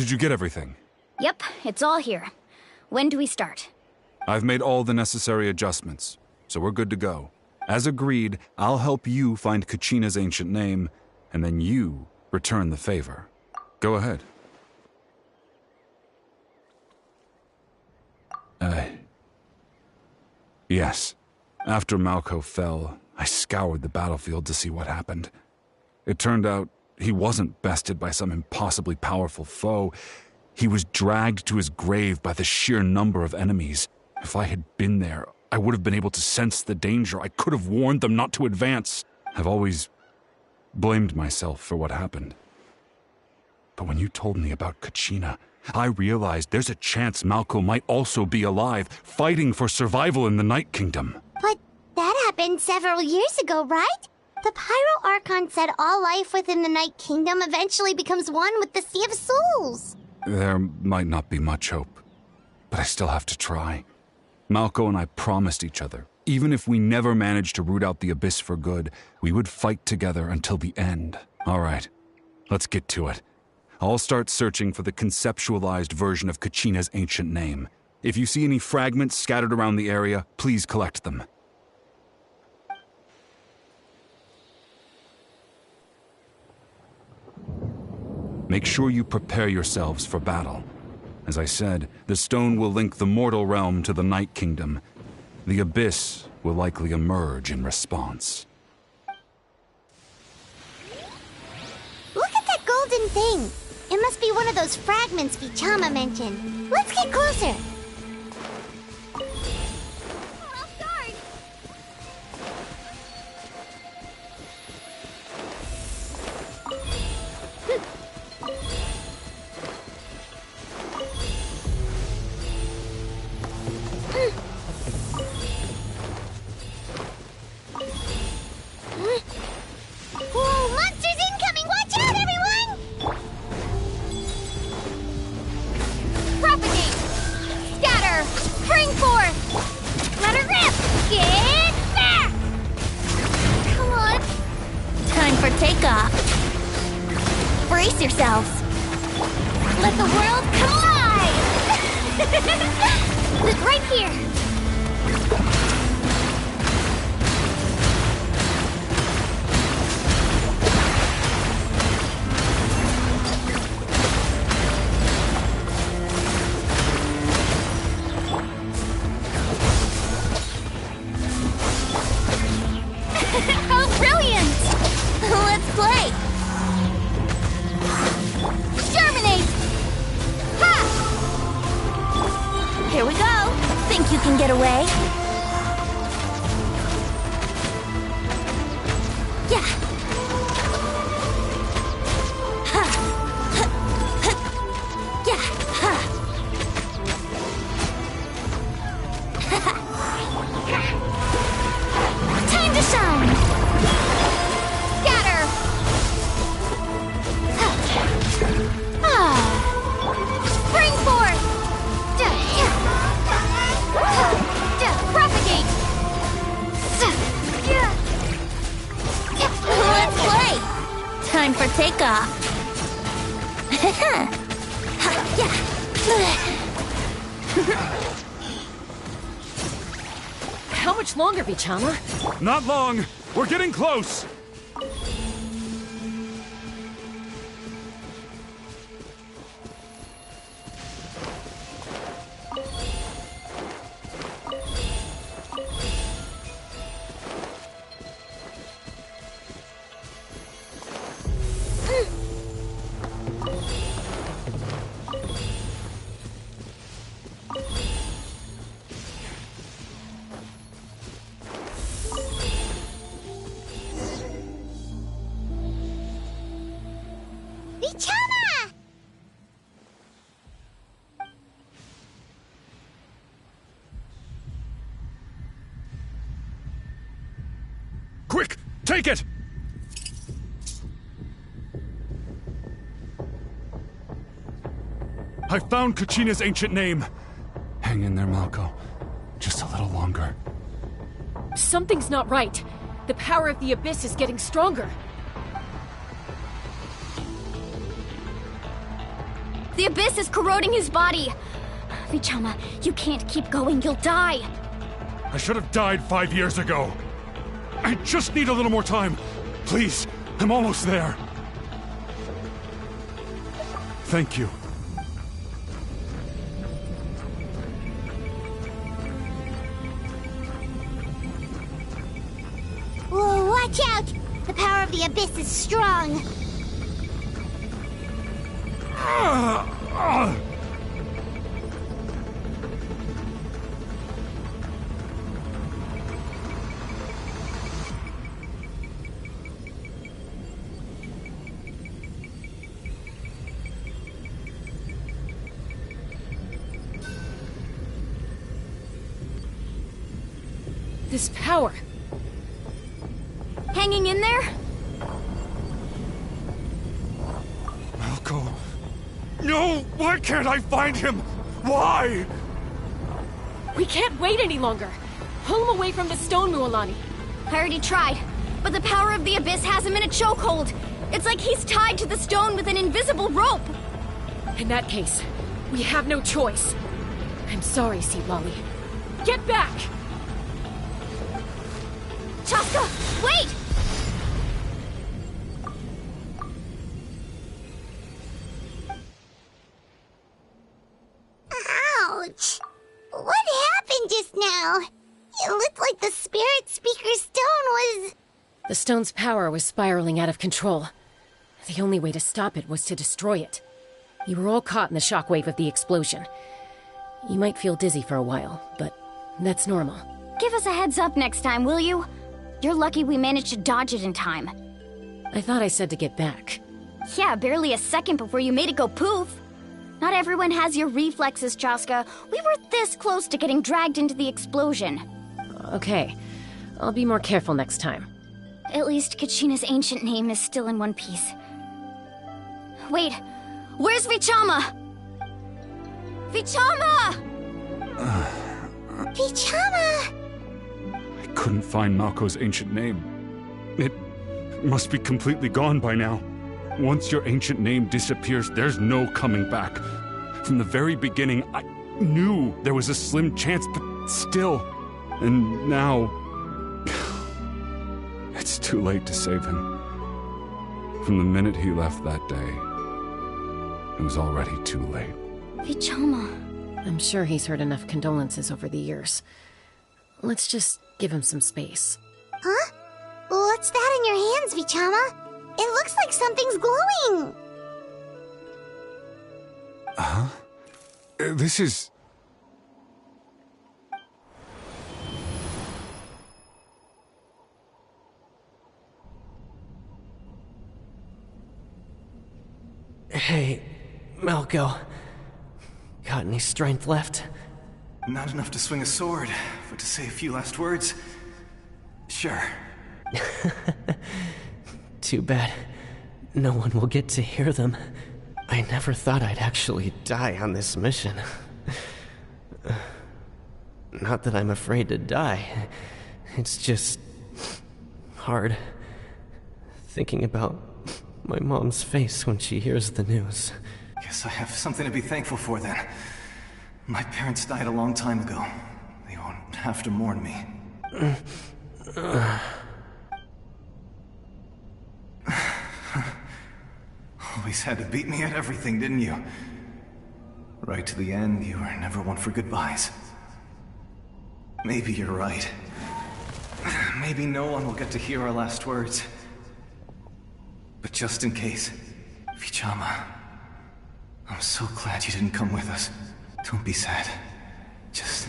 Speaker 19: Did you get everything?
Speaker 1: Yep, it's all here. When do we start?
Speaker 19: I've made all the necessary adjustments, so we're good to go. As agreed, I'll help you find Kachina's ancient name, and then you return the favor. Go ahead. Yes. After Malko fell, I scoured the battlefield to see what happened. It turned out he wasn't bested by some impossibly powerful foe. He was dragged to his grave by the sheer number of enemies. If I had been there, I would have been able to sense the danger. I could have warned them not to advance. I've always blamed myself for what happened. But when you told me about Kachina, I realized there's a chance Malko might also be alive, fighting for survival in the Night Kingdom.
Speaker 20: But that happened several years ago, right? The Pyro Archon said all life within the Night Kingdom eventually becomes one with the Sea of Souls.
Speaker 19: There might not be much hope, but I still have to try. Malko and I promised each other, even if we never managed to root out the Abyss for good, we would fight together until the end. All right, let's get to it. I'll start searching for the conceptualized version of Kachina's ancient name. If you see any fragments scattered around the area, please collect them. Make sure you prepare yourselves for battle. As I said, the stone will link the mortal realm to the Night Kingdom. The Abyss will likely emerge in response.
Speaker 20: Look at that golden thing. It must be one of those fragments Vichama mentioned. Let's get closer. Whoa, monsters incoming! Watch out, everyone!
Speaker 1: Propagate! Scatter! Spring forth! Let her rip! Get back! Come on! Time for takeoff. Brace yourselves. Let the world collide! Right here! How brilliant! Let's play! Germinate! Ha! Here we go! Think you can get away? Yeah! Ha! Ha! Ha! Yeah! Ha! Time to shine! Scatter! Spring forth! Propagate! Let's play! Time for takeoff!
Speaker 16: How much longer, Vichama?
Speaker 19: Not long! We're getting close!
Speaker 20: Vichama!
Speaker 19: Quick! Take it! I found Kachina's ancient name. Hang in there, Malko. Just a little longer.
Speaker 16: Something's not right. The power of the Abyss is getting stronger.
Speaker 1: The abyss is corroding his body. Vichama, you can't keep going. You'll die.
Speaker 19: I should have died 5 years ago. I just need a little more time. Please, I'm almost there. Thank you.
Speaker 20: Whoa, watch out! The power of the abyss is strong.
Speaker 16: This power.
Speaker 1: Hanging in there?
Speaker 19: Malko. No! Why can't I find him? Why?
Speaker 9: We can't wait any longer. Pull him away from the stone, Mualani.
Speaker 1: I already tried, but the power of the abyss has him in a chokehold. It's like he's tied to the stone with an invisible rope.
Speaker 9: In that case, we have no choice. I'm sorry, Sea Lolly. Get back!
Speaker 1: Chaska, wait!
Speaker 20: Ouch! What happened just now? It looked like the Spirit Speaker's stone was...
Speaker 16: The stone's power was spiraling out of control. The only way to stop it was to destroy it. You were all caught in the shockwave of the explosion. You might feel dizzy for a while, but that's normal.
Speaker 1: Give us a heads up next time, will you? You're lucky we managed to dodge it in time.
Speaker 16: I thought I said to get back.
Speaker 1: Yeah, barely a second before you made it go poof. Not everyone has your reflexes, Chaska. We were this close to getting dragged into the explosion.
Speaker 16: Okay, I'll be more careful next time.
Speaker 1: At least Kachina's ancient name is still in one piece. Wait, where's Vichama? Vichama!
Speaker 20: Vichama!
Speaker 19: I couldn't find Malko's ancient name. It must be completely gone by now. Once your ancient name disappears, there's no coming back. From the very beginning, I knew there was a slim chance, but still. And now... it's too late to save him. From the minute he left that day, it was already too late.
Speaker 1: Vichama.
Speaker 16: I'm sure he's heard enough condolences over the years. Let's just give him some space.
Speaker 20: Huh? What's that in your hands, Vichama? It looks like something's glowing!
Speaker 19: Huh? This is...
Speaker 4: Hey, Malko. Got any strength left?
Speaker 7: Not enough to swing a sword, but to say a few last words? Sure.
Speaker 4: Too bad. No one will get to hear them. I never thought I'd actually die on this mission. Not that I'm afraid to die. It's just... hard. Thinking about my mom's face when she hears the news.
Speaker 7: Guess I have something to be thankful for then. My parents died a long time ago. They won't have to mourn me. Always had to beat me at everything, didn't you? Right to the end, you were never one for goodbyes. Maybe you're right. Maybe no one will get to hear our last words. But just in case, Vichama, I'm so glad you didn't come with us. Don't be sad. Just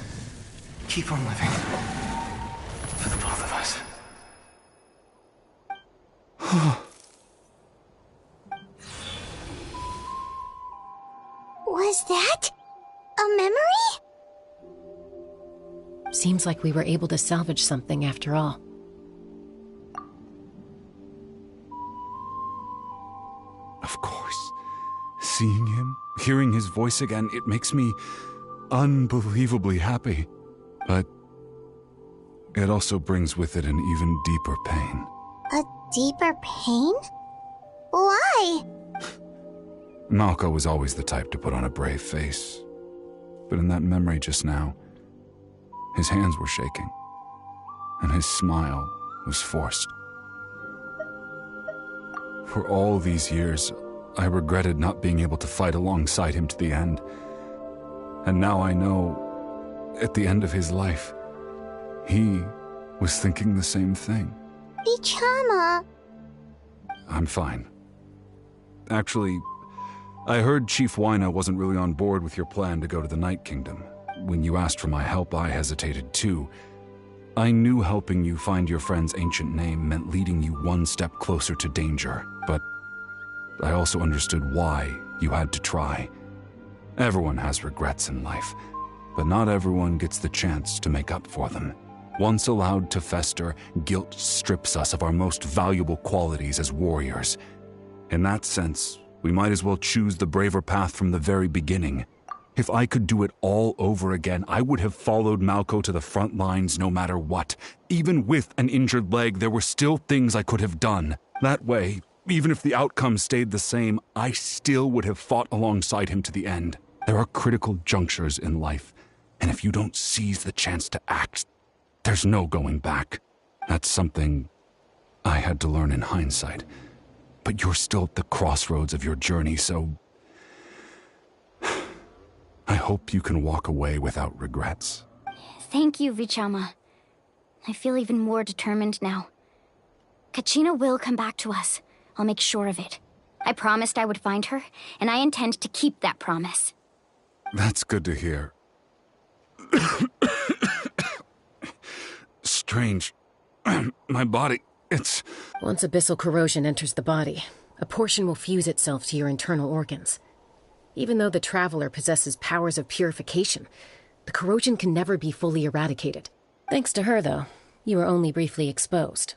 Speaker 7: keep on living. For the both of us.
Speaker 20: Was that a memory?
Speaker 16: Seems like we were able to salvage something after all.
Speaker 19: Of course. Seeing him, hearing his voice again, it makes me unbelievably happy. But it also brings with it an even deeper pain.
Speaker 20: A deeper pain? Why?
Speaker 19: Malco was always the type to put on a brave face. But in that memory just now, his hands were shaking, and his smile was forced. For all these years, I regretted not being able to fight alongside him to the end. And now I know, at the end of his life, he was thinking the same thing.
Speaker 20: Vichama!
Speaker 19: I'm fine. Actually, I heard Chief Wyna wasn't really on board with your plan to go to the Night Kingdom. When you asked for my help, I hesitated too. I knew helping you find your friend's ancient name meant leading you one step closer to danger, but I also understood why you had to try. Everyone has regrets in life, but not everyone gets the chance to make up for them. Once allowed to fester, guilt strips us of our most valuable qualities as warriors. In that sense, we might as well choose the braver path from the very beginning. If I could do it all over again, I would have followed Malco to the front lines no matter what. Even with an injured leg, there were still things I could have done. That way, even if the outcome stayed the same, I still would have fought alongside him to the end. There are critical junctures in life, and if you don't seize the chance to act, there's no going back. That's something I had to learn in hindsight. But you're still at the crossroads of your journey, so I hope you can walk away without regrets.
Speaker 1: Thank you, Vichama. I feel even more determined now. Kachina will come back to us. I'll make sure of it. I promised I would find her, and I intend to keep that promise.
Speaker 19: That's good to hear. Strange. My body, it's...
Speaker 16: Once abyssal corrosion enters the body, a portion will fuse itself to your internal organs. Even though the Traveler possesses powers of purification, the corrosion can never be fully eradicated. Thanks to her, though, you are only briefly exposed.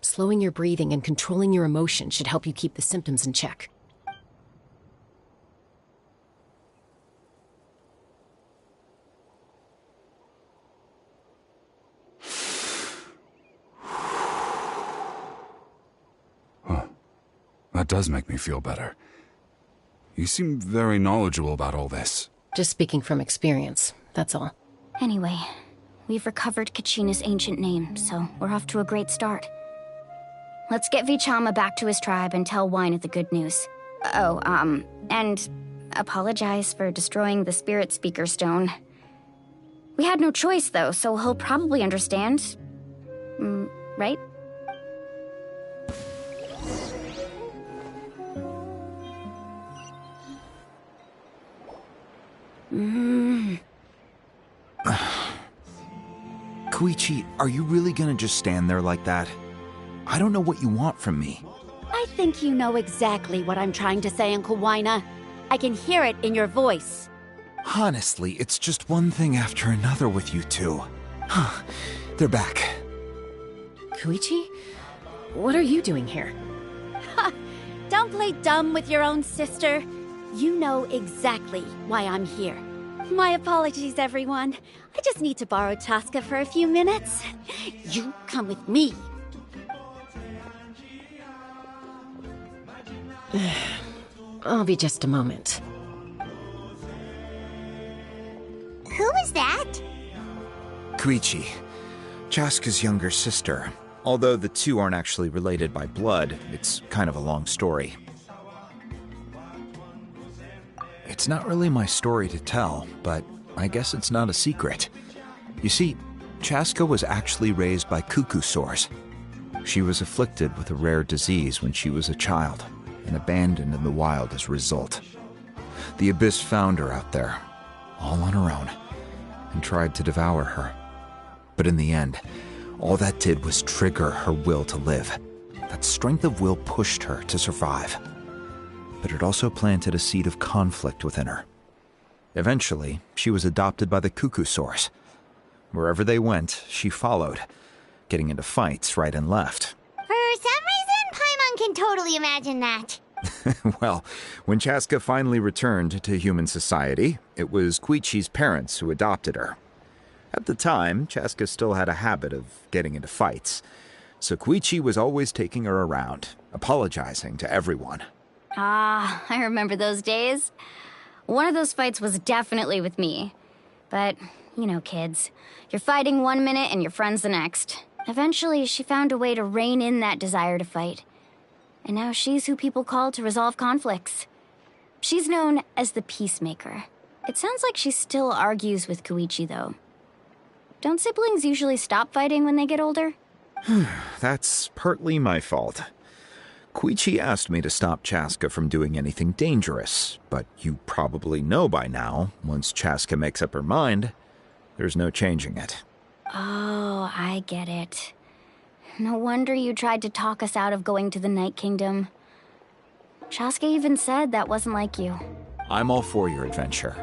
Speaker 16: Slowing your breathing and controlling your emotions should help you keep the symptoms in check.
Speaker 19: That does make me feel better. You seem very knowledgeable about all this.
Speaker 16: Just speaking from experience, that's all.
Speaker 1: Anyway, we've recovered Kachina's ancient name, so we're off to a great start. Let's get Vichama back to his tribe and tell Wyna the good news. And apologize for destroying the Spirit Speaker Stone. We had no choice, though, so he'll probably understand. Right?
Speaker 18: Koichi, are you really gonna just stand there like that? I don't know what you want from me.
Speaker 8: I think you know exactly what I'm trying to say, Uncle Wyna. I can hear it in your voice.
Speaker 18: Honestly, it's just one thing after another with you two. They're back.
Speaker 16: Koichi? What are you doing here?
Speaker 8: Don't play dumb with your own sister. You know exactly why I'm here. My apologies, everyone. I just need to borrow Chaska for a few minutes. You come with me.
Speaker 16: I'll be just a moment.
Speaker 20: Who was that?
Speaker 18: Koichi, Chaska's younger sister. Although the two aren't actually related by blood, it's kind of a long story. It's not really my story to tell, but I guess it's not a secret. You see, Chaska was actually raised by cuckoo sores. She was afflicted with a rare disease when she was a child, and abandoned in the wild as a result. The Abyss found her out there, all on her own, and tried to devour her. But in the end, all that did was trigger her will to live. That strength of will pushed her to survive. But it also planted a seed of conflict within her. Eventually, she was adopted by the cuckoo sores. Wherever they went, she followed, getting into fights right and left.
Speaker 20: For some reason, Paimon can totally imagine that.
Speaker 18: Well, when Chaska finally returned to human society, it was Koichi's parents who adopted her. At the time, Chaska still had a habit of getting into fights, so Koichi was always taking her around, apologizing to everyone.
Speaker 1: Ah, I remember those days. One of those fights was definitely with me. But, you know, kids. You're fighting one minute and your friend's the next. Eventually, she found a way to rein in that desire to fight. And now she's who people call to resolve conflicts. She's known as the Peacemaker. It sounds like she still argues with Koichi, though. Don't siblings usually stop fighting when they get older?
Speaker 18: That's partly my fault. Koichi asked me to stop Chaska from doing anything dangerous, but you probably know by now, once Chaska makes up her mind, there's no changing it.
Speaker 1: Oh, I get it. No wonder you tried to talk us out of going to the Night Kingdom. Chaska even said that wasn't like you.
Speaker 18: I'm all for your adventure.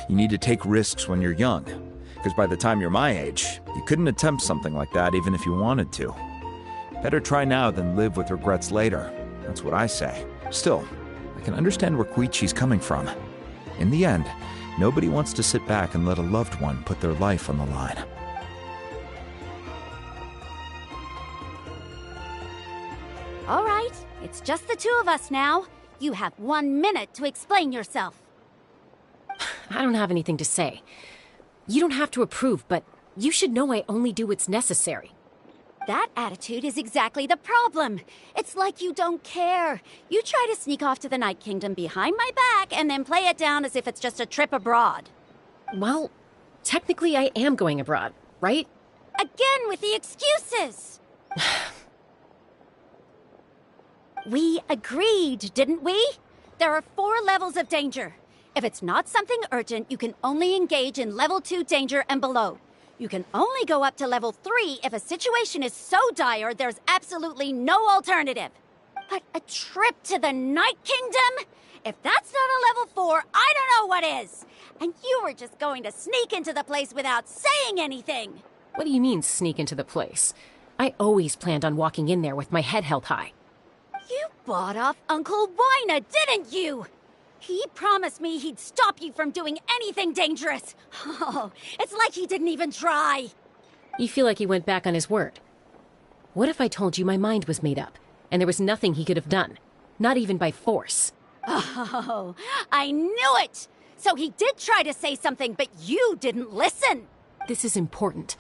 Speaker 18: You need to take risks when you're young, because by the time you're my age, you couldn't attempt something like that even if you wanted to. Better try now than live with regrets later. That's what I say. Still, I can understand where Koichi's coming from. In the end, nobody wants to sit back and let a loved one put their life on the line.
Speaker 8: All right, it's just the two of us now. You have 1 minute to explain yourself.
Speaker 16: I don't have anything to say. You don't have to approve, but you should know I only do what's necessary.
Speaker 8: That attitude is exactly the problem. It's like you don't care. You try to sneak off to the Night Kingdom behind my back and then play it down as if it's just a trip abroad.
Speaker 16: Well, technically I am going abroad, right?
Speaker 8: Again with the excuses! We agreed, didn't we? There are 4 levels of danger. If it's not something urgent, you can only engage in level 2 danger and below. You can only go up to level 3 if a situation is so dire there's absolutely no alternative. But a trip to the Night Kingdom? If that's not a level 4, I don't know what is. And you were just going to sneak into the place without saying anything.
Speaker 16: What do you mean, sneak into the place? I always planned on walking in there with my head held high.
Speaker 8: You bought off Uncle Wina, didn't you? He promised me he'd stop you from doing anything dangerous. Oh, it's like he didn't even try.
Speaker 16: You feel like he went back on his word. What if I told you my mind was made up, and there was nothing he could have done? Not even by force.
Speaker 8: Oh, I knew it! So he did try to say something, but you didn't listen.
Speaker 16: This is important.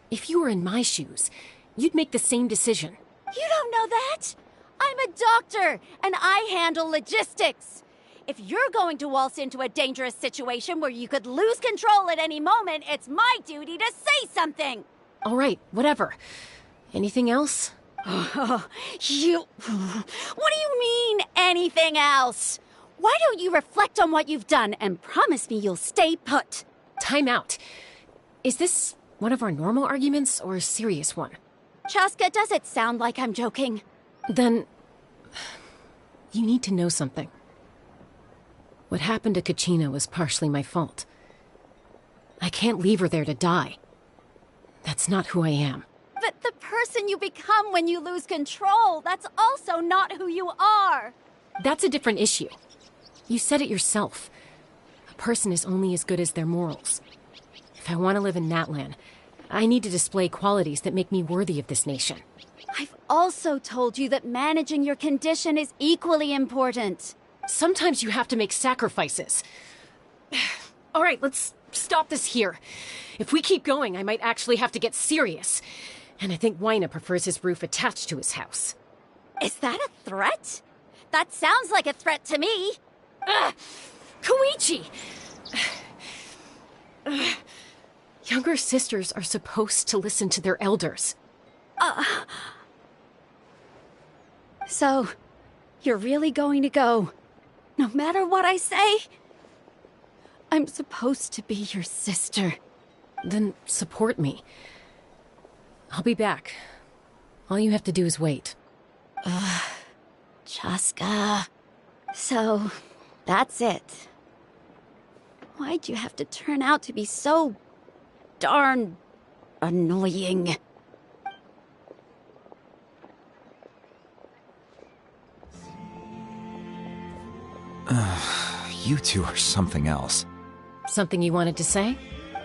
Speaker 16: If you were in my shoes, you'd make the same decision.
Speaker 8: You don't know that? I'm a doctor, and I handle logistics. If you're going to waltz into a dangerous situation where you could lose control at any moment, it's my duty to say something.
Speaker 16: All right, whatever. Anything else?
Speaker 8: What do you mean, anything else? Why don't you reflect on what you've done and promise me you'll stay put?
Speaker 16: Time out. Is this one of our normal arguments or a serious one?
Speaker 8: Chaska, does it sound like I'm joking?
Speaker 16: Then, you need to know something. What happened to Kachina was partially my fault. I can't leave her there to die. That's not who I am.
Speaker 8: But the person you become when you lose control, that's also not who you are.
Speaker 16: That's a different issue. You said it yourself. A person is only as good as their morals. If I want to live in Natlan, I need to display qualities that make me worthy of this nation.
Speaker 8: I've also told you that managing your condition is equally important.
Speaker 16: Sometimes you have to make sacrifices. All right, let's stop this here. If we keep going, I might actually have to get serious. And I think Wina prefers his roof attached to his house.
Speaker 8: Is that a threat? That sounds like a threat to me.
Speaker 16: Koichi! Younger sisters are supposed to listen to their elders.
Speaker 8: So, you're really going to go, no matter what I say? I'm supposed to be your sister.
Speaker 16: Then support me. I'll be back. All you have to do is wait.
Speaker 8: Chaska. So, that's it. Why'd you have to turn out to be so darn annoying?
Speaker 18: You two are something else.
Speaker 16: Something you wanted to say?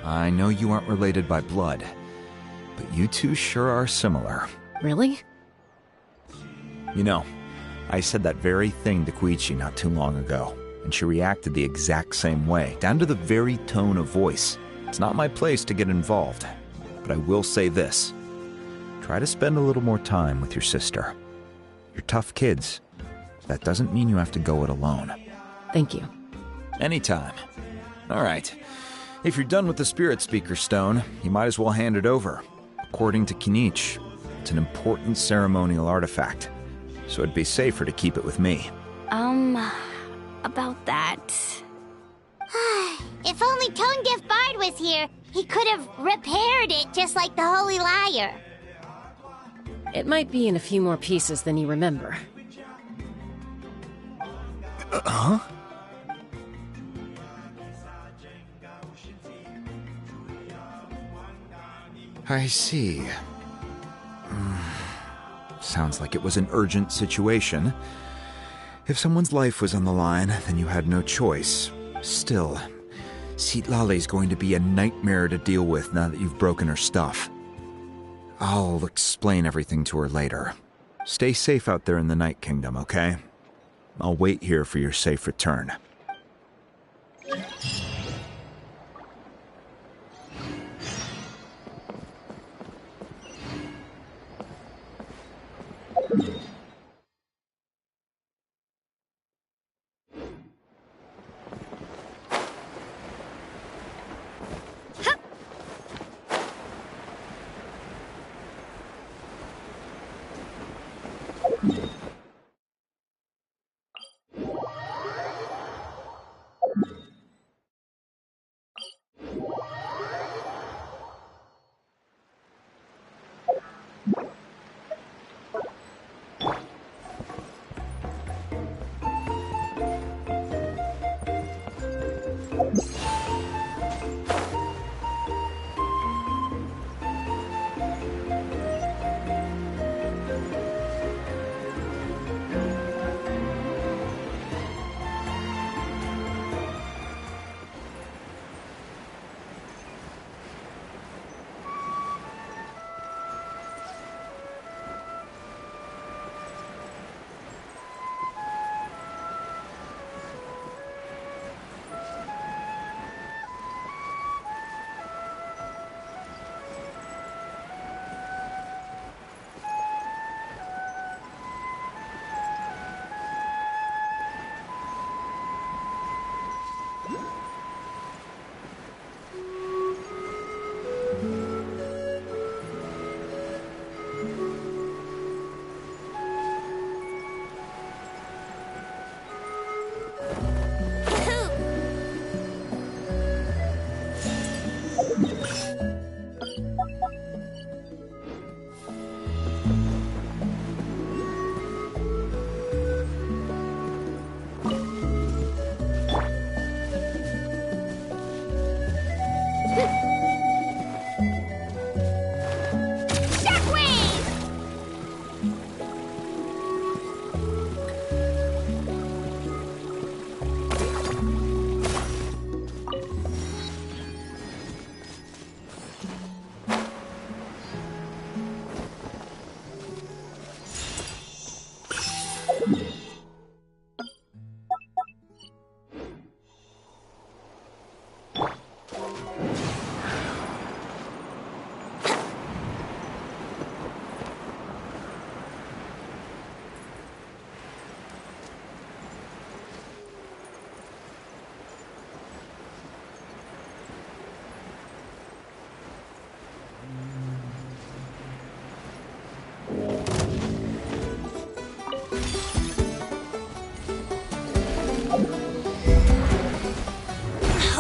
Speaker 18: I know you aren't related by blood, but you two sure are similar.
Speaker 16: Really?
Speaker 18: You know, I said that very thing to Koichi not too long ago, and she reacted the exact same way, down to the very tone of voice. It's not my place to get involved, but I will say this. Try to spend a little more time with your sister. You're tough kids. That doesn't mean you have to go it alone.
Speaker 16: Thank you.
Speaker 18: Anytime. All right. If you're done with the Spirit Speaker Stone, you might as well hand it over. According to Kinich, it's an important ceremonial artifact, so it'd be safer to keep it with me.
Speaker 1: About that.
Speaker 20: If only Tonegif Bard was here, he could have repaired it just like the Holy Liar.
Speaker 16: It might be in a few more pieces than you remember.
Speaker 18: Huh? I see. Sounds like it was an urgent situation. If someone's life was on the line, then you had no choice. Still, Citlali's going to be a nightmare to deal with now that you've broken her stuff. I'll explain everything to her later. Stay safe out there in the Night Kingdom, okay? I'll wait here for your safe return.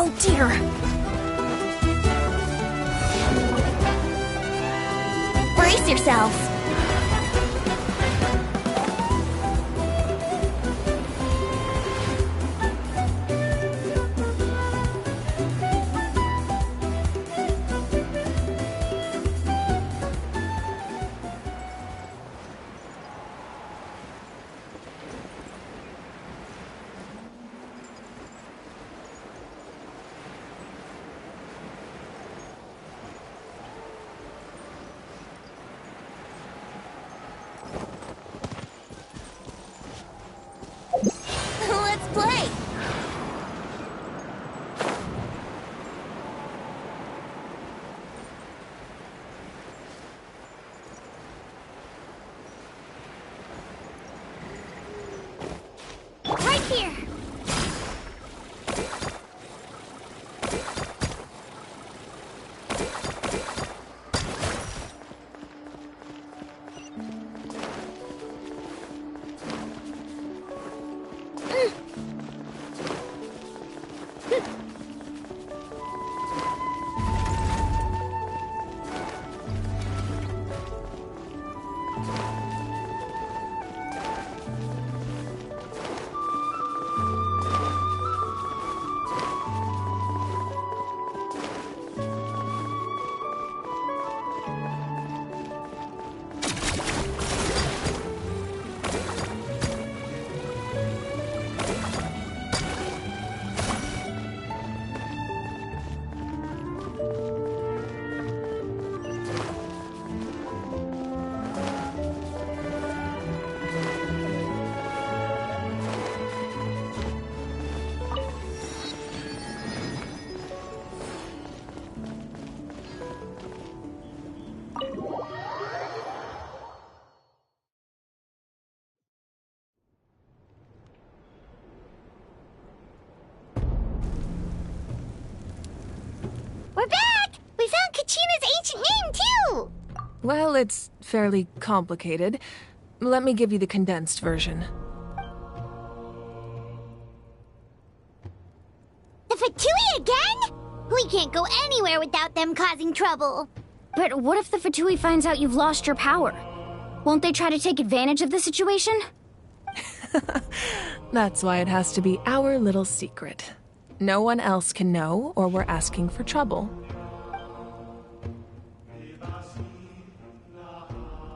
Speaker 11: Oh dear.
Speaker 1: Brace yourselves.
Speaker 20: We're back! We found Kachina's ancient name, too!
Speaker 13: Well, it's fairly complicated. Let me give you the condensed version.
Speaker 20: The Fatui again? We can't go anywhere without them causing trouble.
Speaker 1: But what if the Fatui finds out you've lost your power? Won't they try to take advantage of the situation?
Speaker 13: That's why it has to be our little secret. No one else can know, or we're asking for trouble.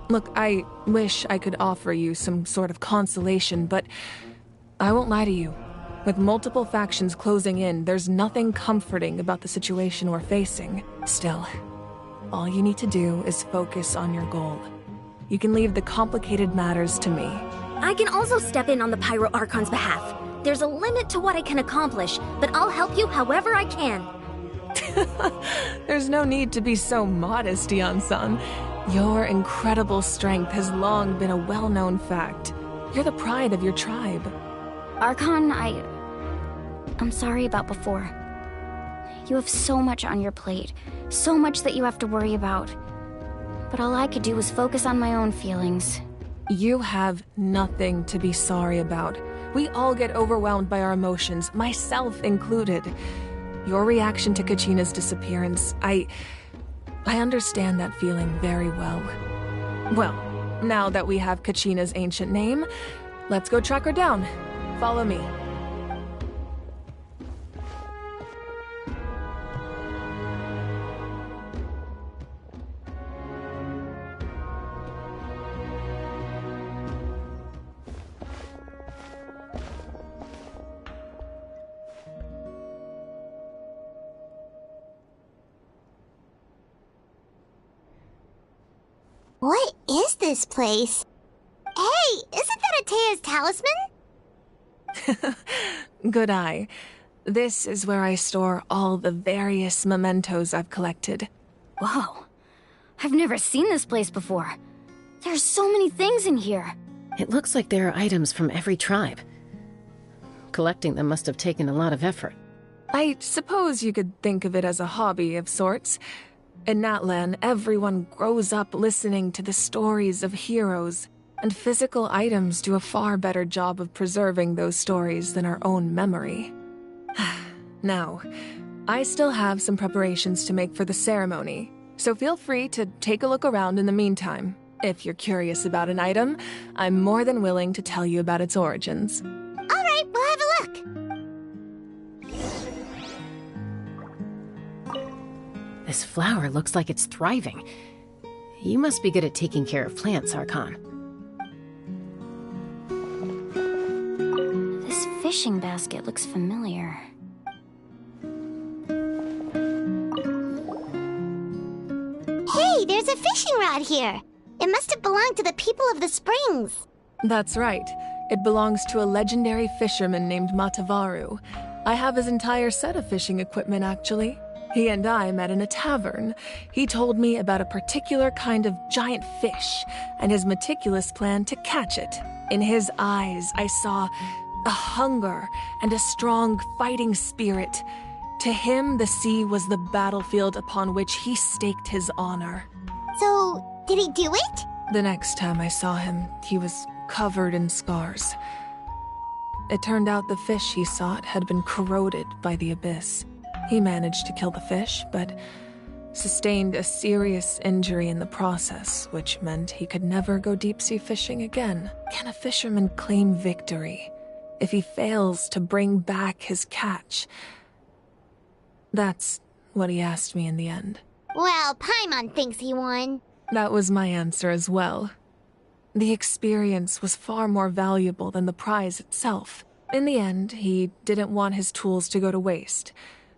Speaker 13: Look, I wish I could offer you some sort of consolation, but I won't lie to you. With multiple factions closing in, there's nothing comforting about the situation we're facing. Still, all you need to do is focus on your goal. You can leave the complicated matters to me.
Speaker 2: I can also step in on the Pyro Archon's behalf. There's a limit to what I can accomplish, but I'll help you however I can.
Speaker 13: There's no need to be so modest, Yan-san. Your incredible strength has long been a well-known fact. You're the pride of your tribe.
Speaker 1: Archon, I'm sorry about before. You have so much on your plate, so much that you have to worry about. But all I could do was focus on my own feelings.
Speaker 13: You have nothing to be sorry about. We all get overwhelmed by our emotions, myself included. Your reaction to Kachina's disappearance, I understand that feeling very well. Well, now that we have Kachina's ancient name, let's go track her down. Follow me.
Speaker 20: What is this place? Hey, isn't that Atea's talisman?
Speaker 13: Good eye. This is where I store all the various mementos I've collected.
Speaker 1: Whoa. I've never seen this place before. There's so many things in here.
Speaker 16: It looks like there are items from every tribe. Collecting them must have taken a lot of effort.
Speaker 13: I suppose you could think of it as a hobby of sorts. In Natlan, everyone grows up listening to the stories of heroes, and physical items do a far better job of preserving those stories than our own memory. Now, I still have some preparations to make for the ceremony, so feel free to take a look around in the meantime. If you're curious about an item, I'm more than willing to tell you about its origins.
Speaker 20: All right, we'll have a look.
Speaker 16: This flower looks like it's thriving. You must be good at taking care of plants, Archon.
Speaker 1: This fishing basket looks familiar.
Speaker 20: Hey, there's a fishing rod here. It must have belonged to the people of the springs.
Speaker 13: That's right. It belongs to a legendary fisherman named Matavaru. I have his entire set of fishing equipment, actually. He and I met in a tavern. He told me about a particular kind of giant fish and his meticulous plan to catch it. In his eyes, I saw a hunger and a strong fighting spirit. To him, the sea was the battlefield upon which he staked his honor.
Speaker 20: So, did he do it?
Speaker 13: The next time I saw him, he was covered in scars. It turned out the fish he sought had been corroded by the abyss. He managed to kill the fish, but sustained a serious injury in the process, which meant he could never go deep-sea fishing again. Can a fisherman claim victory if he fails to bring back his catch? That's what he asked me in the end.
Speaker 20: Well, Paimon thinks he won.
Speaker 13: That was my answer as well. The experience was far more valuable than the prize itself. In the end, he didn't want his tools to go to waste,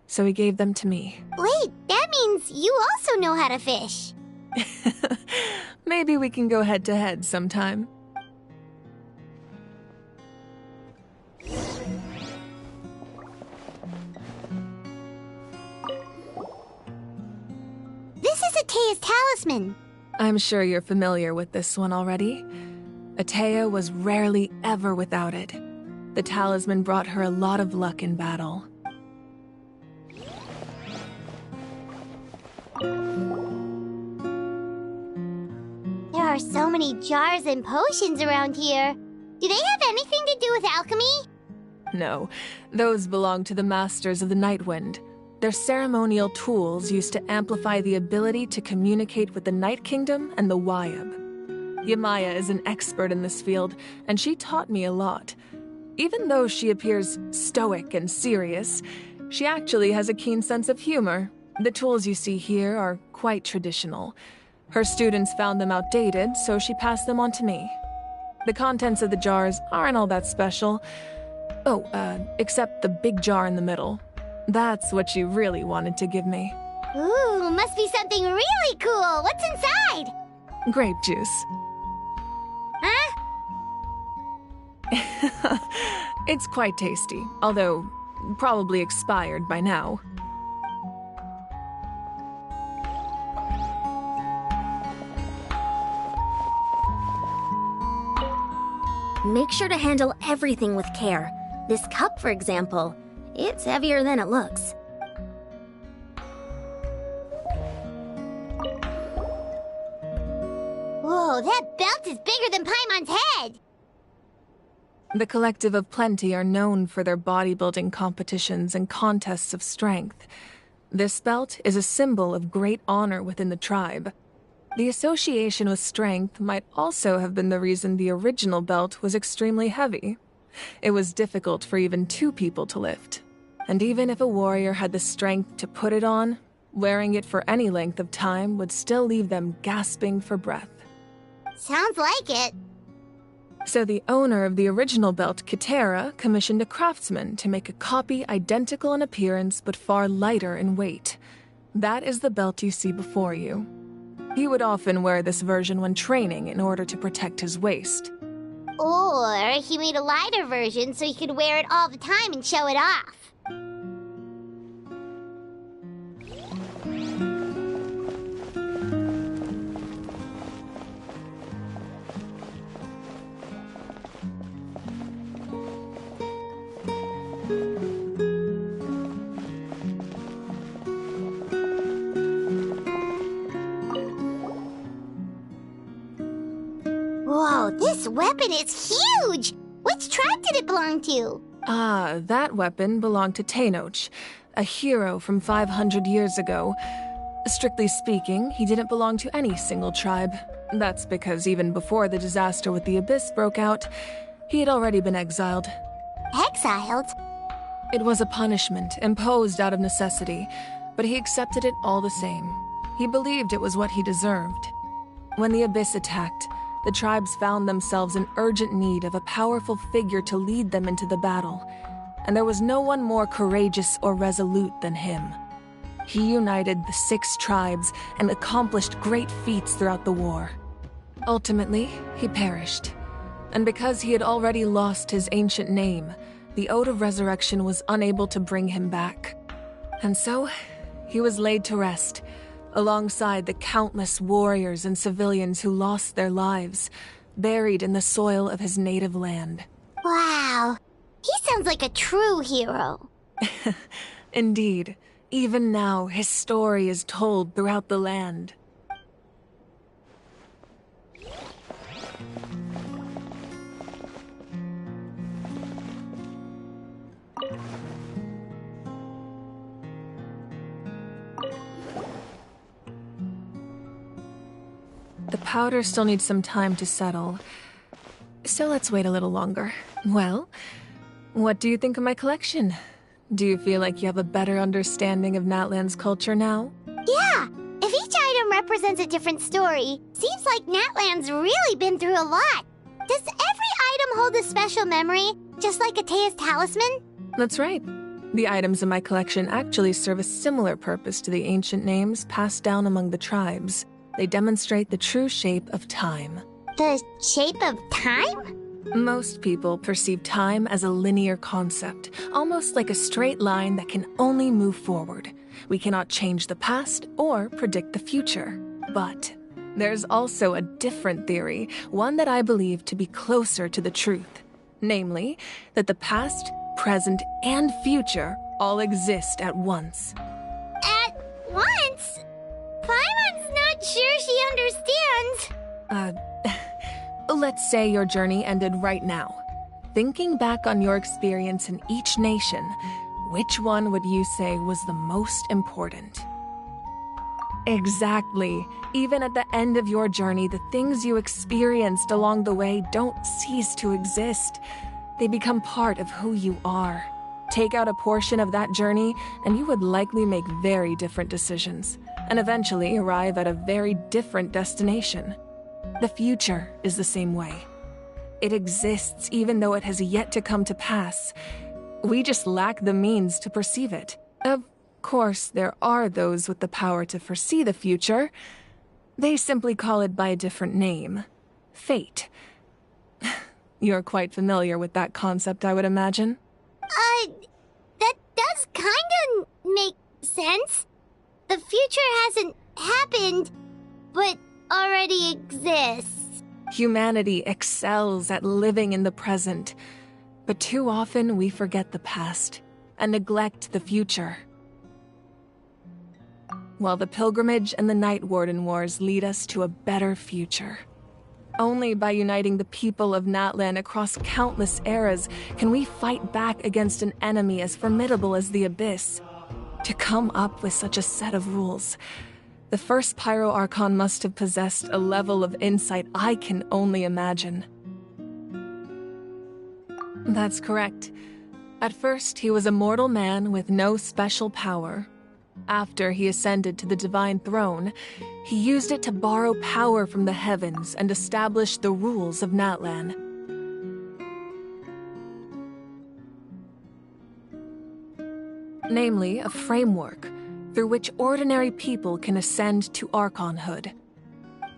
Speaker 13: so he gave them to me.
Speaker 20: Wait, that means you also know how to fish.
Speaker 13: Maybe we can go head-to-head sometime.
Speaker 20: This is Atea's talisman.
Speaker 13: I'm sure you're familiar with this one already. Atea was rarely ever without it. The talisman brought her a lot of luck in battle.
Speaker 20: There are so many jars and potions around here. Do they have anything to do with alchemy?
Speaker 13: No, those belong to the Masters of the Nightwind. They're ceremonial tools used to amplify the ability to communicate with the Night Kingdom and the Wyab. Yamaya is an expert in this field, and she taught me a lot. Even though she appears stoic and serious, she actually has a keen sense of humor. The tools you see here are quite traditional. Her students found them outdated, so she passed them on to me. The contents of the jars aren't all that special. Oh, except the big jar in the middle. That's what she really wanted to give me.
Speaker 20: Ooh, must be something really cool. What's inside?
Speaker 13: Grape juice.
Speaker 20: Huh?
Speaker 13: It's quite tasty, although probably expired by now.
Speaker 2: Make sure to handle everything with care. This cup, for example, it's heavier than it looks.
Speaker 20: Whoa, that belt is bigger than Paimon's head!
Speaker 13: The Collective of Plenty are known for their bodybuilding competitions and contests of strength. This belt is a symbol of great honor within the tribe. The association with strength might also have been the reason the original belt was extremely heavy. It was difficult for even two people to lift. And even if a warrior had the strength to put it on, wearing it for any length of time would still leave them gasping for breath.
Speaker 20: Sounds like it.
Speaker 13: So the owner of the original belt, Kitera, commissioned a craftsman to make a copy identical in appearance but far lighter in weight. That is the belt you see before you. He would often wear this version when training in order to protect his waist.
Speaker 20: Or he made a lighter version so he could wear it all the time and show it off. Whoa, this weapon is huge! Which tribe did it belong to?
Speaker 13: Ah, that weapon belonged to Tenoch, a hero from 500 years ago. Strictly speaking, he didn't belong to any single tribe. That's because even before the disaster with the Abyss broke out, he had already been exiled.
Speaker 20: Exiled?
Speaker 13: It was a punishment imposed out of necessity, but he accepted it all the same. He believed it was what he deserved. When the Abyss attacked, the tribes found themselves in urgent need of a powerful figure to lead them into the battle, and there was no one more courageous or resolute than him. He united the 6 tribes and accomplished great feats throughout the war. Ultimately, he perished, and because he had already lost his ancient name, the Ode of Resurrection was unable to bring him back. And so, he was laid to rest, alongside the countless warriors and civilians who lost their lives, buried in the soil of his native land.
Speaker 20: Wow, he sounds like a true hero.
Speaker 13: Indeed, even now his story is told throughout the land. The powder still needs some time to settle. So let's wait a little longer. Well, what do you think of my collection? Do you feel like you have a better understanding of Natlan's culture now?
Speaker 20: Yeah! If each item represents a different story, seems like Natlan's really been through a lot. Does every item hold a special memory, just like Atea's talisman?
Speaker 13: That's right. The items in my collection actually serve a similar purpose to the ancient names passed down among the tribes. They demonstrate the true shape of time.
Speaker 20: The shape of time?
Speaker 13: Most people perceive time as a linear concept, almost like a straight line that can only move forward. We cannot change the past or predict the future. But there's also a different theory, one that I believe to be closer to the truth. Namely, that the past, present, and future all exist at once.
Speaker 20: At once? Paimon's not sure she understands.
Speaker 13: Let's say your journey ended right now. Thinking back on your experience in each nation, which one would you say was the most important? Exactly. Even at the end of your journey, the things you experienced along the way don't cease to exist. They become part of who you are. Take out a portion of that journey, and you would likely make very different decisions, and eventually arrive at a very different destination. The future is the same way. It exists even though it has yet to come to pass. We just lack the means to perceive it. Of course, there are those with the power to foresee the future. They simply call it by a different name. Fate. You're quite familiar with that concept, I would imagine.
Speaker 20: That does kinda make sense. The future hasn't happened, but already exists.
Speaker 13: Humanity excels at living in the present, but too often we forget the past and neglect the future. While the pilgrimage and the Night Warden Wars lead us to a better future. Only by uniting the people of Natlan across countless eras can we fight back against an enemy as formidable as the Abyss. To come up with such a set of rules, the first Pyro Archon must have possessed a level of insight I can only imagine. That's correct. At first, he was a mortal man with no special power. After he ascended to the Divine Throne, he used it to borrow power from the heavens and establish the rules of Natlan. Namely, a framework through which ordinary people can ascend to Archonhood.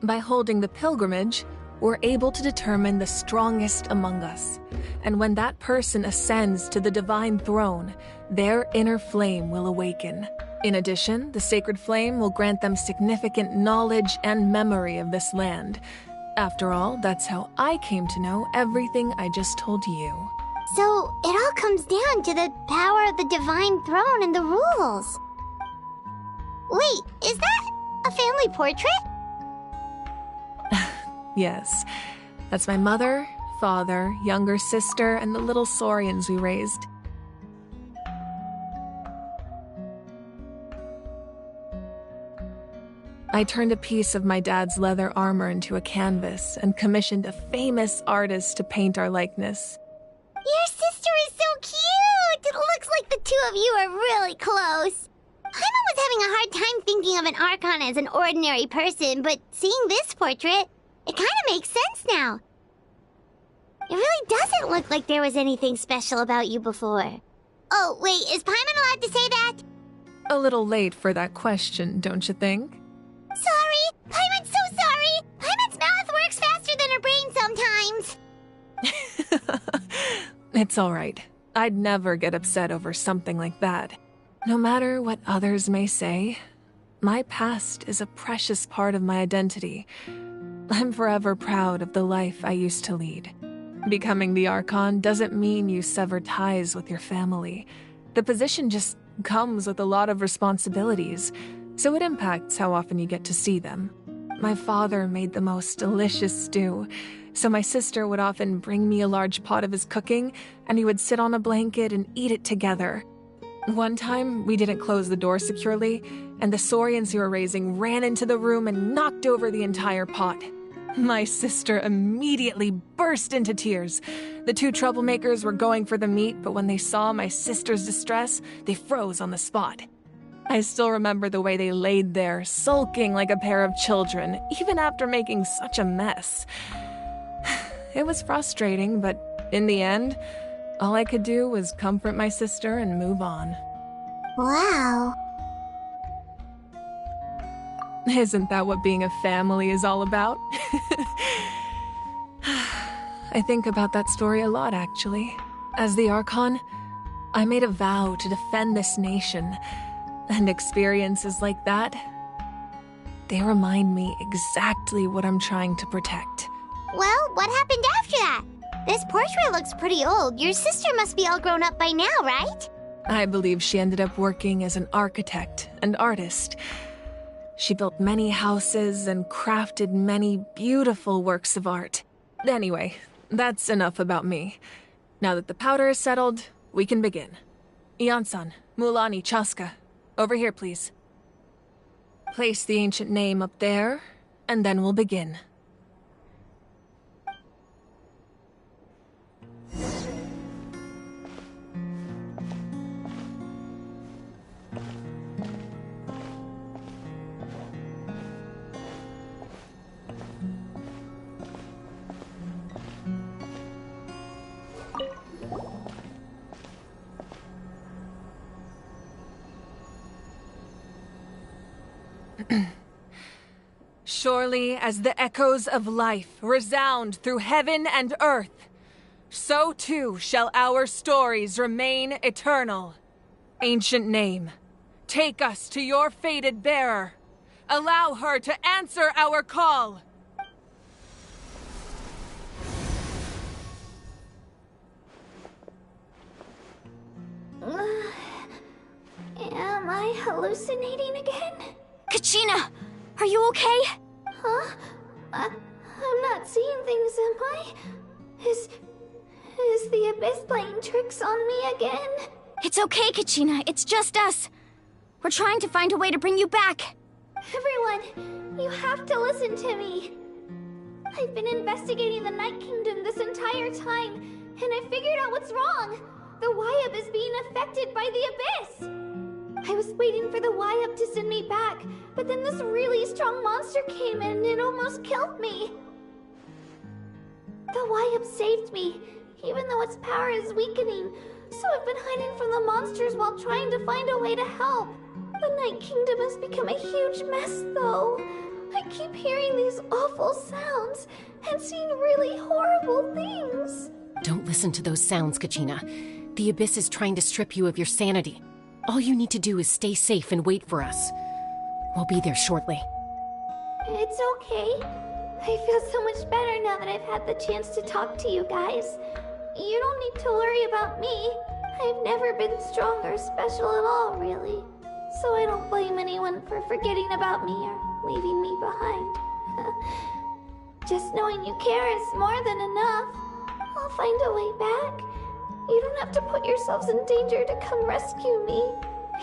Speaker 13: By holding the pilgrimage, we're able to determine the strongest among us, and when that person ascends to the Divine Throne, their inner flame will awaken. In addition, the sacred flame will grant them significant knowledge and memory of this land. After all, that's how I came to know everything I just told you.
Speaker 20: So, it all comes down to the power of the Divine Throne and the rules. Wait, is that a family portrait?
Speaker 13: Yes, that's my mother, father, younger sister, and the little saurians we raised. I turned a piece of my dad's leather armor into a canvas and commissioned a famous artist to paint our likeness.
Speaker 20: Your sister is so cute! It looks like the two of you are really close. Paimon was having a hard time thinking of an Archon as an ordinary person, but seeing this portrait, it kind of makes sense now. It really doesn't look like there was anything special about you before. Oh, wait, is Paimon allowed to say that?
Speaker 13: A little late for that question, don't you think?
Speaker 20: Sorry! Paimon's so sorry! Paimon's mouth works faster than her brain sometimes!
Speaker 13: It's all right. I'd never get upset over something like that. No matter what others may say, my past is a precious part of my identity. I'm forever proud of the life I used to lead. Becoming the Archon doesn't mean you sever ties with your family. The position just comes with a lot of responsibilities, so it impacts how often you get to see them. My father made the most delicious stew, so my sister would often bring me a large pot of his cooking, and we would sit on a blanket and eat it together. One time, we didn't close the door securely, and the saurians you were raising ran into the room and knocked over the entire pot. My sister immediately burst into tears. The two troublemakers were going for the meat, but when they saw my sister's distress, they froze on the spot. I still remember the way they laid there, sulking like a pair of children, even after making such a mess. It was frustrating, but in the end, all I could do was comfort my sister and move on.
Speaker 20: Wow.
Speaker 13: Isn't that what being a family is all about? I think about that story a lot, actually. As the Archon, I made a vow to defend this nation, and experiences like that, they remind me exactly what I'm trying to protect.
Speaker 20: Well, what happened after that? This portrait looks pretty old. Your sister must be all grown up by now, right?
Speaker 13: I believe she ended up working as an architect and artist. She built many houses and crafted many beautiful works of art. Anyway, that's enough about me. Now that the powder is settled, we can begin. Ian-san, Mulani, Chaska, over here, please. Place the ancient name up there, and then we'll begin. Surely as the echoes of life resound through heaven and earth, so too shall our stories remain eternal. Ancient name, take us to your fated bearer. Allow her to answer our call.
Speaker 20: Am I hallucinating again?
Speaker 1: Kachina! Are you okay?
Speaker 20: Huh? I'm not seeing things, am I? Is the Abyss playing tricks on me again?
Speaker 1: It's okay, Kachina. It's just us. We're trying to find a way to bring you back.
Speaker 20: Everyone, you have to listen to me. I've been investigating the Night Kingdom this entire time, and I figured out what's wrong. The Wyup is being affected by the Abyss. I was waiting for the Wyup to send me back, but then this really strong monster came in and it almost killed me. The Wyup saved me, even though its power is weakening, so I've been hiding from the monsters while trying to find a way to help. The Night Kingdom has become a huge mess, though. I keep hearing these awful sounds and seeing really horrible things.
Speaker 16: Don't listen to those sounds, Kachina. The Abyss is trying to strip you of your sanity. All you need to do is stay safe and wait for us. We'll be there shortly.
Speaker 20: It's okay. I feel so much better now that I've had the chance to talk to you guys. You don't need to worry about me. I've never been strong or special at all, really. So I don't blame anyone for forgetting about me or leaving me behind. Just knowing you care is more than enough. I'll find a way back. You don't have to put yourselves in danger to come rescue me.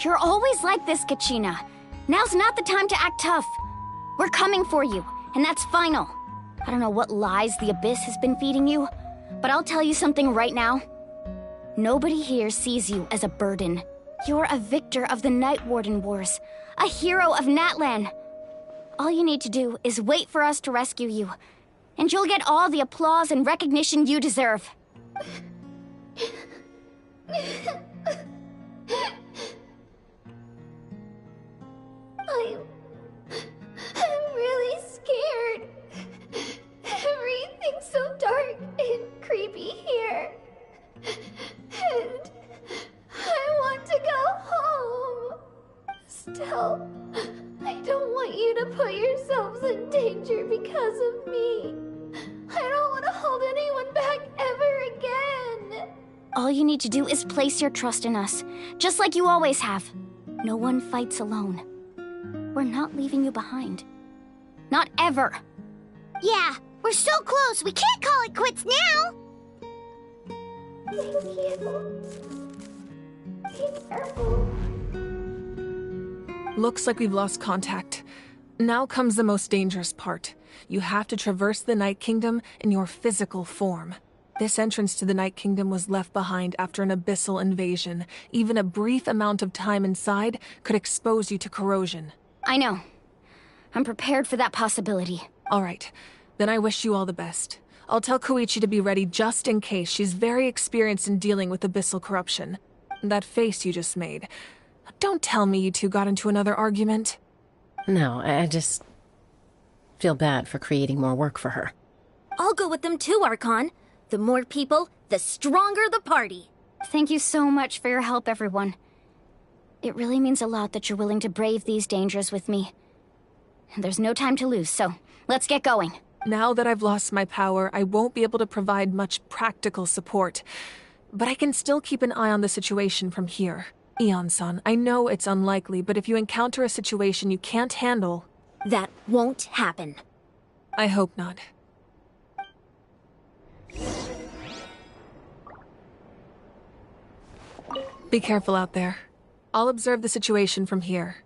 Speaker 1: You're always like this, Kachina. Now's not the time to act tough. We're coming for you, and that's final. I don't know what lies the Abyss has been feeding you, but I'll tell you something right now. Nobody here sees you as a burden. You're a victor of the Night Warden Wars, a hero of Natlan. All you need to do is wait for us to rescue you, and you'll get all the applause and recognition you deserve.
Speaker 20: I'm really scared. Everything's so dark and creepy here. And I want to go home. Still, I don't want you to put yourselves in danger because of me. I don't want to hold anyone back ever again.
Speaker 1: All you need to do is place your trust in us, just like you always have. No one fights alone. We're not leaving you behind. Not ever.
Speaker 20: Yeah, we're so close. We can't call it quits now. Thank you.
Speaker 13: Looks like we've lost contact. Now comes the most dangerous part. You have to traverse the Night Kingdom in your physical form. This entrance to the Night Kingdom was left behind after an abyssal invasion. Even a brief amount of time inside could expose you to corrosion.
Speaker 1: I know. I'm prepared for that possibility.
Speaker 13: All right. Then I wish you all the best. I'll tell Koichi to be ready just in case. She's very experienced in dealing with abyssal corruption. That face you just made. Don't tell me you two got into another argument.
Speaker 16: No, I just feel bad for creating more work for her.
Speaker 2: I'll go with them too, Archon. The more people, the stronger the party.
Speaker 1: Thank you so much for your help, everyone. It really means a lot that you're willing to brave these dangers with me. And there's no time to lose, so let's get going.
Speaker 13: Now that I've lost my power, I won't be able to provide much practical support. But I can still keep an eye on the situation from here. Eon-san, I know it's unlikely, but if you encounter a situation you can't handle...
Speaker 2: That won't happen.
Speaker 13: I hope not. Be careful out there. I'll observe the situation from here.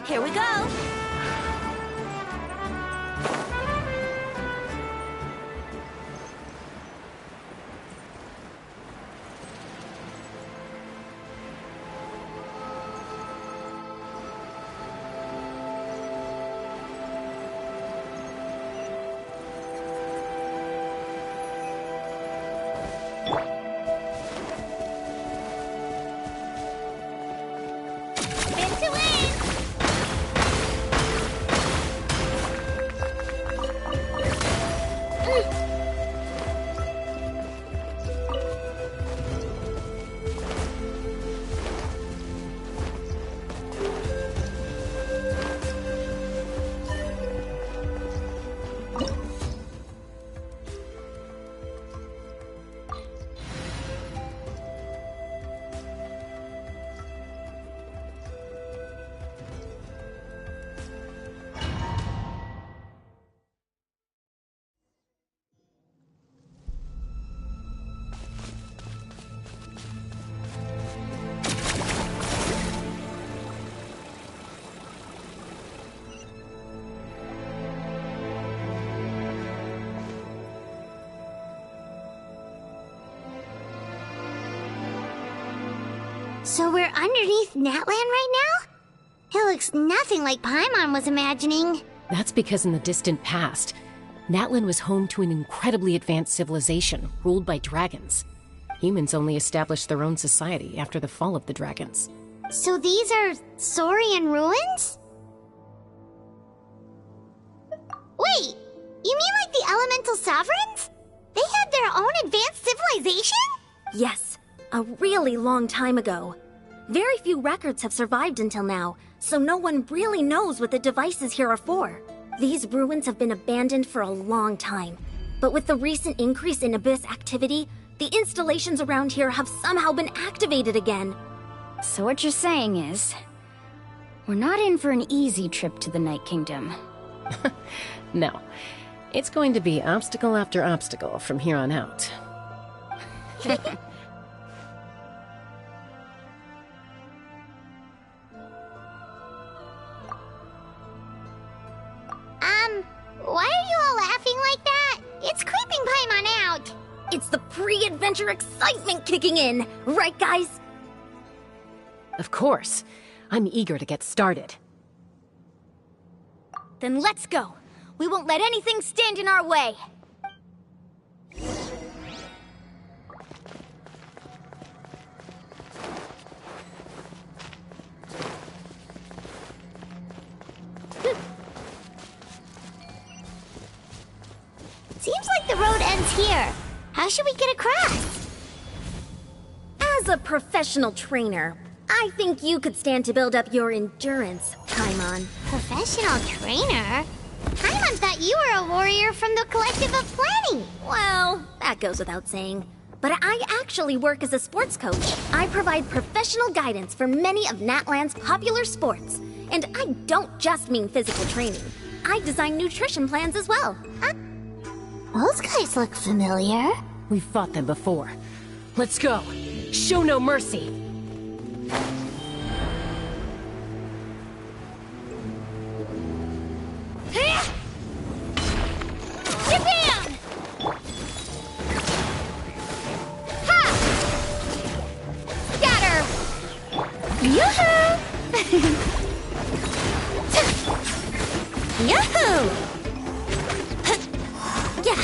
Speaker 2: Here we go!
Speaker 20: So we're underneath Natlan right now? It looks nothing like Paimon was imagining.
Speaker 16: That's because in the distant past, Natlan was home to an incredibly advanced civilization ruled by dragons. Humans only established their own society after the fall of the dragons.
Speaker 20: So these are Saurian ruins? Wait, you mean like the Elemental Sovereigns? They had their own advanced civilization?
Speaker 2: Yes, a really long time ago. Very few records have survived until now, so no one really knows what the devices here are for. These ruins have been abandoned for a long time, but with the recent increase in Abyss activity, the installations around here have somehow been activated again.
Speaker 1: So what you're saying is, we're not in for an easy trip to the Night Kingdom.
Speaker 16: No. It's going to be obstacle after obstacle from here on out.
Speaker 20: Why are you all laughing like that? It's creeping Paimon out.
Speaker 2: It's the pre-adventure excitement kicking in, right guys?
Speaker 16: Of course. I'm eager to get started.
Speaker 1: Then let's go. We won't let anything stand in our way.
Speaker 20: Seems like the road ends here. How should we get across?
Speaker 2: As a professional trainer, I think you could stand to build up your endurance, Paimon.
Speaker 20: Professional trainer? Paimon thought you were a warrior from the Collective of Planning.
Speaker 2: Well, that goes without saying. But I actually work as a sports coach. I provide professional guidance for many of Natlan's popular sports. And I don't just mean physical training. I design nutrition plans as well.
Speaker 20: Those guys look familiar.
Speaker 16: We've fought them before. Let's go. Show no mercy.
Speaker 1: Japan! Ha! Scatter! Yoo-hoo!
Speaker 2: Yahoo! Yeah!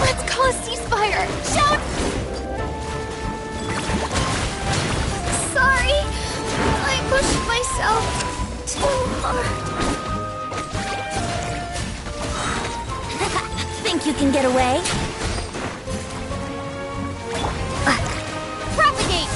Speaker 1: Let's call a ceasefire! Shout! Sorry, I pushed myself too hard.
Speaker 2: Think you can get away?
Speaker 1: Propagate!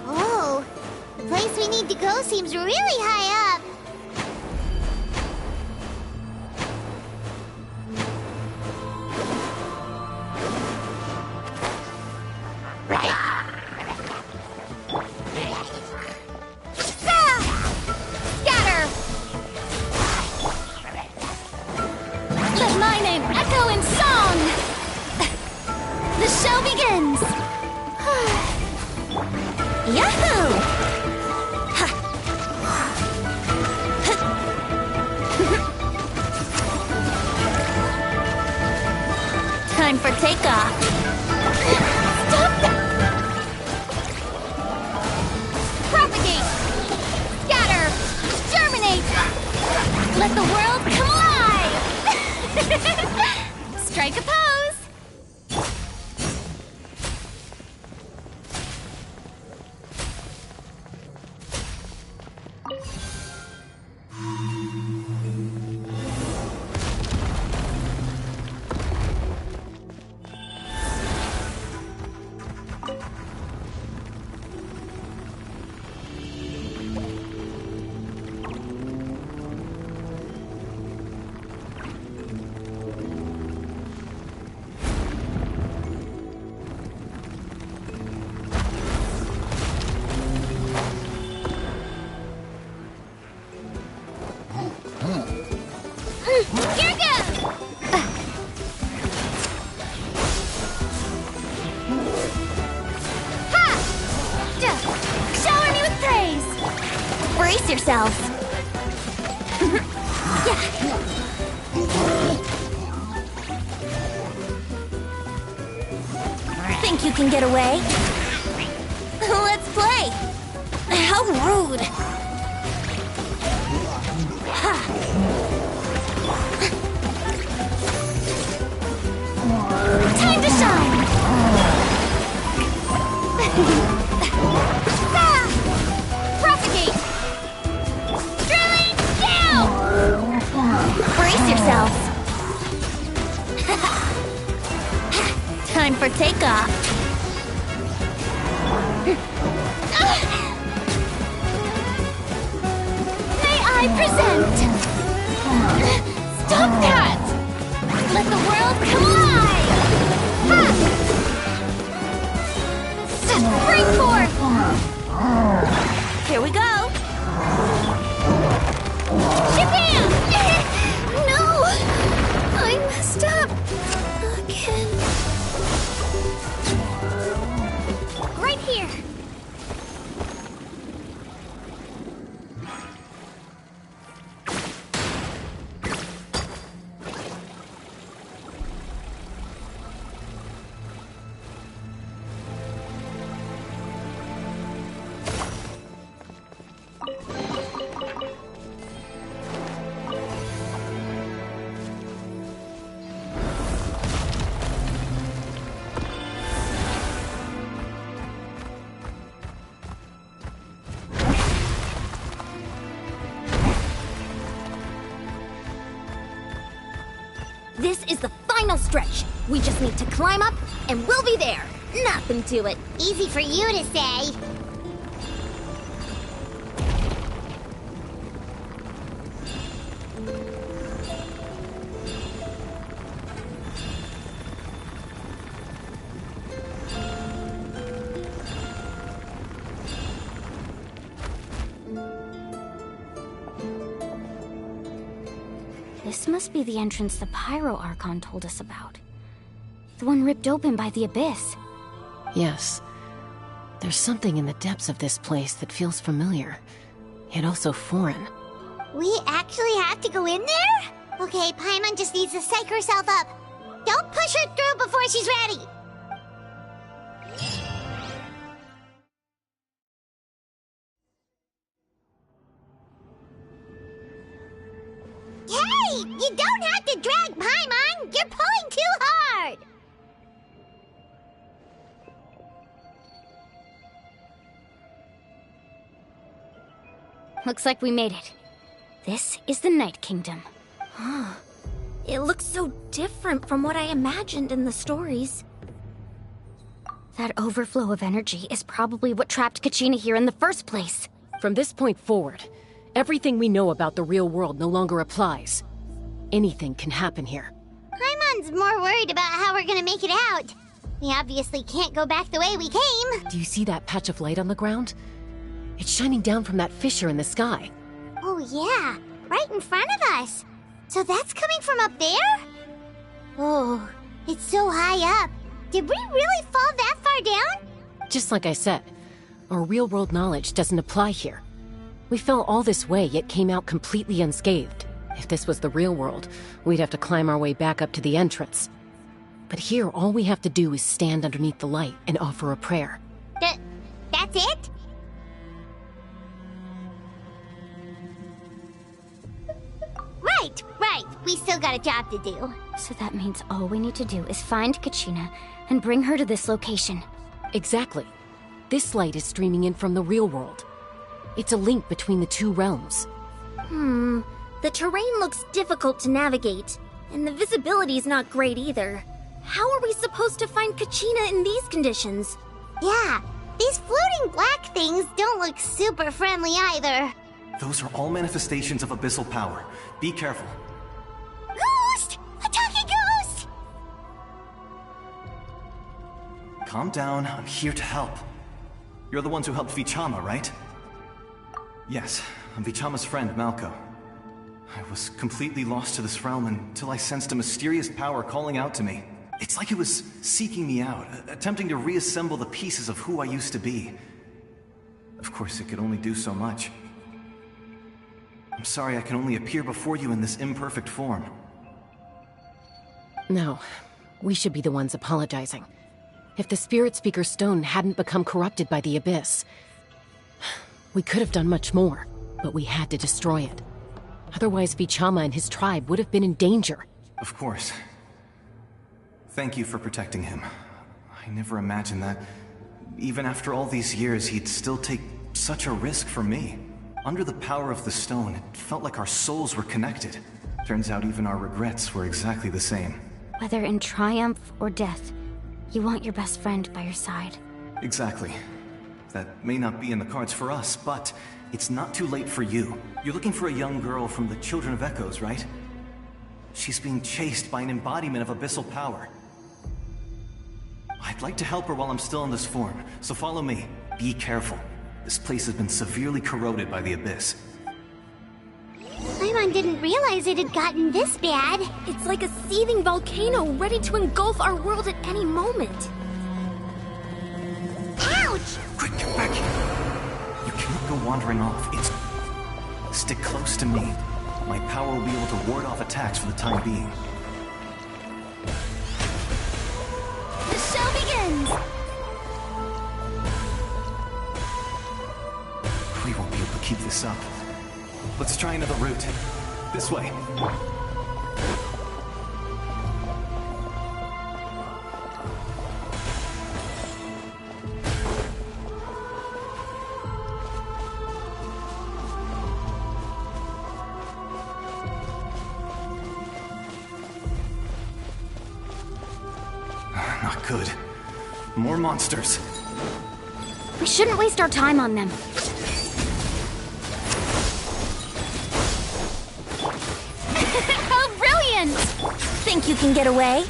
Speaker 20: Oh, the place we need to go seems really high up.
Speaker 1: Scatter! Let my name echo in song! The show begins!
Speaker 2: Yahoo!
Speaker 1: Time for takeoff. Stop that! Propagate! Scatter! Germinate! Let the world come alive! Strike a pose!
Speaker 20: Here goes!
Speaker 2: Shower me with praise! Brace yourselves! Think you can get away? Let's play! How rude! Time to shine! Propagate! Drilling down! Brace yourselves! Time for takeoff! May I present? Stop that! Let the world collide! Ha! Bring forth! Here we go! Shabam! No! I messed up again. Right here! This is the final stretch. We just need to climb up, and we'll be there. Nothing to it.
Speaker 20: Easy for you to say.
Speaker 1: This must be the entrance the Pyro Archon told us about. The one ripped open by the Abyss.
Speaker 16: Yes. There's something in the depths of this place that feels familiar, yet also foreign.
Speaker 20: We actually have to go in there? Okay, Paimon just needs to psych herself up. Don't push her through before she's ready. Hey! You don't have to drag Paimon! You're pulling too hard!
Speaker 1: Looks like we made it. This is the Night Kingdom.
Speaker 2: It looks so different from what I imagined in the stories.
Speaker 1: That overflow of energy is probably what trapped Kachina here in the first place.
Speaker 16: From this point forward, everything we know about the real world no longer applies. Anything can happen here.
Speaker 20: Paimon's more worried about how we're gonna make it out. We obviously can't go back the way we came.
Speaker 16: Do you see that patch of light on the ground? It's shining down from that fissure in the sky.
Speaker 20: Oh yeah, right in front of us. So that's coming from up there? Oh, it's so high up. Did we really fall that far down?
Speaker 16: Just like I said, our real-world knowledge doesn't apply here. We fell all this way, yet came out completely unscathed. If this was the real world, we'd have to climb our way back up to the entrance. But here, all we have to do is stand underneath the light and offer a prayer.
Speaker 20: That's it? Right. We still got a job to do.
Speaker 1: So that means all we need to do is find Kachina and bring her to this location.
Speaker 16: Exactly. This light is streaming in from the real world. It's a link between the two realms.
Speaker 2: The terrain looks difficult to navigate, and the visibility's not great either. How are we supposed to find Kachina in these conditions?
Speaker 20: Yeah, these floating black things don't look super friendly either.
Speaker 7: Those are all manifestations of abyssal power. Be careful.
Speaker 20: Ghost! A talking ghost!
Speaker 7: Calm down, I'm here to help. You're the ones who helped Vichama, right? Yes, I'm Vichama's friend, Malko. I was completely lost to this realm until I sensed a mysterious power calling out to me. It's like it was seeking me out, attempting to reassemble the pieces of who I used to be. Of course, it could only do so much. I'm sorry I can only appear before you in this imperfect form.
Speaker 16: No, we should be the ones apologizing. If the Spirit Speaker's stone hadn't become corrupted by the Abyss, we could have done much more, but we had to destroy it. Otherwise, Vichama and his tribe would have been in danger.
Speaker 7: Of course. Thank you for protecting him. I never imagined that, even after all these years, he'd still take such a risk for me. Under the power of the stone, it felt like our souls were connected. Turns out even our regrets were exactly the same.
Speaker 1: Whether in triumph or death, you want your best friend by your side.
Speaker 7: Exactly. That may not be in the cards for us, but it's not too late for you. You're looking for a young girl from the Children of Echoes, right? She's being chased by an embodiment of abyssal power. I'd like to help her while I'm still in this form, so follow me. Be careful. This place has been severely corroded by the Abyss.
Speaker 20: Paimon didn't realize it had gotten this bad.
Speaker 11: It's like a seething volcano ready to engulf our world at any moment.
Speaker 20: Ouch!
Speaker 7: Quick, get back here. You cannot go wandering off. Stick close to me. My power will be able to ward off attacks for the time being.
Speaker 20: The show begins!
Speaker 7: We won't be able to keep this up. Let's try another route. This way. Not good. More monsters.
Speaker 1: We shouldn't waste our time on them.
Speaker 20: Oh, brilliant! Think you can get away?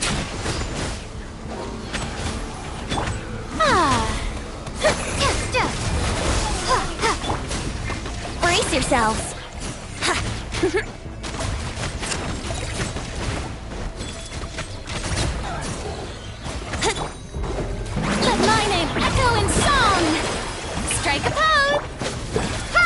Speaker 20: Brace yourselves.
Speaker 1: Let my name echo in song! Strike a pose! Ha!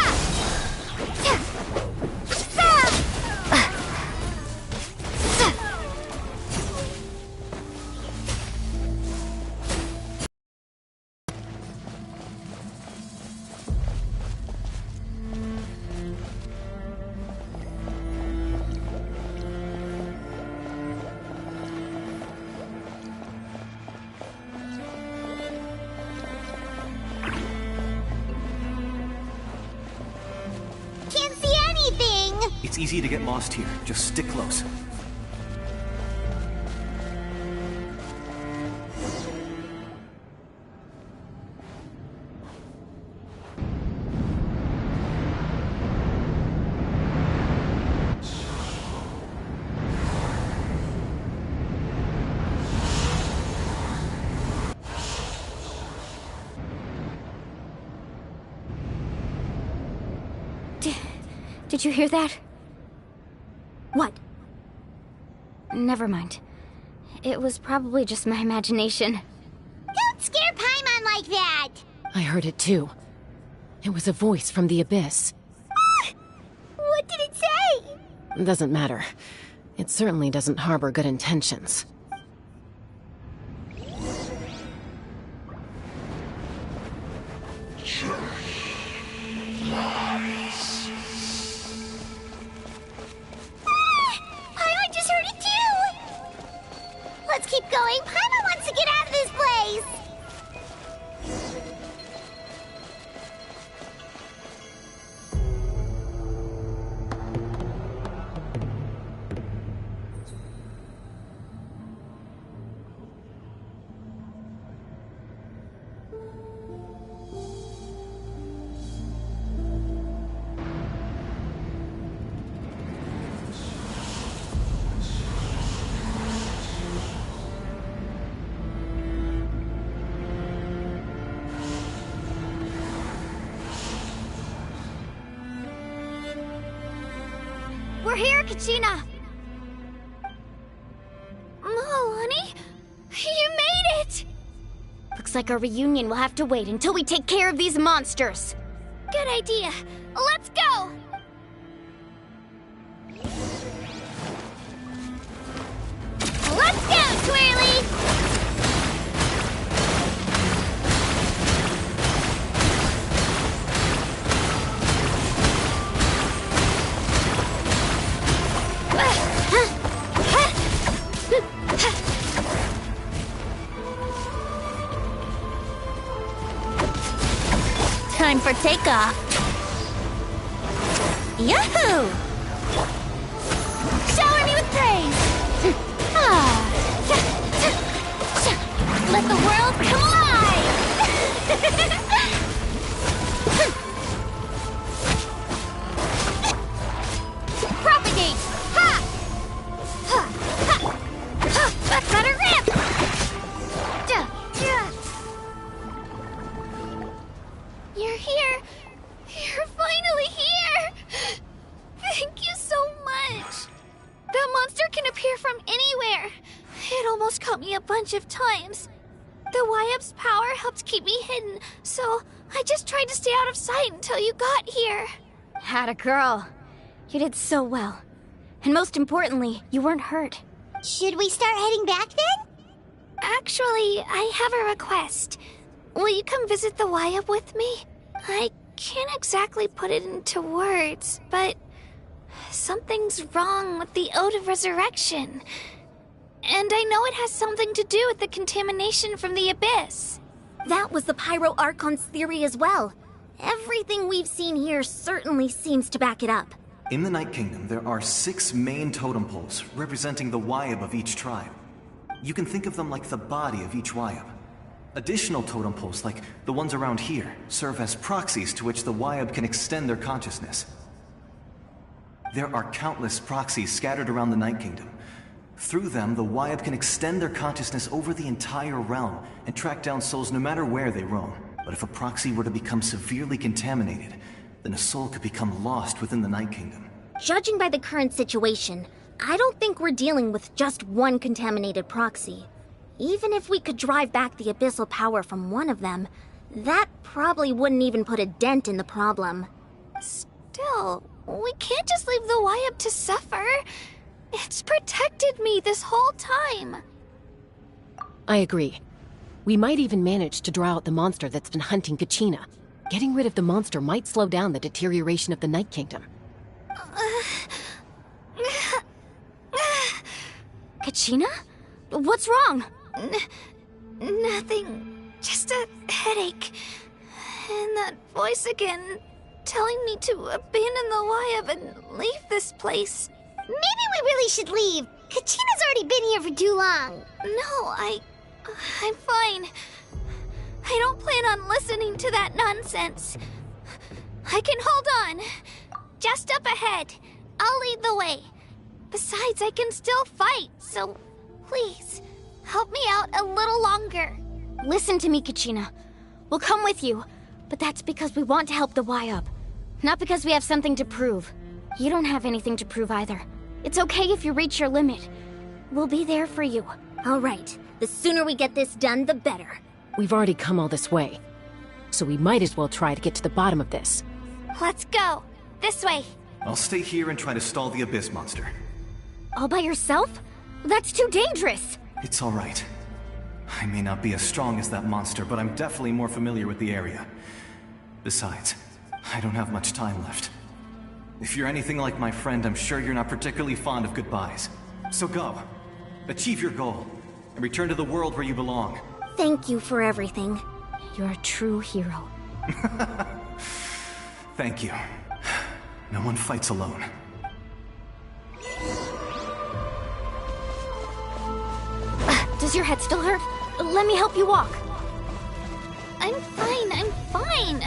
Speaker 20: Can't see anything!
Speaker 7: It's easy to get lost here. Just stick close.
Speaker 1: Did you hear that?
Speaker 2: What?
Speaker 1: Never mind. It was probably just my imagination.
Speaker 20: Don't scare Paimon like that!
Speaker 16: I heard it too. It was a voice from the Abyss.
Speaker 20: What did it say?
Speaker 16: Doesn't matter. It certainly doesn't harbor good intentions.
Speaker 20: Paimon just heard it too! Let's keep going. Paimon wants to get out of this place!
Speaker 1: We're here, Kachina!
Speaker 20: Honey? You made it!
Speaker 1: Looks like our reunion will have to wait until we take care of these monsters.
Speaker 20: Good idea. Let's go! Let's go, Twirly!
Speaker 1: Time for takeoff. Yahoo!
Speaker 20: Shower me with praise! Let the world come alive! Propagate! Ha! Ha! Ha! Ha! That's better grip! You're here! You're finally here! Thank you so much! That monster can appear from anywhere. It almost caught me a bunch of times. The Wyup's power helped keep me hidden, so I just tried to stay out of sight until you got here.
Speaker 1: Atta girl. You did so well. And most importantly, you weren't hurt.
Speaker 20: Should we start heading back then? Actually, I have a request. Will you come visit the Wyup with me? I can't exactly put it into words, but something's wrong with the Ode of Resurrection. And I know it has something to do with the contamination from the Abyss.
Speaker 2: That was the Pyro Archon's theory as well. Everything we've seen here certainly seems to back it up.
Speaker 7: In the Night Kingdom, there are 6 main totem poles representing the Wyub of each tribe. You can think of them like the body of each Wyub. Additional totem poles, like the ones around here, serve as proxies to which the Wyub can extend their consciousness. There are countless proxies scattered around the Night Kingdom. Through them, the Wyub can extend their consciousness over the entire realm and track down souls no matter where they roam. But if a proxy were to become severely contaminated, then a soul could become lost within the Night Kingdom.
Speaker 2: Judging by the current situation, I don't think we're dealing with just one contaminated proxy. Even if we could drive back the abyssal power from one of them, that probably wouldn't even put a dent in the problem.
Speaker 20: Still, we can't just leave the Wyup to suffer. It's protected me this whole time.
Speaker 16: I agree. We might even manage to draw out the monster that's been hunting Kachina. Getting rid of the monster might slow down the deterioration of the Night Kingdom.
Speaker 1: Kachina? What's wrong?
Speaker 20: Nothing. Just a headache. And that voice again, telling me to abandon the Wyup and leave this place. Maybe we really should leave. Kachina's already been here for too long. No, I'm fine. I don't plan on listening to that nonsense. I can hold on. Just up ahead. I'll lead the way. Besides, I can still fight, so please, help me out a little longer.
Speaker 1: Listen to me, Kachina. We'll come with you, but that's because we want to help the Wyup. Not because we have something to prove. You don't have anything to prove either. It's okay if you reach your limit. We'll be there for you.
Speaker 2: All right. The sooner we get this done, the better.
Speaker 16: We've already come all this way, so we might as well try to get to the bottom of this.
Speaker 20: Let's go. This way.
Speaker 7: I'll stay here and try to stall the Abyss monster.
Speaker 1: All by yourself? That's too dangerous.
Speaker 7: It's all right. I may not be as strong as that monster, but I'm definitely more familiar with the area. Besides, I don't have much time left. If you're anything like my friend, I'm sure you're not particularly fond of goodbyes. So go. Achieve your goal, and return to the world where you belong.
Speaker 2: Thank you for everything.
Speaker 1: You're a true hero.
Speaker 7: Thank you. No one fights alone.
Speaker 1: Does your head still hurt? Let me help you walk.
Speaker 20: I'm fine.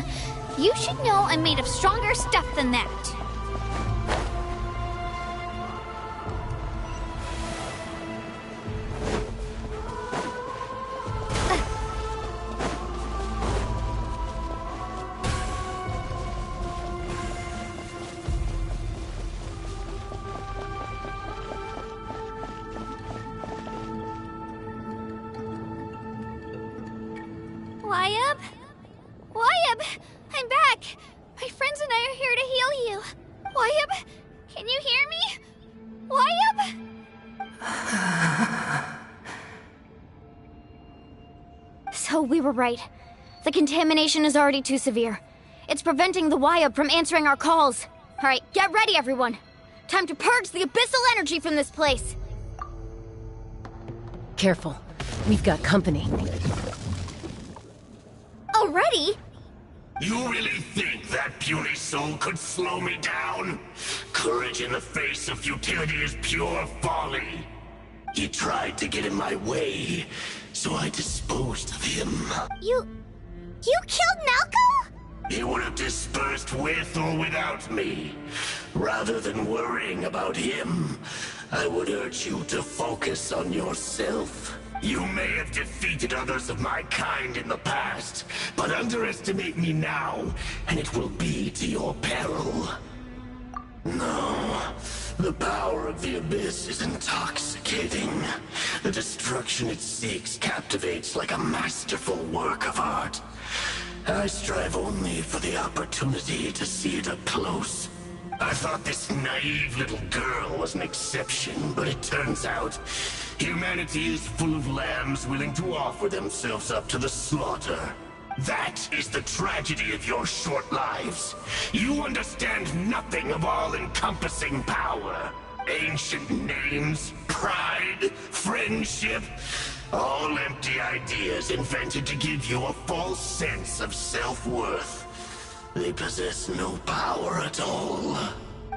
Speaker 20: You should know I'm made of stronger stuff than that. Wyabb? Wyabb! I'm back! My friends and I are here to heal you. Wyabb, can you hear me? Wyabb?
Speaker 1: So we were right. The contamination is already too severe. It's preventing the Wyabb from answering our calls. All right, get ready, everyone. Time to purge the abyssal energy from this place.
Speaker 16: Careful. We've got company.
Speaker 2: Already?
Speaker 10: You really think that puny soul could slow me down? Courage in the face of futility is pure folly. He tried to get in my way, so I disposed of him.
Speaker 20: You killed Malcolm?
Speaker 10: He would have dispersed with or without me. Rather than worrying about him, I would urge you to focus on yourself. You may have defeated others of my kind in the past, but underestimate me now, and it will be to your peril. No, the power of the Abyss is intoxicating. The destruction it seeks captivates like a masterful work of art. I strive only for the opportunity to see it up close. I thought this naive little girl was an exception, but it turns out humanity is full of lambs willing to offer themselves up to the slaughter. That is the tragedy of your short lives. You understand nothing of all-encompassing power. Ancient names, pride, friendship, all empty ideas invented to give you a false sense of self-worth. They possess no power at all.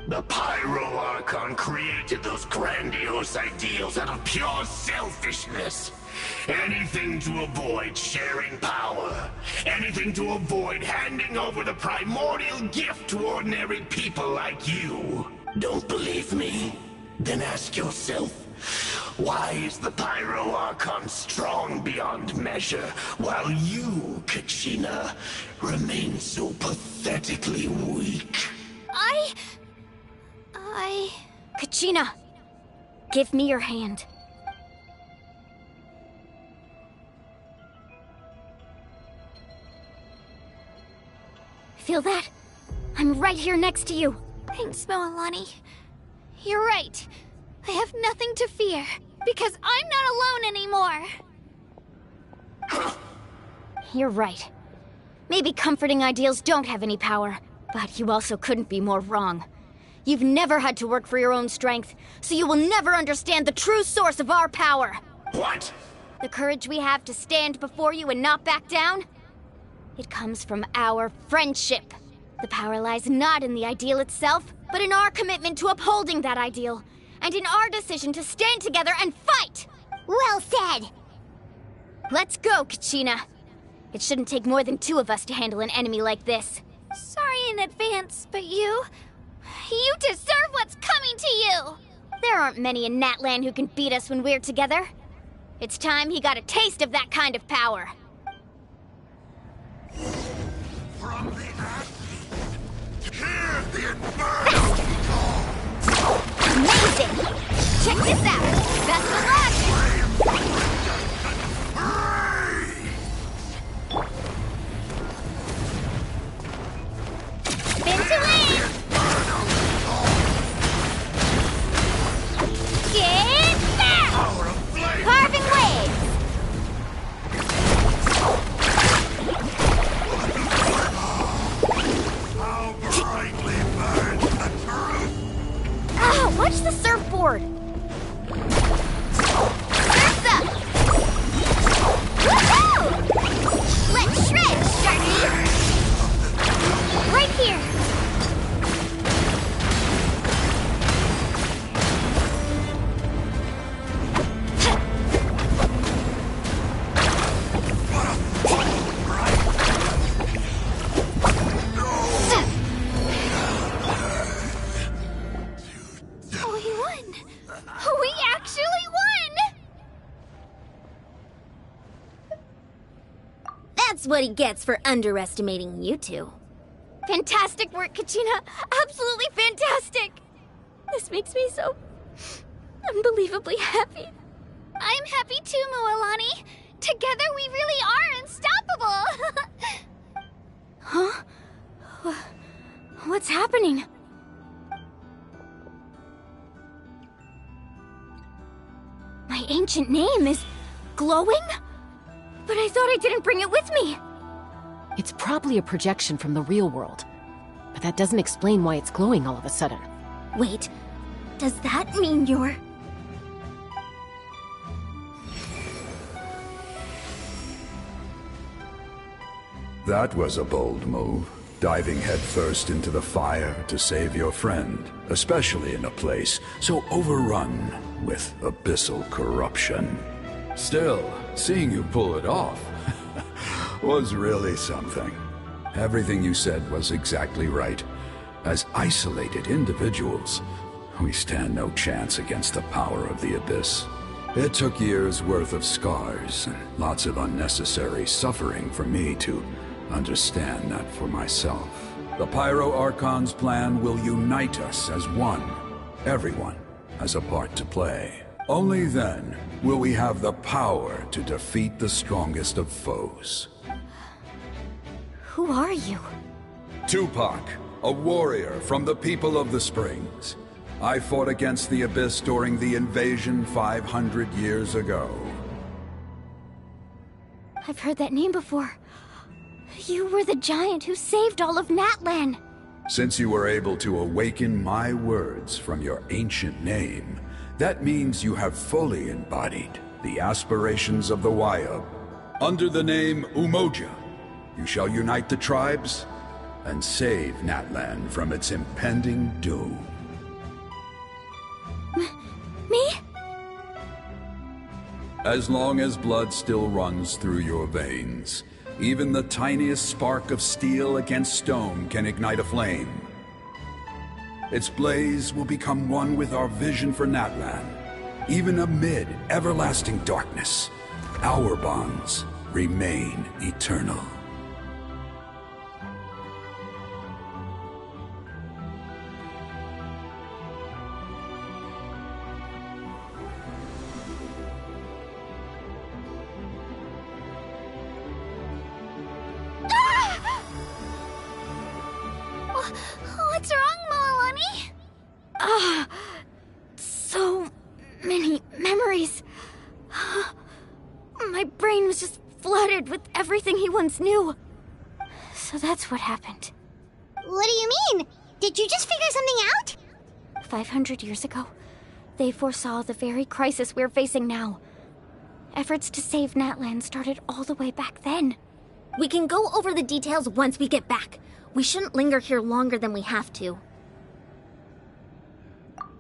Speaker 10: The Pyro Archon created those grandiose ideals out of pure selfishness. Anything to avoid sharing power. Anything to avoid handing over the primordial gift to ordinary people like you. Don't believe me? Then ask yourself, why is the Pyro Archon strong beyond measure, while you, Kachina, remain so pathetically weak?
Speaker 1: Kachina, give me your hand. Feel that? I'm right here next to you.
Speaker 20: Thanks, Moalani. You're right. I have nothing to fear, because I'm not alone anymore.
Speaker 1: You're right. Maybe comforting ideals don't have any power, but you also couldn't be more wrong. You've never had to work for your own strength, so you will never understand the true source of our power.
Speaker 10: What?
Speaker 1: The courage we have to stand before you and not back down? It comes from our friendship. The power lies not in the ideal itself, but in our commitment to upholding that ideal, and in our decision to stand together and fight!
Speaker 20: Well said!
Speaker 1: Let's go, Kachina. It shouldn't take more than 2 of us to handle an enemy like this.
Speaker 20: Sorry in advance, but you deserve what's coming to you!
Speaker 1: There aren't many in Natlan who can beat us when we're together. It's time he got a taste of that kind of power.
Speaker 10: From the act, hear the inferno!
Speaker 1: Amazing! Check this out! Best of luck!
Speaker 20: Spin to win! Get back! Carving waves!
Speaker 10: How brightly burns the truth!
Speaker 1: Oh, watch the surfboard!
Speaker 20: Surf's up! Woohoo! Let's shred, Sharky! Right here! We won! We actually won!
Speaker 2: That's what he gets for underestimating you two.
Speaker 1: Fantastic work, Kachina! Absolutely fantastic! This makes me so unbelievably happy.
Speaker 20: I'm happy too, Moalani. Together we really are unstoppable!
Speaker 1: Huh? What's happening? My ancient name is glowing? But I thought I didn't bring it with me.
Speaker 16: It's probably a projection from the real world. But that doesn't explain why it's glowing all of a sudden.
Speaker 2: Wait, does that mean you're...
Speaker 5: That was a bold move, diving headfirst into the fire to save your friend, especially in a place so overrun with abyssal corruption. Still, seeing you pull it off was really something. Everything you said was exactly right. As isolated individuals, we stand no chance against the power of the Abyss. It took years' worth of scars and lots of unnecessary suffering for me to understand that for myself. The Pyro Archon's plan will unite us as one. Everyone has a part to play. Only then will we have the power to defeat the strongest of foes.
Speaker 1: Who are you?
Speaker 5: Tupac, a warrior from the people of the Springs. I fought against the Abyss during the invasion 500 years ago.
Speaker 1: I've heard that name before. You were the giant who saved all of Natlan.
Speaker 5: Since you were able to awaken my words from your ancient name, that means you have fully embodied the aspirations of the Wayub. Under the name Umoja, you shall unite the tribes and save Natlan from its impending doom.
Speaker 1: Me?
Speaker 5: As long as blood still runs through your veins, even the tiniest spark of steel against stone can ignite a flame. Its blaze will become one with our vision for Natlan. Even amid everlasting darkness, our bonds remain eternal.
Speaker 20: What's wrong, Moalani?
Speaker 1: So many memories. My brain was just flooded with everything he once knew. So that's what happened.
Speaker 20: What do you mean? Did you just figure something out?
Speaker 1: 500 years ago, they foresaw the very crisis we're facing now. Efforts to save Natlan started all the way back then.
Speaker 2: We can go over the details once we get back. We shouldn't linger here longer than we have to.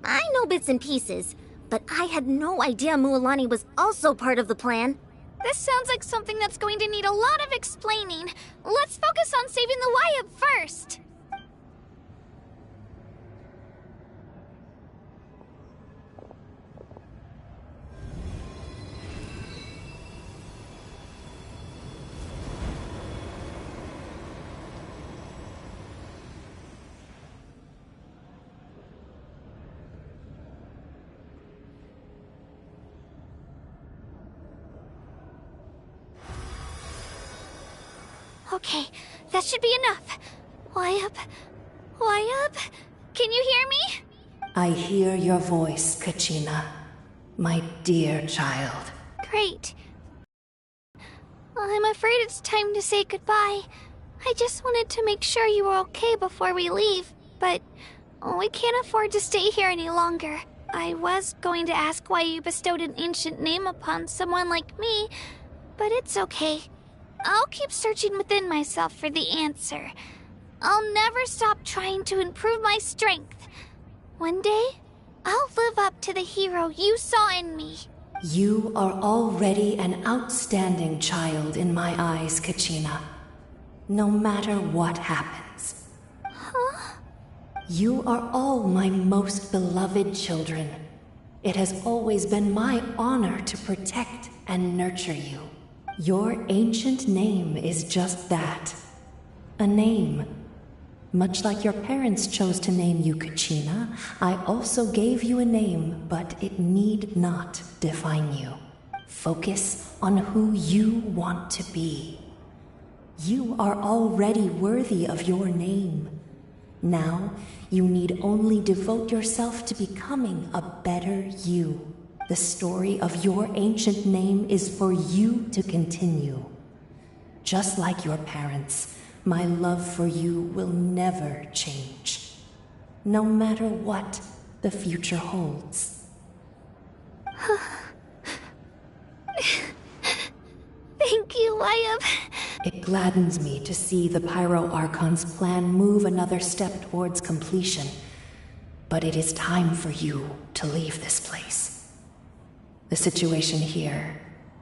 Speaker 2: I know bits and pieces, but I had no idea Mualani was also part of the plan.
Speaker 20: This sounds like something that's going to need a lot of explaining. Let's focus on saving the Wayub first. Okay, that should be enough. Wayub? Can you hear me?
Speaker 22: I hear your voice, Kachina, my dear child.
Speaker 20: Great. I'm afraid it's time to say goodbye. I just wanted to make sure you were okay before we leave, but we can't afford to stay here any longer. I was going to ask why you bestowed an ancient name upon someone like me, but it's okay. I'll keep searching within myself for the answer. I'll never stop trying to improve my strength. One day, I'll live up to the hero you saw in me.
Speaker 22: You are already an outstanding child in my eyes, Kachina. No matter what happens.
Speaker 20: Huh?
Speaker 22: You are all my most beloved children. It has always been my honor to protect and nurture you. Your ancient name is just that. A name. Much like your parents chose to name you Kachina, I also gave you a name, but it need not define you. Focus on who you want to be. You are already worthy of your name. Now, you need only devote yourself to becoming a better you. The story of your ancient name is for you to continue. Just like your parents, my love for you will never change, no matter what the future holds.
Speaker 20: Thank you, Wyatt.
Speaker 22: It gladdens me to see the Pyro Archon's plan move another step towards completion. But it is time for you to leave this place. The situation here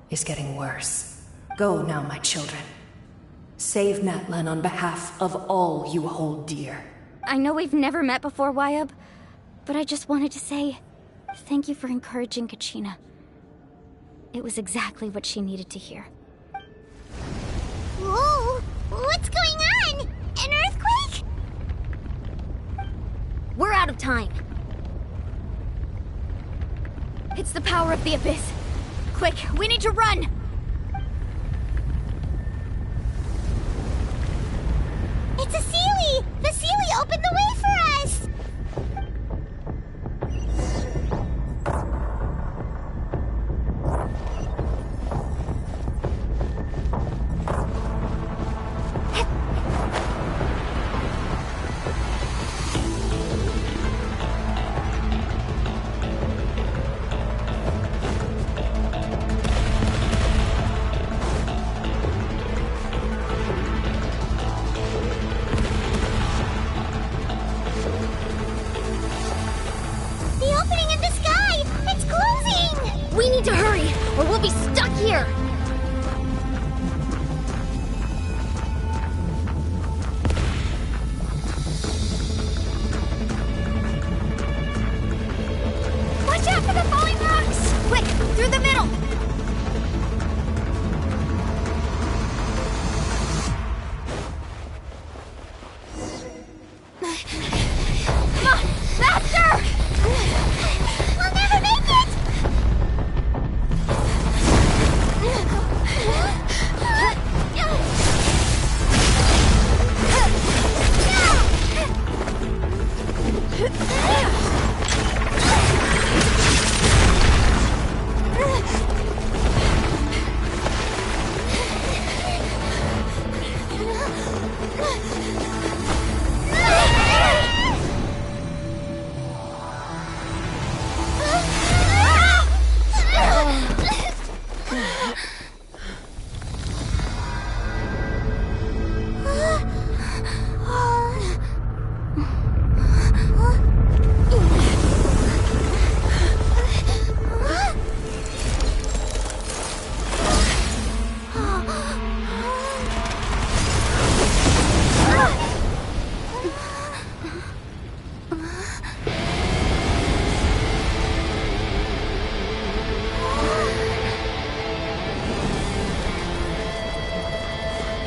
Speaker 22: is getting worse. Go now, my children. Save Natlan on behalf of all you hold dear.
Speaker 1: I know we've never met before, Wyatt, but I just wanted to say thank you for encouraging Kachina. It was exactly what she needed to hear.
Speaker 20: Whoa! What's going on? An earthquake?
Speaker 2: We're out of time.
Speaker 1: It's the power of the Abyss. Quick, we need to run!
Speaker 20: It's a Seelie! The Seelie opened the way for us!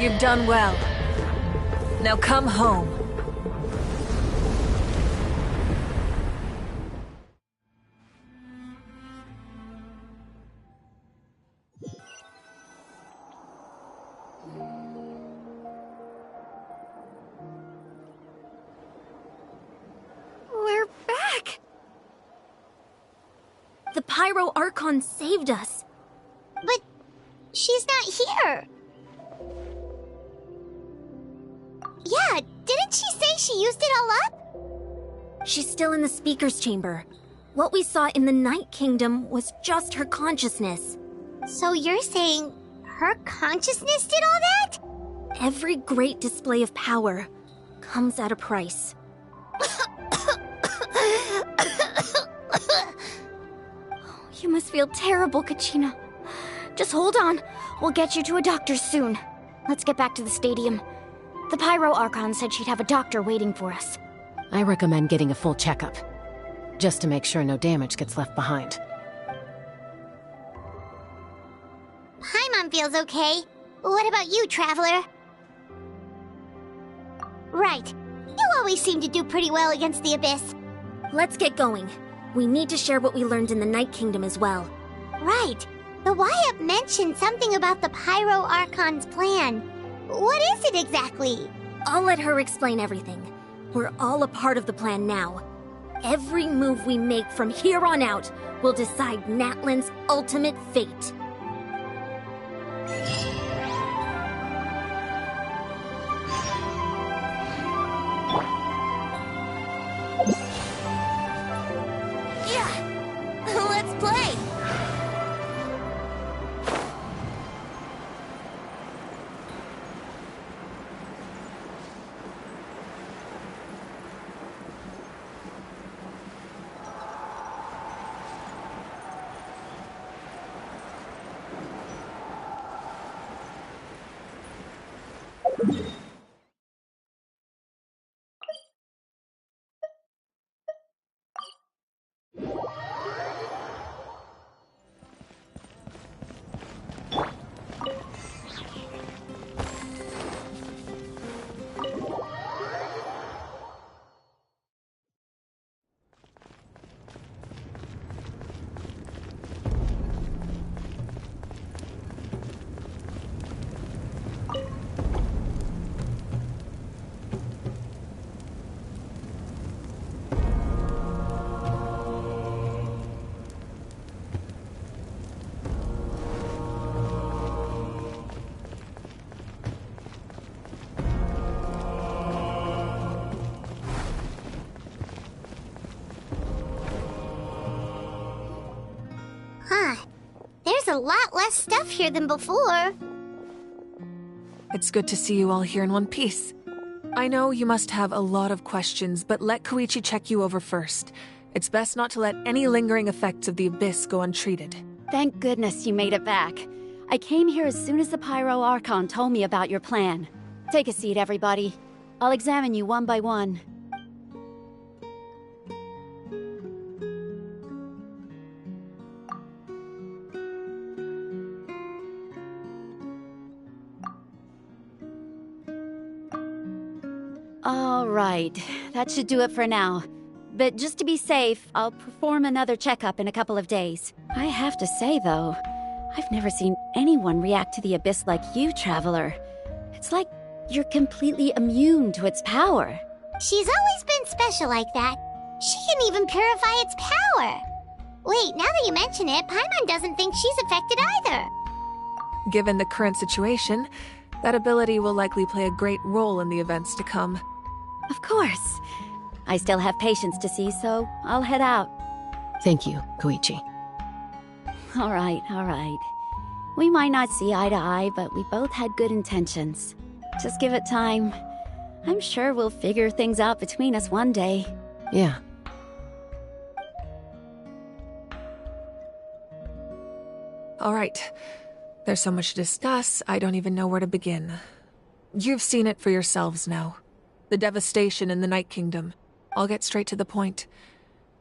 Speaker 13: You've done well. Now come home.
Speaker 2: We're back! The Pyro Archon saved us.
Speaker 20: But she's not here. Yeah, didn't she say she used it all up?
Speaker 2: She's still in the Speaker's Chamber. What we saw in the Night Kingdom was just her consciousness.
Speaker 20: So you're saying her consciousness did all that?
Speaker 2: Every great display of power comes at a price.
Speaker 1: You must feel terrible, Kachina. Just hold on. We'll get you to a doctor soon. Let's get back to the stadium. The Pyro Archon said she'd have a doctor waiting for us.
Speaker 16: I recommend getting a full checkup, just to make sure no damage gets left behind.
Speaker 20: Paimon feels okay. What about you, Traveler? Right. You always seem to do pretty well against the Abyss.
Speaker 2: Let's get going. We need to share what we learned in the Night Kingdom as well.
Speaker 20: Right. The Y-Up mentioned something about the Pyro Archon's plan. What is it exactly?
Speaker 2: I'll let her explain everything. We're all a part of the plan now. Every move we make from here on out will decide Natlan's ultimate fate.
Speaker 20: Yeah, let's play. Huh. There's a lot less stuff here than before.
Speaker 13: It's good to see you all here in one piece. I know you must have a lot of questions, but let Koichi check you over first. It's best not to let any lingering effects of the Abyss go untreated.
Speaker 8: Thank goodness you made it back. I came here as soon as the Pyro Archon told me about your plan. Take a seat, everybody. I'll examine you one by one. All right, that should do it for now. But just to be safe, I'll perform another checkup in a couple of days. I have to say, though, I've never seen anyone react to the Abyss like you, Traveler. It's like you're completely immune to its power.
Speaker 20: She's always been special like that. She can even purify its power. Wait, now that you mention it, Paimon doesn't think she's affected either.
Speaker 13: Given the current situation, that ability will likely play a great role in the events to come.
Speaker 8: Of course. I still have patients to see, so I'll head out.
Speaker 16: Thank you, Koichi.
Speaker 8: All right. We might not see eye to eye, but we both had good intentions. Just give it time. I'm sure we'll figure things out between us one day.
Speaker 16: Yeah.
Speaker 13: All right. There's so much to discuss, I don't even know where to begin. You've seen it for yourselves now. The devastation in the Night Kingdom. I'll get straight to the point.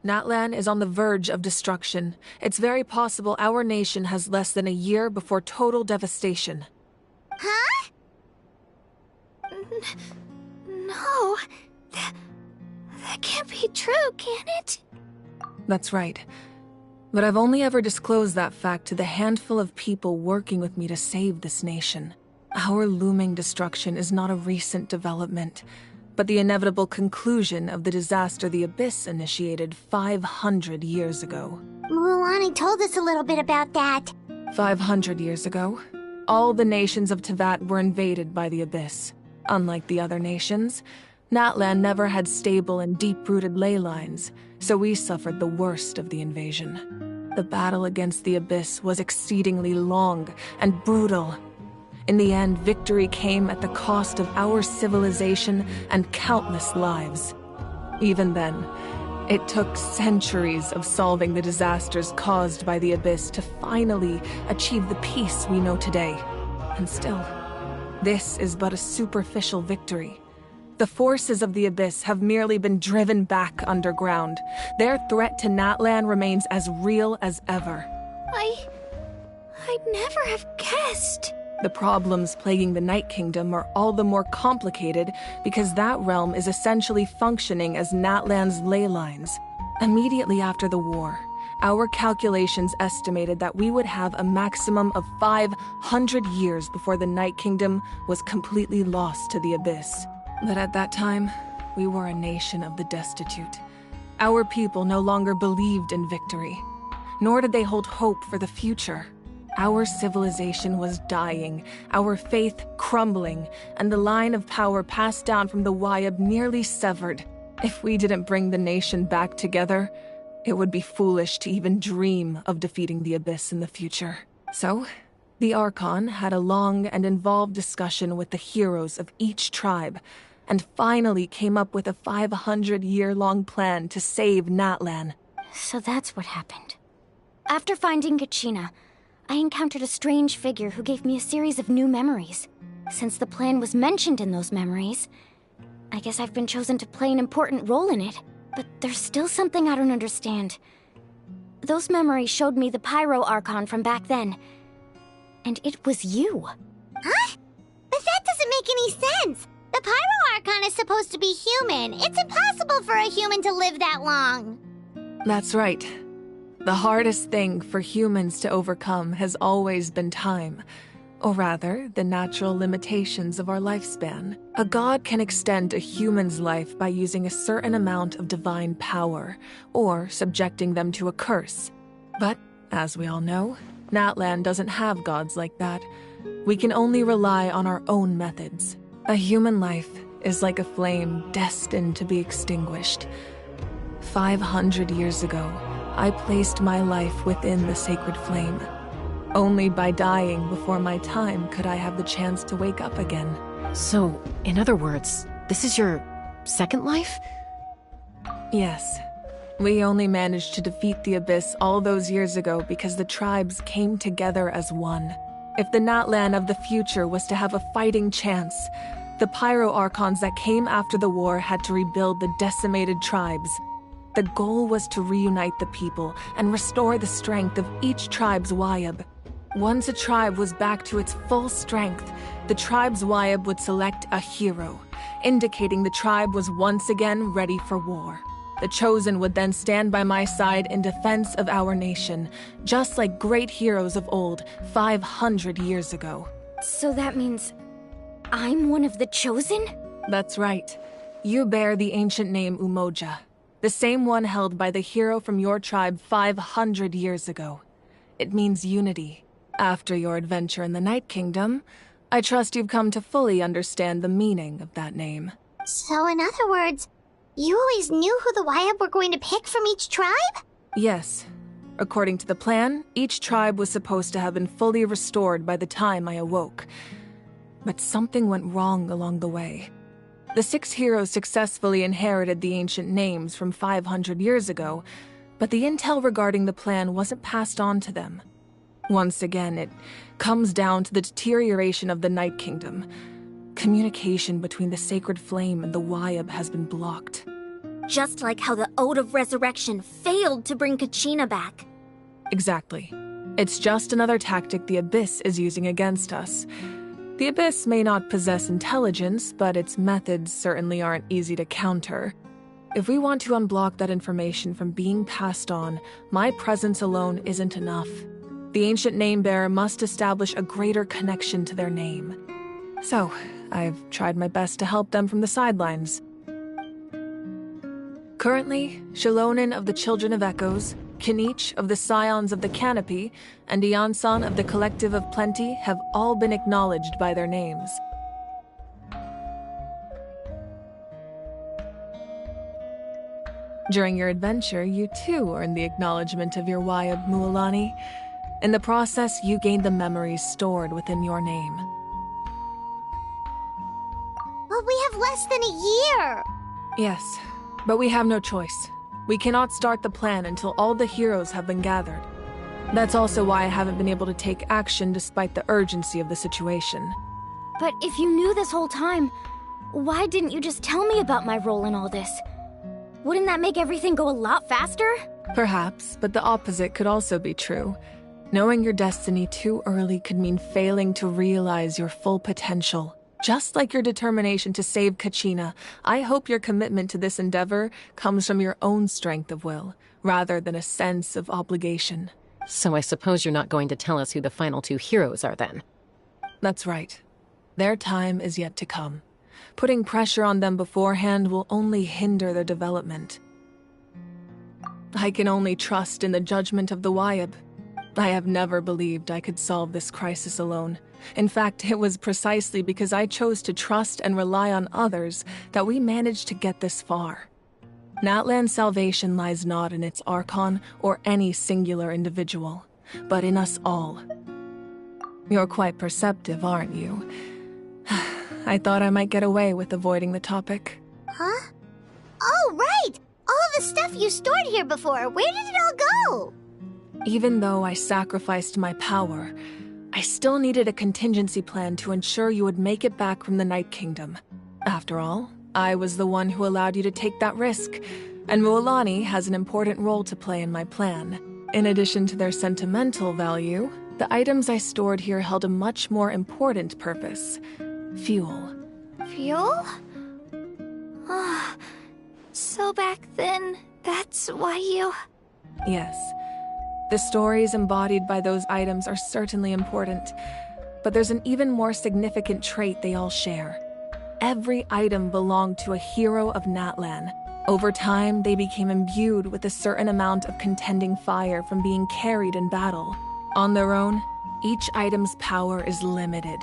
Speaker 13: Natlan is on the verge of destruction. It's very possible our nation has less than a year before total devastation.
Speaker 20: Huh?
Speaker 11: No. That can't be true, can it?
Speaker 13: That's right. But I've only ever disclosed that fact to the handful of people working with me to save this nation. Our looming destruction is not a recent development, but the inevitable conclusion of the disaster the Abyss initiated 500 years ago.
Speaker 20: Mualani told us a little bit about that.
Speaker 13: 500 years ago, all the nations of Teyvat were invaded by the Abyss. Unlike the other nations, Natlan never had stable and deep-rooted ley lines, so we suffered the worst of the invasion. The battle against the Abyss was exceedingly long and brutal. In the end, victory came at the cost of our civilization and countless lives. Even then, it took centuries of solving the disasters caused by the Abyss to finally achieve the peace we know today. And still, this is but a superficial victory. The forces of the Abyss have merely been driven back underground. Their threat to Natlan remains as real as ever.
Speaker 11: I'd never have guessed.
Speaker 13: The problems plaguing the Night Kingdom are all the more complicated because that realm is essentially functioning as Natlan's ley lines. Immediately after the war, our calculations estimated that we would have a maximum of 500 years before the Night Kingdom was completely lost to the Abyss. But at that time, we were a nation of the destitute. Our people no longer believed in victory, nor did they hold hope for the future. Our civilization was dying, our faith crumbling, and the line of power passed down from the Wayab nearly severed. If we didn't bring the nation back together, it would be foolish to even dream of defeating the Abyss in the future. So, the Archon had a long and involved discussion with the heroes of each tribe, and finally came up with a 500-year-long plan to save Natlan.
Speaker 1: So that's what happened. After finding Kachina, I encountered a strange figure who gave me a series of new memories. Since the plan was mentioned in those memories, I guess I've been chosen to play an important role in it. But there's still something I don't understand. Those memories showed me the Pyro Archon from back then. And it was you.
Speaker 20: Huh? But that doesn't make any sense. The Pyro Archon is supposed to be human. It's impossible for a human to live that long.
Speaker 13: That's right. The hardest thing for humans to overcome has always been time. Or rather, the natural limitations of our lifespan. A god can extend a human's life by using a certain amount of divine power, or subjecting them to a curse. But, as we all know, Natlan doesn't have gods like that. We can only rely on our own methods. A human life is like a flame destined to be extinguished. 500 years ago, I placed my life within the sacred flame. Only by dying before my time could I have the chance to wake up again.
Speaker 16: So, in other words, this is your second life?
Speaker 13: Yes. We only managed to defeat the Abyss all those years ago because the tribes came together as one. If the Natlan of the future was to have a fighting chance, the Pyro Archons that came after the war had to rebuild the decimated tribes. The goal was to reunite the people and restore the strength of each tribe's Wayab. Once a tribe was back to its full strength, the tribe's Wayab would select a hero, indicating the tribe was once again ready for war. The Chosen would then stand by my side in defense of our nation, just like great heroes of old 500 years ago.
Speaker 1: So that means I'm one of the Chosen?
Speaker 13: That's right. You bear the ancient name Umoja, the same one held by the hero from your tribe 500 years ago. It means unity. After your adventure in the Night Kingdom, I trust you've come to fully understand the meaning of that name.
Speaker 20: So in other words, you always knew who the Wayab were going to pick from each tribe?
Speaker 13: Yes. According to the plan, each tribe was supposed to have been fully restored by the time I awoke. But something went wrong along the way. The 6 heroes successfully inherited the ancient names from 500 years ago, but the intel regarding the plan wasn't passed on to them. Once again, it comes down to the deterioration of the Night Kingdom. Communication between the Sacred Flame and the Wayab has been blocked.
Speaker 2: Just like how the Ode of Resurrection failed to bring Kachina back.
Speaker 13: Exactly. It's just another tactic the Abyss is using against us. The Abyss may not possess intelligence, but its methods certainly aren't easy to counter. If we want to unblock that information from being passed on, my presence alone isn't enough. The ancient name-bearer must establish a greater connection to their name. So, I've tried my best to help them from the sidelines. Currently, Shilonen of the Children of Echoes, Kinich of the Scions of the Canopy, and Iansan of the Collective of Plenty have all been acknowledged by their names. During your adventure, you too earned the acknowledgement of your Wayab, Mualani. In the process, you gained the memories stored within your name.
Speaker 20: But we have less than a year!
Speaker 13: Yes, but we have no choice. We cannot start the plan until all the heroes have been gathered. That's also why I haven't been able to take action despite the urgency of the situation.
Speaker 1: But if you knew this whole time, why didn't you just tell me about my role in all this? Wouldn't that make everything go a lot faster?
Speaker 13: Perhaps, but the opposite could also be true. Knowing your destiny too early could mean failing to realize your full potential. Just like your determination to save Kachina, I hope your commitment to this endeavor comes from your own strength of will, rather than a sense of obligation.
Speaker 16: So I suppose you're not going to tell us who the final two heroes are then?
Speaker 13: That's right. Their time is yet to come. Putting pressure on them beforehand will only hinder their development. I can only trust in the judgment of the Wyeb. I have never believed I could solve this crisis alone. In fact, it was precisely because I chose to trust and rely on others that we managed to get this far. Natlan's salvation lies not in its Archon or any singular individual, but in us all. You're quite perceptive, aren't you? I thought I might get away with avoiding the topic.
Speaker 20: Huh? Oh, right! All the stuff you stored here before, where did it all go?
Speaker 13: Even though I sacrificed my power, I still needed a contingency plan to ensure you would make it back from the Night Kingdom. After all, I was the one who allowed you to take that risk, and Mualani has an important role to play in my plan. In addition to their sentimental value, the items I stored here held a much more important purpose. Fuel.
Speaker 14: Fuel? Ah, so back then, that's why you...
Speaker 13: Yes. The stories embodied by those items are certainly important, but there's an even more significant trait they all share. Every item belonged to a hero of Natlan. Over time, they became imbued with a certain amount of contending fire from being carried in battle. On their own, each item's power is limited,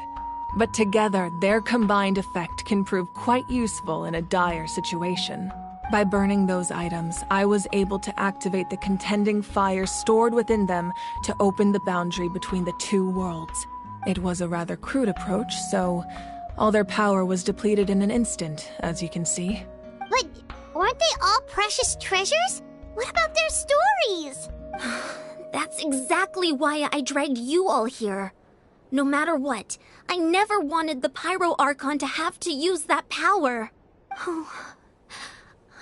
Speaker 13: but together, their combined effect can prove quite useful in a dire situation. By burning those items, I was able to activate the contending fire stored within them to open the boundary between the two worlds. It was a rather crude approach, so all their power was depleted in an instant, as you can see.
Speaker 20: But weren't they all precious treasures? What about their stories?
Speaker 2: That's exactly why I dragged you all here. No matter what, I never wanted the Pyro Archon to have to use that power. Oh,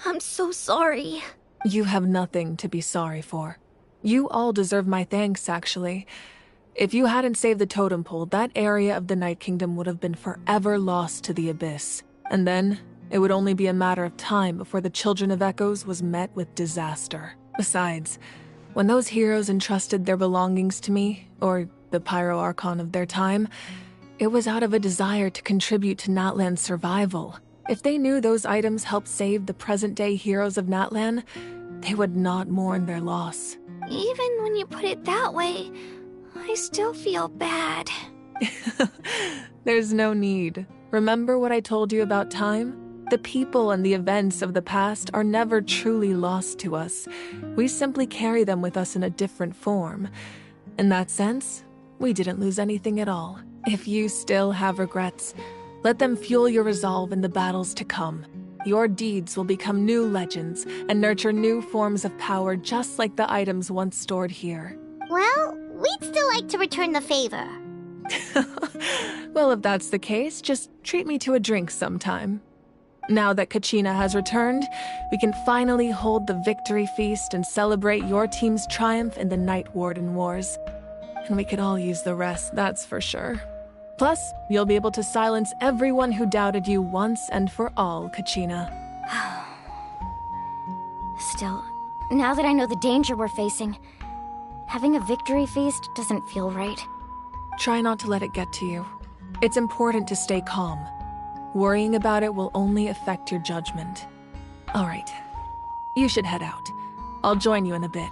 Speaker 2: I'm so sorry.
Speaker 13: You have nothing to be sorry for. You all deserve my thanks, actually. If you hadn't saved the totem pole, that area of the Night Kingdom would have been forever lost to the Abyss. And then, it would only be a matter of time before the Children of Echoes was met with disaster. Besides, when those heroes entrusted their belongings to me, or the Pyro Archon of their time, it was out of a desire to contribute to Natlan's survival. If they knew those items helped save the present-day heroes of Natlan, they would not mourn their loss.
Speaker 14: Even when you put it that way, I still feel bad.
Speaker 13: There's no need. Remember what I told you about time? The people and the events of the past are never truly lost to us. We simply carry them with us in a different form. In that sense, we didn't lose anything at all. If you still have regrets, let them fuel your resolve in the battles to come. Your deeds will become new legends and nurture new forms of power just like the items once stored here.
Speaker 20: Well, we'd still like to return the favor.
Speaker 13: Well, if that's the case, just treat me to a drink sometime. Now that Kachina has returned, we can finally hold the victory feast and celebrate your team's triumph in the Night Warden Wars. And we could all use the rest, that's for sure. Plus, you'll be able to silence everyone who doubted you once and for all, Kachina.
Speaker 1: Still, now that I know the danger we're facing, having a victory feast doesn't feel right.
Speaker 13: Try not to let it get to you. It's important to stay calm. Worrying about it will only affect your judgment. All right, you should head out. I'll join you in a bit.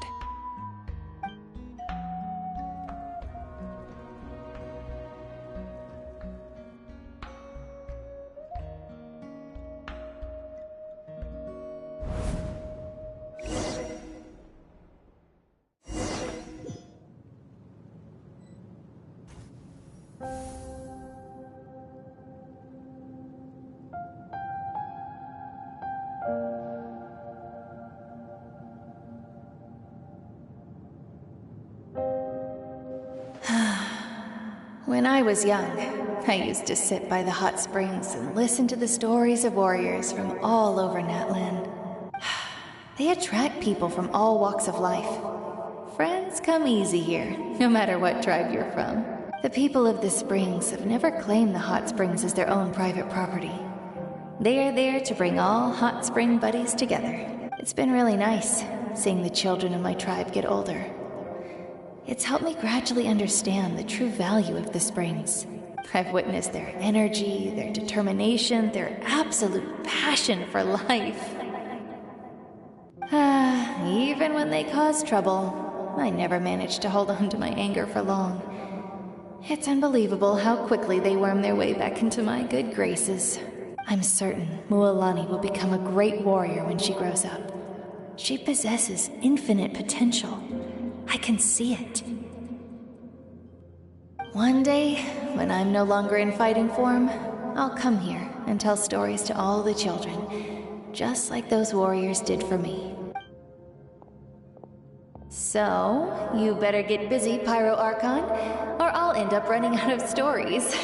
Speaker 9: When I was young, I used to sit by the hot springs and listen to the stories of warriors from all over Natlan. They attract people from all walks of life. Friends come easy here, no matter what tribe you're from. The people of the springs have never claimed the hot springs as their own private property. They are there to bring all hot spring buddies together. It's been really nice, seeing the children of my tribe get older. It's helped me gradually understand the true value of the springs. I've witnessed their energy, their determination, their absolute passion for life. Even when they cause trouble, I never managed to hold on to my anger for long. It's unbelievable how quickly they worm their way back into my good graces. I'm certain Mualani will become a great warrior when she grows up. She possesses infinite potential. I can see it. One day, when I'm no longer in fighting form, I'll come here and tell stories to all the children, just like those warriors did for me. So, you better get busy, Pyro Archon, or I'll end up running out of stories.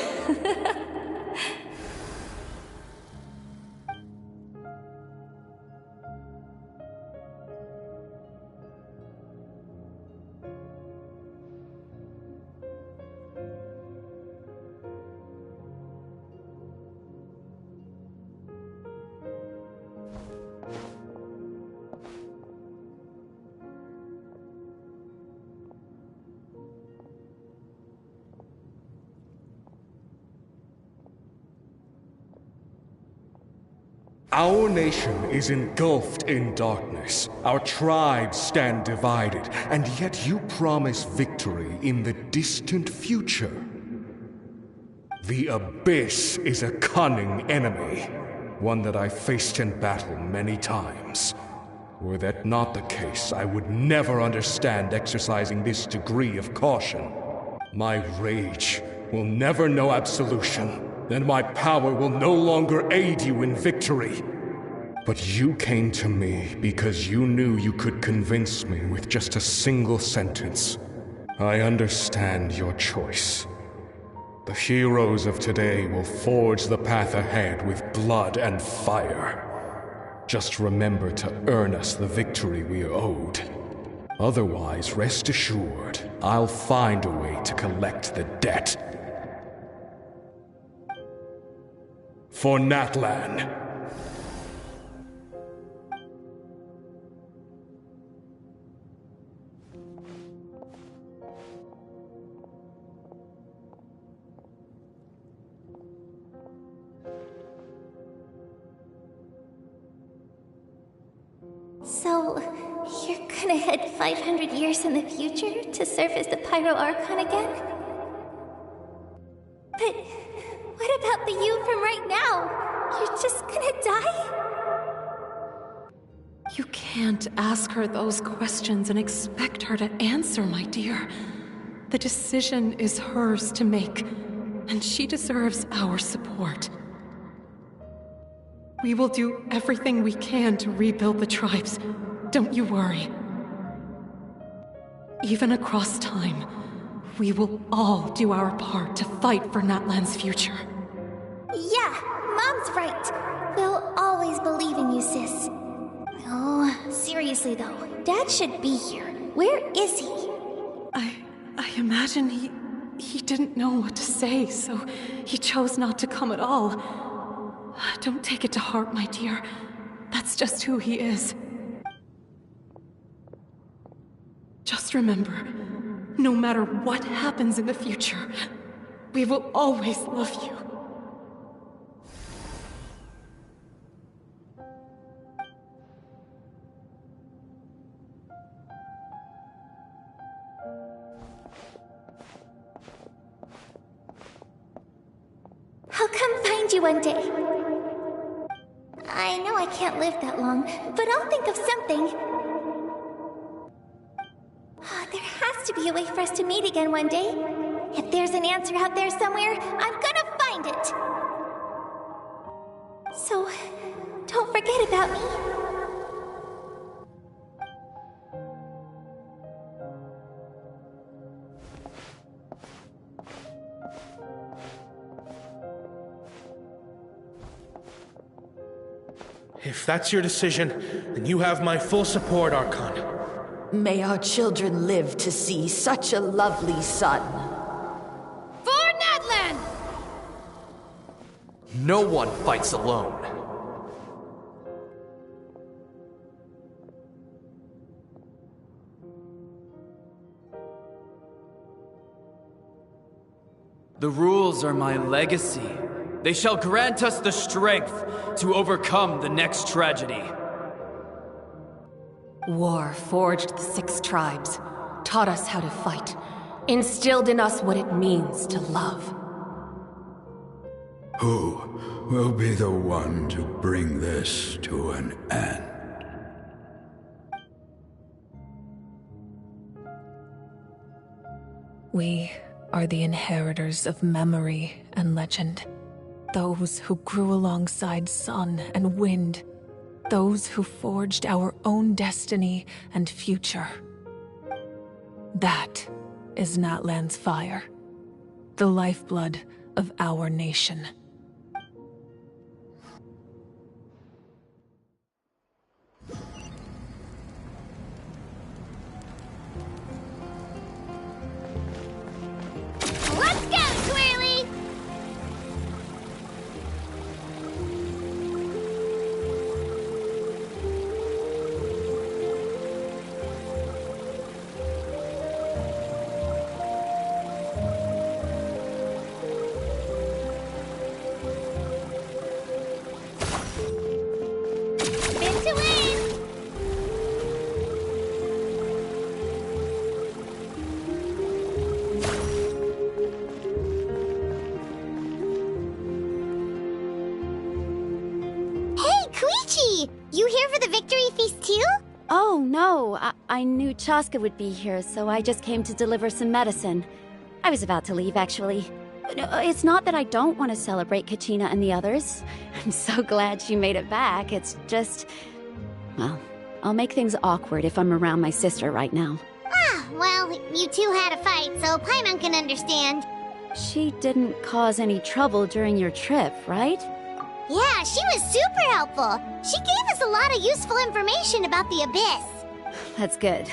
Speaker 12: Our nation is engulfed in darkness. Our tribes stand divided, and yet you promise victory in the distant future. The Abyss is a cunning enemy, one that I faced in battle many times. Were that not the case, I would never understand exercising this degree of caution. My rage will never know absolution. And my power will no longer aid you in victory. But you came to me because you knew you could convince me with just a single sentence. I understand your choice. The heroes of today will forge the path ahead with blood and fire. Just remember to earn us the victory we are owed. Otherwise, rest assured, I'll find a way to collect the debt. For Natlan.
Speaker 22: So, you're gonna head 500 years in the future to serve as the Pyro Archon again? But what about the you from right now? You're just gonna die?
Speaker 15: You can't ask her those questions and expect her to answer, my dear. The decision is hers to make, and she deserves our support. We will do everything we can to rebuild the tribes. Don't you worry. Even across time, we will all do our part to fight for Natlan's future.
Speaker 20: Yeah, Mom's right. We'll always believe in you, sis. Oh, seriously though, Dad should be here. Where is he?
Speaker 15: I imagine he didn't know what to say, so he chose not to come at all. Don't take it to heart, my dear. That's just who he is. Just remember, no matter what happens in the future, we will always love you.
Speaker 20: I'll come find you one day. I know I can't live that long, but I'll think of something. There has to be a way for us to meet again one day. If there's an answer out there somewhere, I'm gonna find it. So, don't forget about me.
Speaker 23: If that's your decision, then you have my full support, Archon.
Speaker 24: May our children live to see such a lovely son.
Speaker 25: For Natlan!
Speaker 4: No one fights alone.
Speaker 3: The rules are my legacy. They shall grant us the strength to overcome the next tragedy.
Speaker 22: War forged the 6 tribes, taught us how to fight, instilled in us what it means to love.
Speaker 5: Who will be the one to bring this to an end?
Speaker 15: We are the inheritors of memory and legend. Those who grew alongside sun and wind. Those who forged our own destiny and future. That is Natlan's fire. The lifeblood of our nation.
Speaker 20: Let's go, Twirly! Spin to win! Hey, Koichi! You here for the victory feast too?
Speaker 8: Oh, no. I knew Chaska would be here, so I just came to deliver some medicine. I was about to leave, actually. It's not that I don't want to celebrate Kachina and the others. I'm so glad she made it back. It's just... well, I'll make things awkward if I'm around my sister right now.
Speaker 20: Ah, well, you two had a fight, so Paimon can understand.
Speaker 8: She didn't cause any trouble during your trip, right?
Speaker 20: Yeah, she was super helpful. She gave us a lot of useful information about the Abyss.
Speaker 8: That's good.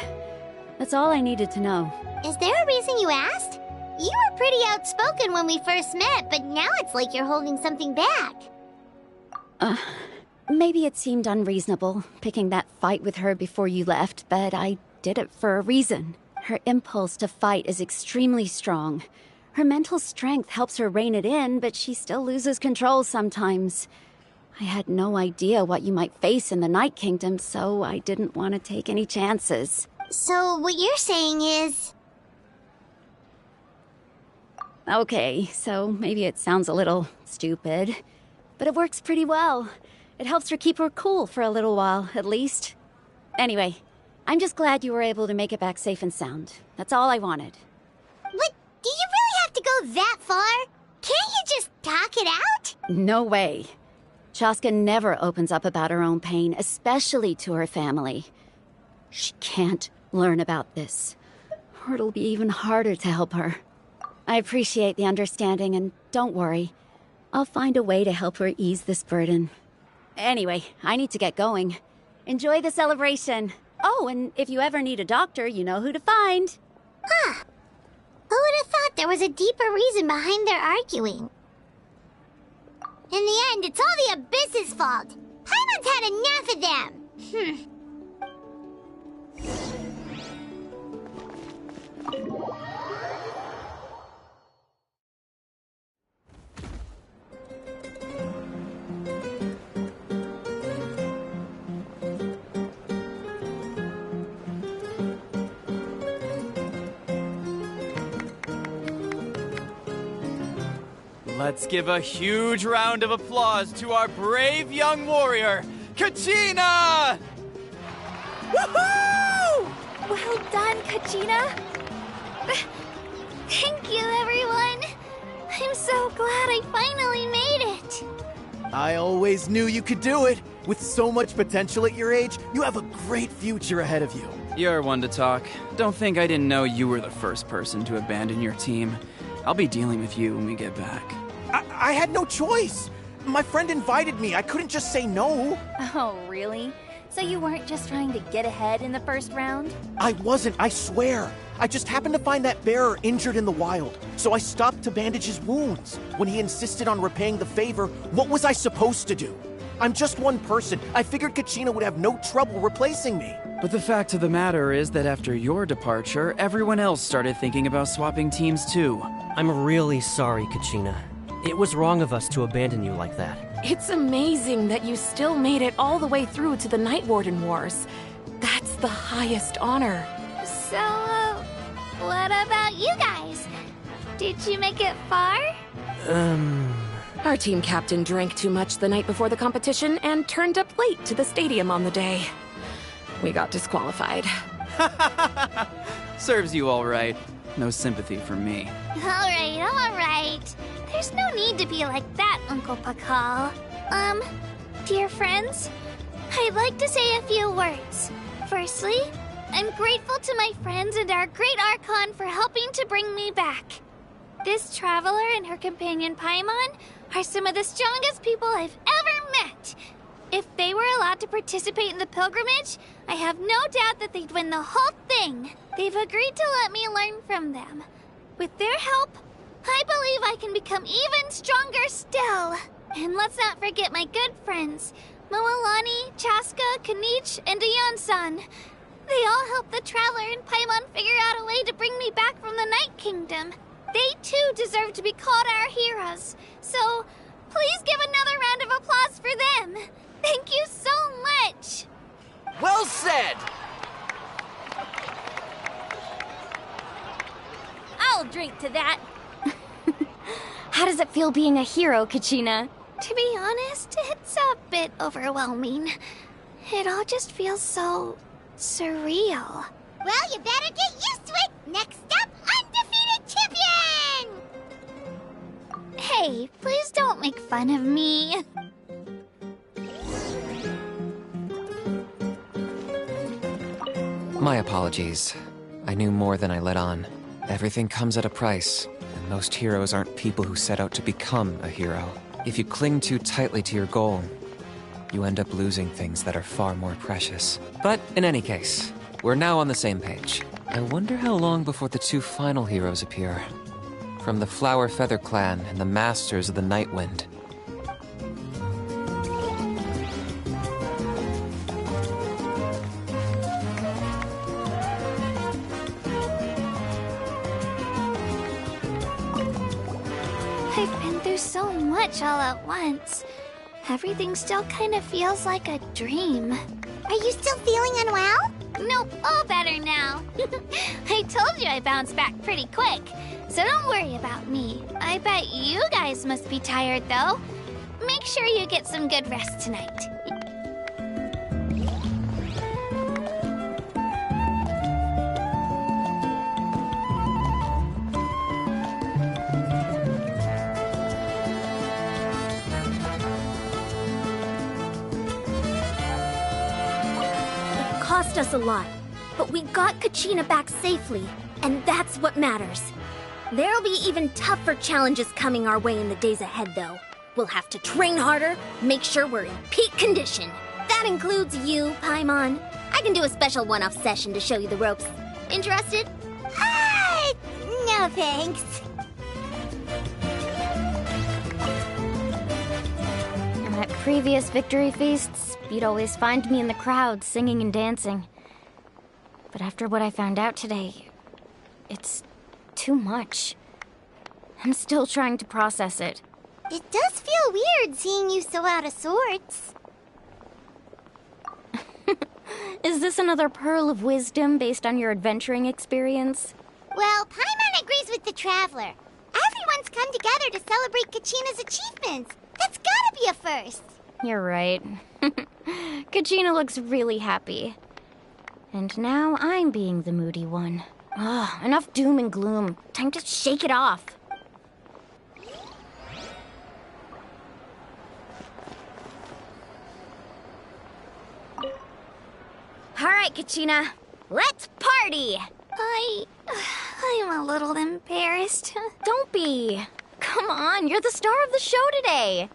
Speaker 8: That's all I needed to know.
Speaker 20: Is there a reason you asked? You were pretty outspoken when we first met, but now it's like you're holding something back.
Speaker 8: Maybe it seemed unreasonable, picking that fight with her before you left, but I did it for a reason. Her impulse to fight is extremely strong. Her mental strength helps her rein it in, but she still loses control sometimes. I had no idea what you might face in the Night Kingdom, so I didn't want to take any chances.
Speaker 20: So what you're saying is...
Speaker 8: Okay, so maybe it sounds a little stupid, but it works pretty well. It helps her keep her cool for a little while, at least. Anyway, I'm just glad you were able to make it back safe and sound. That's all I wanted.
Speaker 20: But do you really have to go that far? Can't you just talk it out?
Speaker 8: No way. Chaska never opens up about her own pain, especially to her family. She can't learn about this, or it'll be even harder to help her. I appreciate the understanding, and don't worry. I'll find a way to help her ease this burden. Anyway, I need to get going. Enjoy the celebration. Oh, and if you ever need a doctor, you know who to find.
Speaker 20: Huh. Who would have thought there was a deeper reason behind their arguing? In the end, it's all the Abyss's fault. Paimon's had enough of them.
Speaker 3: Let's give a huge round of applause to our brave young warrior, Kachina!
Speaker 1: Woohoo! Well done, Kachina. Thank you, everyone. I'm so glad I finally made it.
Speaker 6: I always knew you could do it. With so much potential at your age, you have a great future ahead of you.
Speaker 3: You're one to talk. Don't think I didn't know you were the first person to abandon your team. I'll be dealing with you when we get back.
Speaker 6: I had no choice. My friend invited me. I couldn't just say no.
Speaker 1: Oh, really? So you weren't just trying to get ahead in the first round?
Speaker 6: I wasn't, I swear. I just happened to find that bearer injured in the wild, so I stopped to bandage his wounds. When he insisted on repaying the favor, what was I supposed to do? I'm just one person. I figured Kachina would have no trouble replacing me.
Speaker 3: But the fact of the matter is that after your departure, everyone else started thinking about swapping teams too.
Speaker 4: I'm really sorry, Kachina. It was wrong of us to abandon you like that.
Speaker 15: It's amazing that you still made it all the way through to the Night Warden Wars. That's the highest honor.
Speaker 14: So, what about you guys? Did you make it far?
Speaker 15: Our team captain drank too much the night before the competition and turned up late to the stadium on the day. We got disqualified.
Speaker 3: Serves you all right. No sympathy from me.
Speaker 14: Alright. There's no need to be like that, Uncle Pakal. Dear friends, I'd like to say a few words. Firstly, I'm grateful to my friends and our great Archon for helping to bring me back. This traveler and her companion Paimon are some of the strongest people I've ever met. If they were allowed to participate in the pilgrimage, I have no doubt that they'd win the whole thing. They've agreed to let me learn from them. With their help, I believe I can become even stronger still. And let's not forget my good friends, Moalani, Chaska, Kanich, and Aeon-san. They all helped the Traveler and Paimon figure out a way to bring me back from the Night Kingdom. They too deserve to be called our heroes. So, please give another round of applause for them. Thank you so much.
Speaker 3: Well said!
Speaker 14: I'll drink to that.
Speaker 1: How does it feel being a hero, Kachina?
Speaker 14: To be honest, it's a bit overwhelming. It all just feels so surreal.
Speaker 20: Well, you better get used to it. Next up, undefeated champion!
Speaker 14: Hey, please don't make fun of me.
Speaker 7: My apologies. I knew more than I let on. Everything comes at a price, and most heroes aren't people who set out to become a hero. If you cling too tightly to your goal, you end up losing things that are far more precious. But in any case, we're now on the same page. I wonder how long before the two final heroes appear. From the Flower Feather Clan and the Masters of the Night Wind.
Speaker 14: I've been through so much all at once. Everything still kind of feels like a dream.
Speaker 20: Are you still feeling unwell?
Speaker 14: Nope, all better now. I told you I bounced back pretty quick, so don't worry about me. I bet you guys must be tired, though. Make sure you get some good rest tonight.
Speaker 2: Cost us a lot, but we got Kachina back safely, and that's what matters. There'll be even tougher challenges coming our way in the days ahead, though. We'll have to train harder, make sure we're in peak condition. That includes you, Paimon. I can do a special one-off session to show you the ropes. Interested?
Speaker 20: No thanks.
Speaker 1: At previous victory feasts, you'd always find me in the crowd singing and dancing. But after what I found out today, it's too much. I'm still trying to process it.
Speaker 20: It does feel weird seeing you so out of sorts.
Speaker 1: Is this another pearl of wisdom based on your adventuring experience?
Speaker 20: Well, Paimon agrees with the Traveler. Everyone's come together to celebrate Kachina's achievements. That's gotta be a first.
Speaker 1: You're right. Kachina looks really happy. And now I'm being the moody one. Ugh, enough doom and gloom. Time to shake it off. All right, Kachina. Let's party!
Speaker 14: I'm a little embarrassed.
Speaker 1: Don't be. Come on, you're the star of the show today.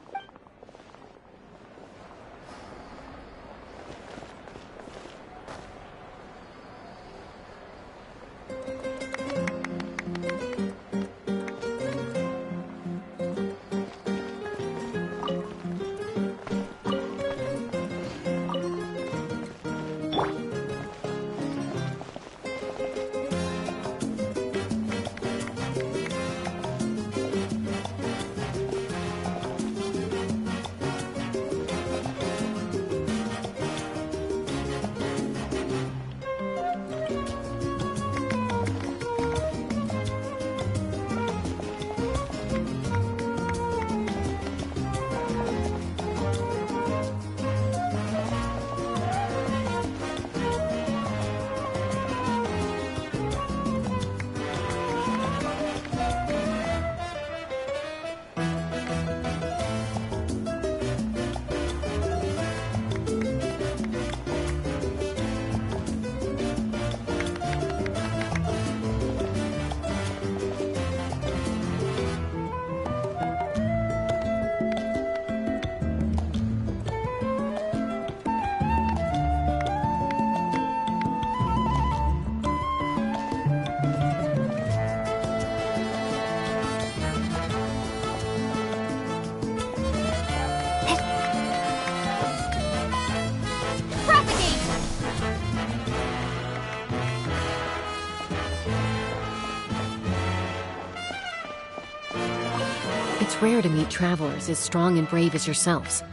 Speaker 16: It's rare to meet travelers as strong and brave as yourselves.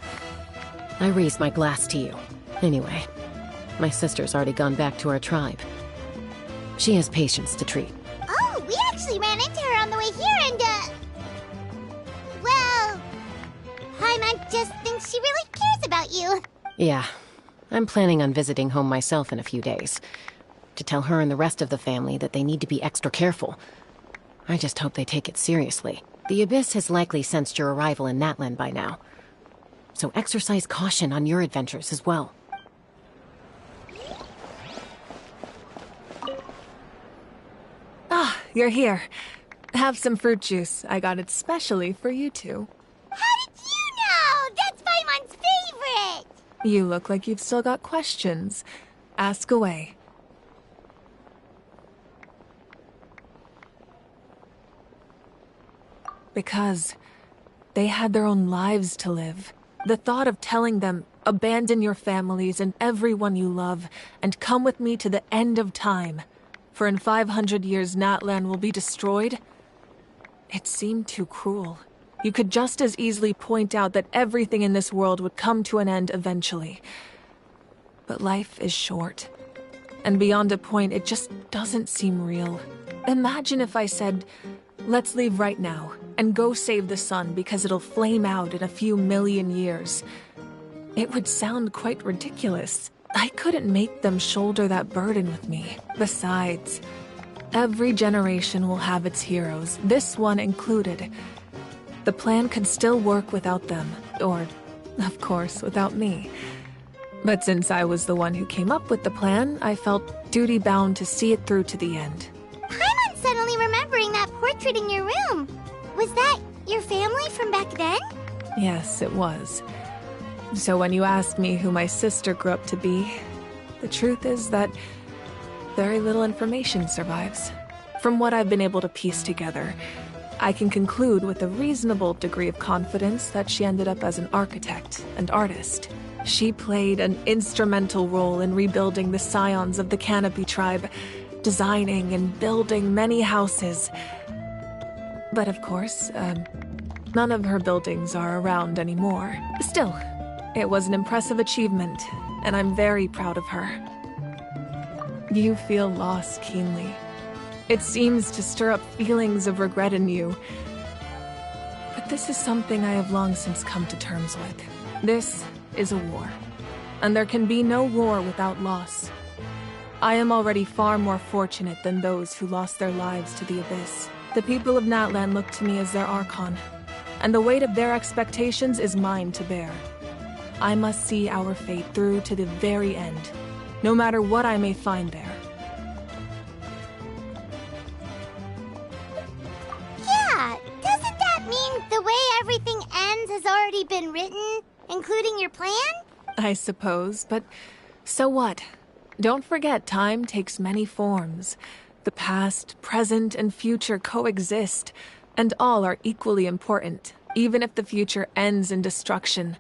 Speaker 16: I raise my glass to you. Anyway, my sister's already gone back to our tribe. She has patients to treat.
Speaker 20: Oh, we actually ran into her on the way here and, well, Paimon just thinks she really cares about you.
Speaker 16: Yeah, I'm planning on visiting home myself in a few days. To tell her and the rest of the family that they need to be extra careful. I just hope they take it seriously. The Abyss has likely sensed your arrival in Natlan by now. So exercise caution on your adventures as well.
Speaker 13: Ah, you're here. Have some fruit juice. I got it specially for you two.
Speaker 20: How did you know? That's Paimon's favorite!
Speaker 13: You look like you've still got questions. Ask away. Because they had their own lives to live. The thought of telling them, abandon your families and everyone you love, and come with me to the end of time, for in 500 years Natlan will be destroyed, it seemed too cruel. You could just as easily point out that everything in this world would come to an end eventually. But life is short. And beyond a point, it just doesn't seem real. Imagine if I said, let's leave right now, and go save the sun because it'll flame out in a few million years. It would sound quite ridiculous. I couldn't make them shoulder that burden with me. Besides, every generation will have its heroes, this one included. The plan could still work without them, or, of course, without me. But since I was the one who came up with the plan, I felt duty-bound to see it through to the end.
Speaker 20: Paimon's suddenly remembering that portrait in your room. Was that your family from back then?
Speaker 13: Yes, it was. So when you asked me who my sister grew up to be, the truth is that very little information survives. From what I've been able to piece together, I can conclude with a reasonable degree of confidence that she ended up as an architect and artist. She played an instrumental role in rebuilding the scions of the Canopy tribe, designing and building many houses. But of course, none of her buildings are around anymore. Still, it was an impressive achievement, and I'm very proud of her. You feel loss keenly. It seems to stir up feelings of regret in you. But this is something I have long since come to terms with. This is a war, and there can be no war without loss. I am already far more fortunate than those who lost their lives to the Abyss. The people of Natlan look to me as their Archon, and the weight of their expectations is mine to bear. I must see our fate through to the very end, no matter what I may find there.
Speaker 20: Yeah, doesn't that mean the way everything ends has already been written, including your plan?
Speaker 13: I suppose, but so what? Don't forget, time takes many forms. The past, present, and future coexist, and all are equally important. Even if the future ends in destruction,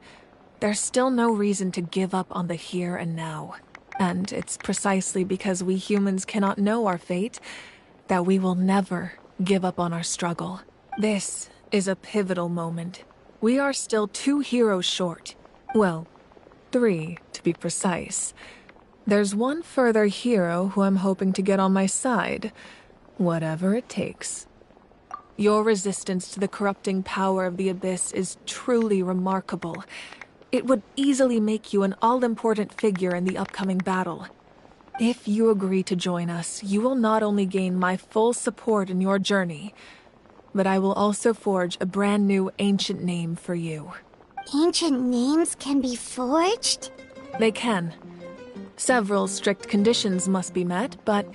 Speaker 13: there's still no reason to give up on the here and now. And it's precisely because we humans cannot know our fate that we will never give up on our struggle. This is a pivotal moment. We are still 2 heroes short. Well, 3 to be precise. There's one further hero who I'm hoping to get on my side, whatever it takes. Your resistance to the corrupting power of the Abyss is truly remarkable. It would easily make you an all-important figure in the upcoming battle. If you agree to join us, you will not only gain my full support in your journey, but I will also forge a brand new ancient name for you.
Speaker 20: Ancient names can be forged?
Speaker 13: They can. Several strict conditions must be met, but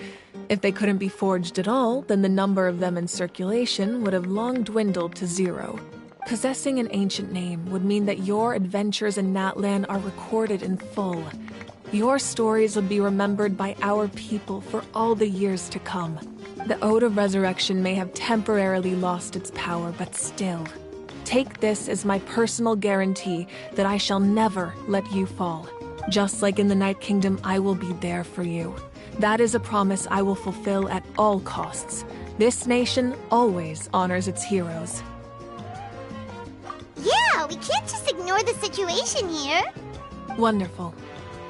Speaker 13: if they couldn't be forged at all, then the number of them in circulation would have long dwindled to 0. Possessing an ancient name would mean that your adventures in Natlan are recorded in full. Your stories would be remembered by our people for all the years to come. The Ode of Resurrection may have temporarily lost its power, but still, take this as my personal guarantee that I shall never let you fall. Just like in the Night Kingdom, I will be there for you. That is a promise I will fulfill at all costs. This nation always honors its heroes.
Speaker 20: We can't just ignore the situation here.
Speaker 13: Wonderful.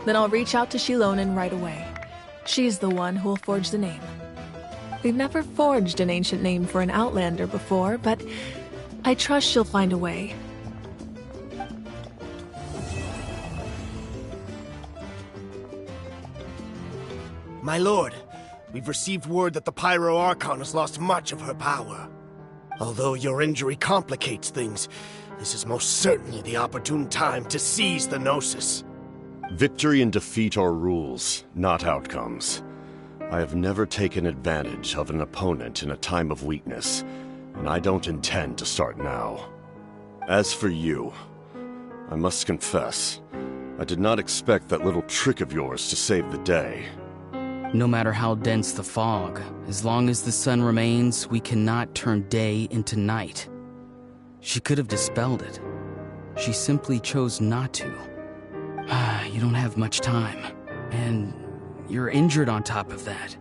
Speaker 13: Then I'll reach out to Shilonen right away. She's the one who'll forge the name. We've never forged an ancient name for an Outlander before, but I trust she'll find a way.
Speaker 10: My lord, we've received word that the Pyro Archon has lost much of her power. Although your injury complicates things, this is most certainly the opportune time to seize the Gnosis.
Speaker 17: Victory and defeat are rules, not outcomes. I have never taken advantage of an opponent in a time of weakness, and I don't intend to start now. As for you, I must confess, I did not expect that little trick of yours to save the day.
Speaker 18: No matter how dense the fog, as long as the sun remains, we cannot turn day into night. She could have dispelled it. She simply chose not to. You don't have much time, and you're injured on top of that.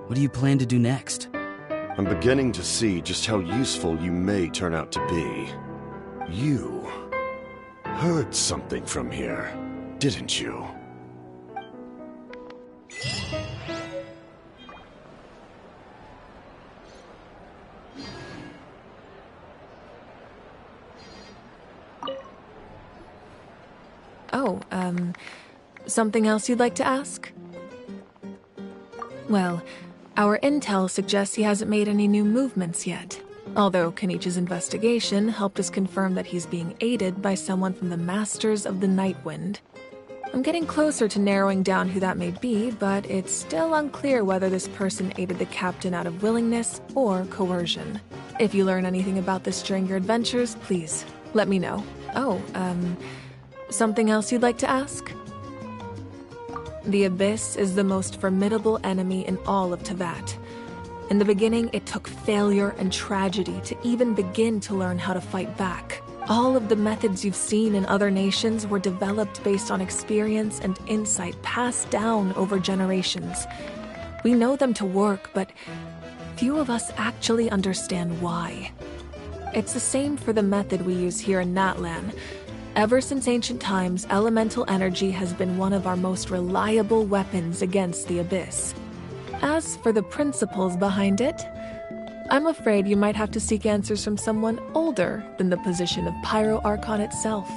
Speaker 18: What do you plan to do next?
Speaker 17: I'm beginning to see just how useful you may turn out to be. You heard something from here, didn't you?
Speaker 13: Oh, something else you'd like to ask? Well, our intel suggests he hasn't made any new movements yet. Although Kenichi's investigation helped us confirm that he's being aided by someone from the Masters of the Nightwind. I'm getting closer to narrowing down who that may be, but it's still unclear whether this person aided the captain out of willingness or coercion. If you learn anything about this during your adventures, please let me know. Oh, something else you'd like to ask? The Abyss is the most formidable enemy in all of Teyvat. In the beginning, it took failure and tragedy to even begin to learn how to fight back. All of the methods you've seen in other nations were developed based on experience and insight passed down over generations. We know them to work, but few of us actually understand why. It's the same for the method we use here in Natlan. Ever since ancient times, elemental energy has been one of our most reliable weapons against the Abyss. As for the principles behind it, I'm afraid you might have to seek answers from someone older than the position of Pyro Archon itself.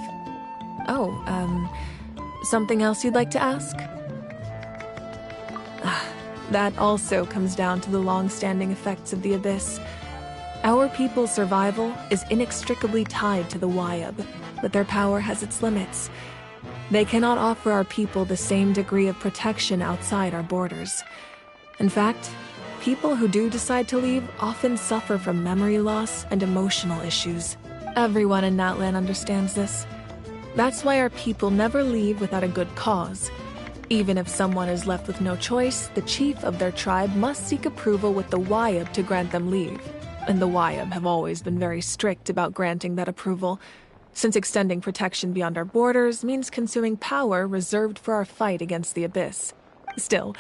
Speaker 13: Oh, something else you'd like to ask? That also comes down to the long-standing effects of the Abyss. Our people's survival is inextricably tied to the Wyab, but their power has its limits. They cannot offer our people the same degree of protection outside our borders. In fact, people who do decide to leave often suffer from memory loss and emotional issues. Everyone in Natlan understands this. That's why our people never leave without a good cause. Even if someone is left with no choice, the chief of their tribe must seek approval with the Wyab to grant them leave. And the Wyab have always been very strict about granting that approval, since extending protection beyond our borders means consuming power reserved for our fight against the Abyss. Still,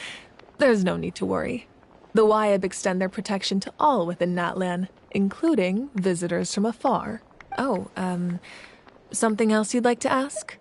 Speaker 13: there's no need to worry. The Wyab extend their protection to all within Natlan, including visitors from afar. Oh, something else you'd like to ask?